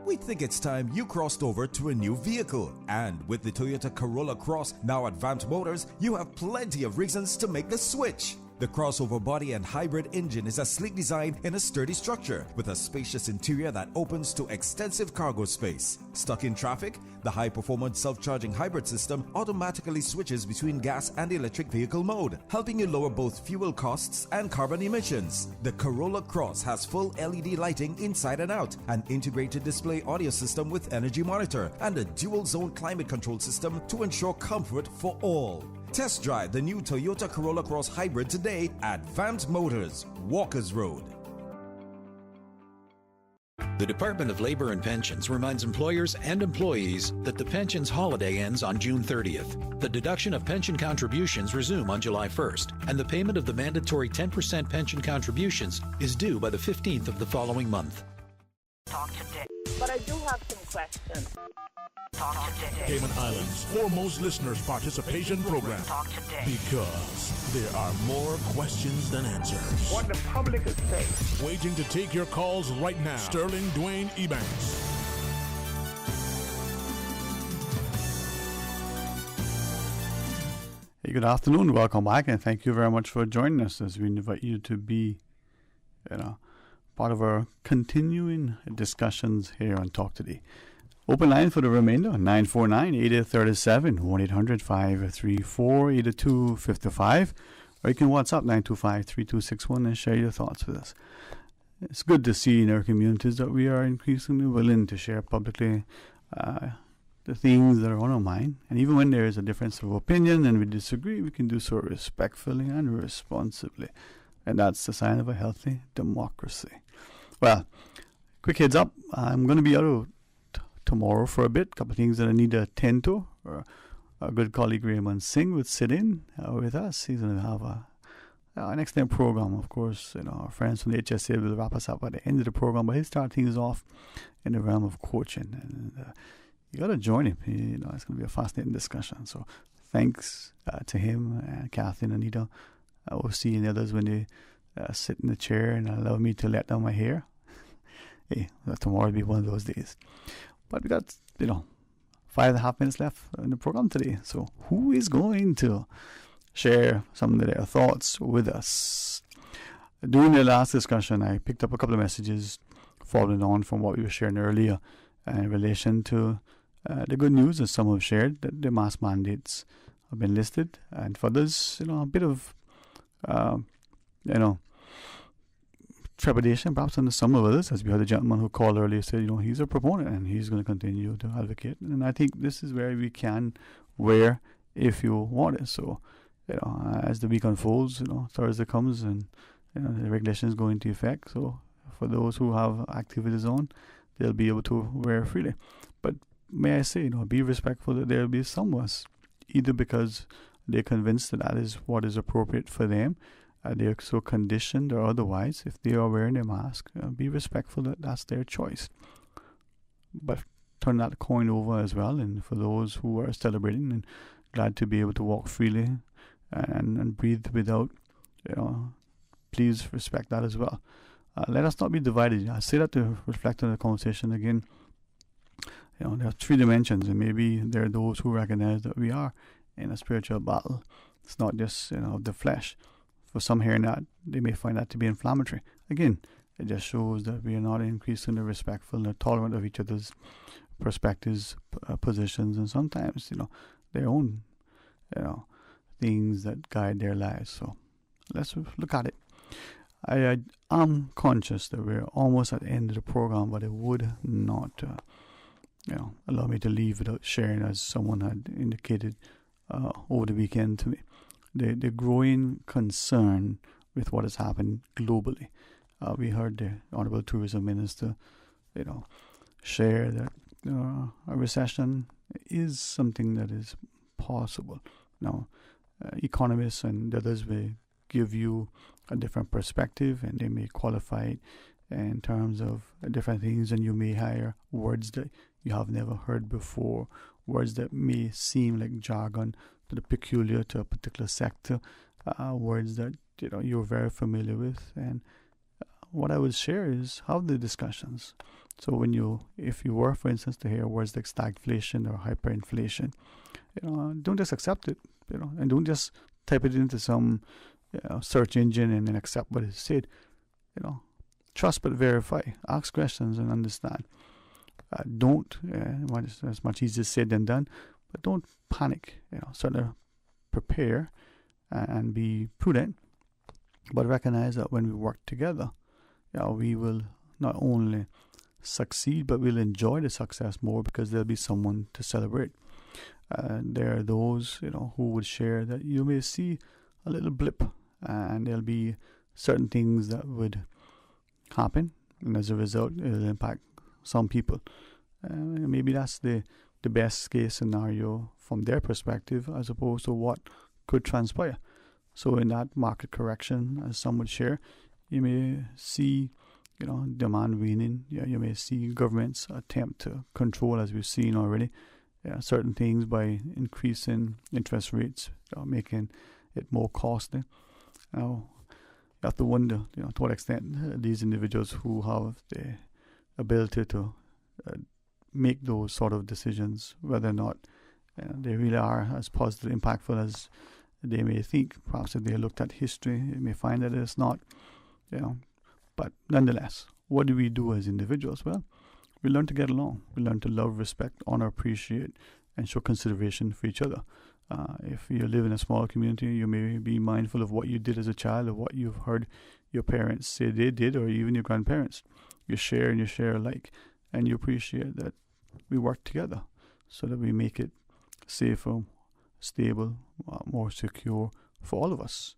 We think it's time you crossed over to a new vehicle. And with the Toyota Corolla Cross now at Vant Motors, you have plenty of reasons to make the switch. The crossover body and hybrid engine is a sleek design in a sturdy structure with a spacious interior that opens to extensive cargo space. Stuck in traffic? The high-performance self-charging hybrid system automatically switches between gas and electric vehicle mode, helping you lower both fuel costs and carbon emissions. The Corolla Cross has full LED lighting inside and out, an integrated display audio system with energy monitor, and a dual-zone climate control system to ensure comfort for all. Test drive the new Toyota Corolla Cross Hybrid today at Vant Motors, Walkers Road. The Department of Labor and Pensions reminds employers and employees that the pensions holiday ends on June 30th. The deduction of pension contributions resume on July 1st, and the payment of the mandatory 10% pension contributions is due by the 15th of the following month. Talk today. But I do have some questions. Talk today. Cayman Islands' foremost listeners participation program. Talk today. Because there are more questions than answers. What the public is saying. Waiting to take your calls right now. Sterling Dwayne Ebanks. Hey, good afternoon. Welcome back, and thank you very much for joining us as we invite you to be, part of our continuing discussions here on Talk Today. Open line for the remainder, 949-8837, 1-800-534-8255, or you can WhatsApp 925-3261 and share your thoughts with us. It's good to see in our communities that we are increasingly willing to share publicly the things that are on our mind. And even when there is a difference of opinion and we disagree, we can do so respectfully and responsibly. And that's the sign of a healthy democracy. Well, quick heads up, I'm going to be out tomorrow for a bit. A couple of things that I need to attend to. Our good colleague Raymond Singh would sit in with us. He's going to have an excellent program. Of course, our friends from the HSA will wrap us up at the end of the program, but he'll start things off in the realm of coaching. And you got to join him. It's going to be a fascinating discussion. So thanks to him and Kathy and Anita, OC and the others when they sit in the chair and allow me to let down my hair. Hey, tomorrow will be one of those days. But we got, 5.5 minutes left in the program today. So who is going to share some of their thoughts with us? During the last discussion, I picked up a couple of messages following on from what we were sharing earlier in relation to the good news that some have shared that the mask mandates have been listed. And for others, a bit of, trepidation, perhaps on some of others, as we had a gentleman who called earlier said, he's a proponent and he's going to continue to advocate. And I think this is where we can wear if you want it. So, as the week unfolds, Thursday comes and the regulations go into effect. So, for those who have activities on, they'll be able to wear freely. But may I say, be respectful that there will be some of us, either because they're convinced that is what is appropriate for them, they're so conditioned or otherwise. If they are wearing a mask, be respectful that that's their choice. But turn that coin over as well. And for those who are celebrating and glad to be able to walk freely and breathe without, please respect that as well. Let us not be divided. I say that to reflect on the conversation again. There are 3 dimensions, and maybe there are those who recognize that we are in a spiritual battle. It's not just of the flesh. For some hearing that, they may find that to be inflammatory. Again, It just shows that we are not increasingly respectful and tolerant of each other's perspectives, positions, and sometimes, their own, things that guide their lives. So let's look at it. I am conscious that we're almost at the end of the program, but it would not, allow me to leave without sharing, as someone had indicated over the weekend to me, the growing concern with what has happened globally. We heard the Honorable Tourism Minister, share that a recession is something that is possible. Now, economists and others will give you a different perspective, and they may qualify it in terms of different things, and you may hear words that you have never heard before, words that may seem like jargon that are peculiar to a particular sector, words that you're very familiar with. And what I would share is have the discussions. So if you were, for instance, to hear words like stagflation or hyperinflation, don't just accept it, and don't just type it into some search engine and then accept what is said. Trust but verify. Ask questions and understand. Don't, it's much easier said than done, but don't panic. Sort of prepare and be prudent, but recognize that when we work together, we will not only succeed, but we'll enjoy the success more because there'll be someone to celebrate. There are those, who would share that you may see a little blip, and there'll be certain things that would happen, and as a result, it'll impact some people. Maybe that's the best case scenario from their perspective, as opposed to what could transpire. So in that market correction, as some would share, you may see, demand waning. You may see governments attempt to control, as we've seen already, certain things by increasing interest rates, making it more costly. Now, you have to wonder, to what extent these individuals who have the ability to make those sort of decisions, whether or not they really are as positive, impactful as they may think. Perhaps if they looked at history, they may find that it's not, But nonetheless, what do we do as individuals? Well, we learn to get along. We learn to love, respect, honor, appreciate, and show consideration for each other. If you live in a small community, you may be mindful of what you did as a child, or what you've heard your parents say they did, or even your grandparents. You share and you share alike, and you appreciate that we work together so that we make it safer, stable, more secure for all of us.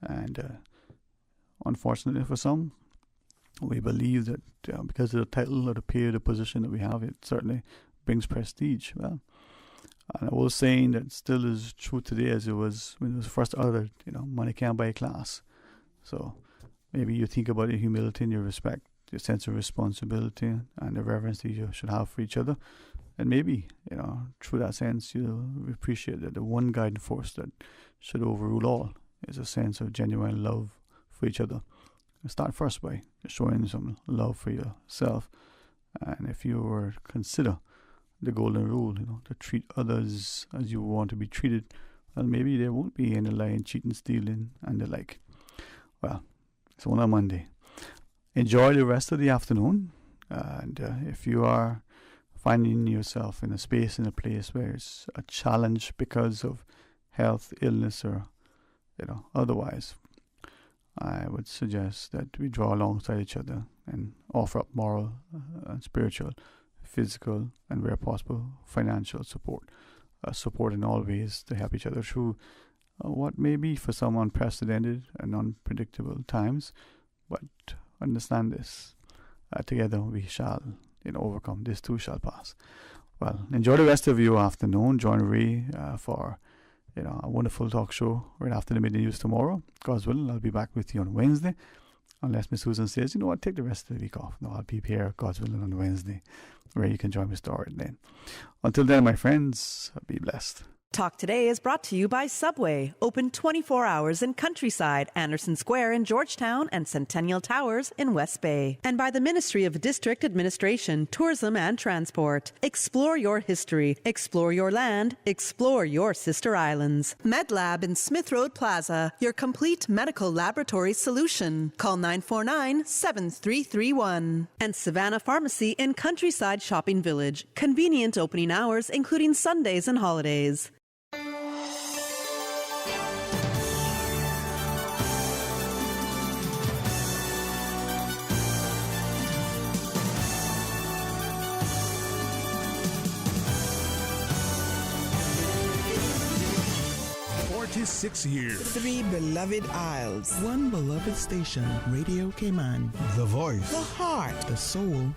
And unfortunately for some, we believe that because of the title or the pay or the position that we have, it certainly brings prestige. Well, and I was saying that still is true today as it was when it was first uttered, money can't buy class. So maybe you think about your humility and your respect, your sense of responsibility and the reverence that you should have for each other. And maybe, through that sense, you appreciate that the one guiding force that should overrule all is a sense of genuine love for each other. Start first by showing some love for yourself. And if you were to consider the golden rule, to treat others as you want to be treated, well, maybe there won't be any lying, cheating, stealing, and the like. Well, it's on a Monday. Enjoy the rest of the afternoon. And if you are finding yourself in a space, in a place where it's a challenge because of health, illness, or otherwise, I would suggest that we draw alongside each other and offer up moral and spiritual, physical, and where possible, financial support. Support in all ways to help each other through what may be for some unprecedented and unpredictable times. But understand this, together we shall overcome. This too shall pass. Well, enjoy the rest of your afternoon. Join Ray for a wonderful talk show right after the midday news tomorrow. God's willing, I'll be back with you on Wednesday. Unless Miss Susan says, what, take the rest of the week off. No, I'll be here, God's willing, on Wednesday, where you can join me starting then. Until then, my friends, be blessed. Talk Today is brought to you by Subway, open 24 hours in Countryside, Anderson Square in Georgetown, and Centennial Towers in West Bay. And by the Ministry of District Administration, Tourism and Transport. Explore your history, explore your land, explore your sister islands. MedLab in Smith Road Plaza, your complete medical laboratory solution. Call 949-7331. And Savannah Pharmacy in Countryside Shopping Village, convenient opening hours including Sundays and holidays. Six years. 3 beloved isles. 1 beloved station, Radio Cayman. The voice. The heart. The soul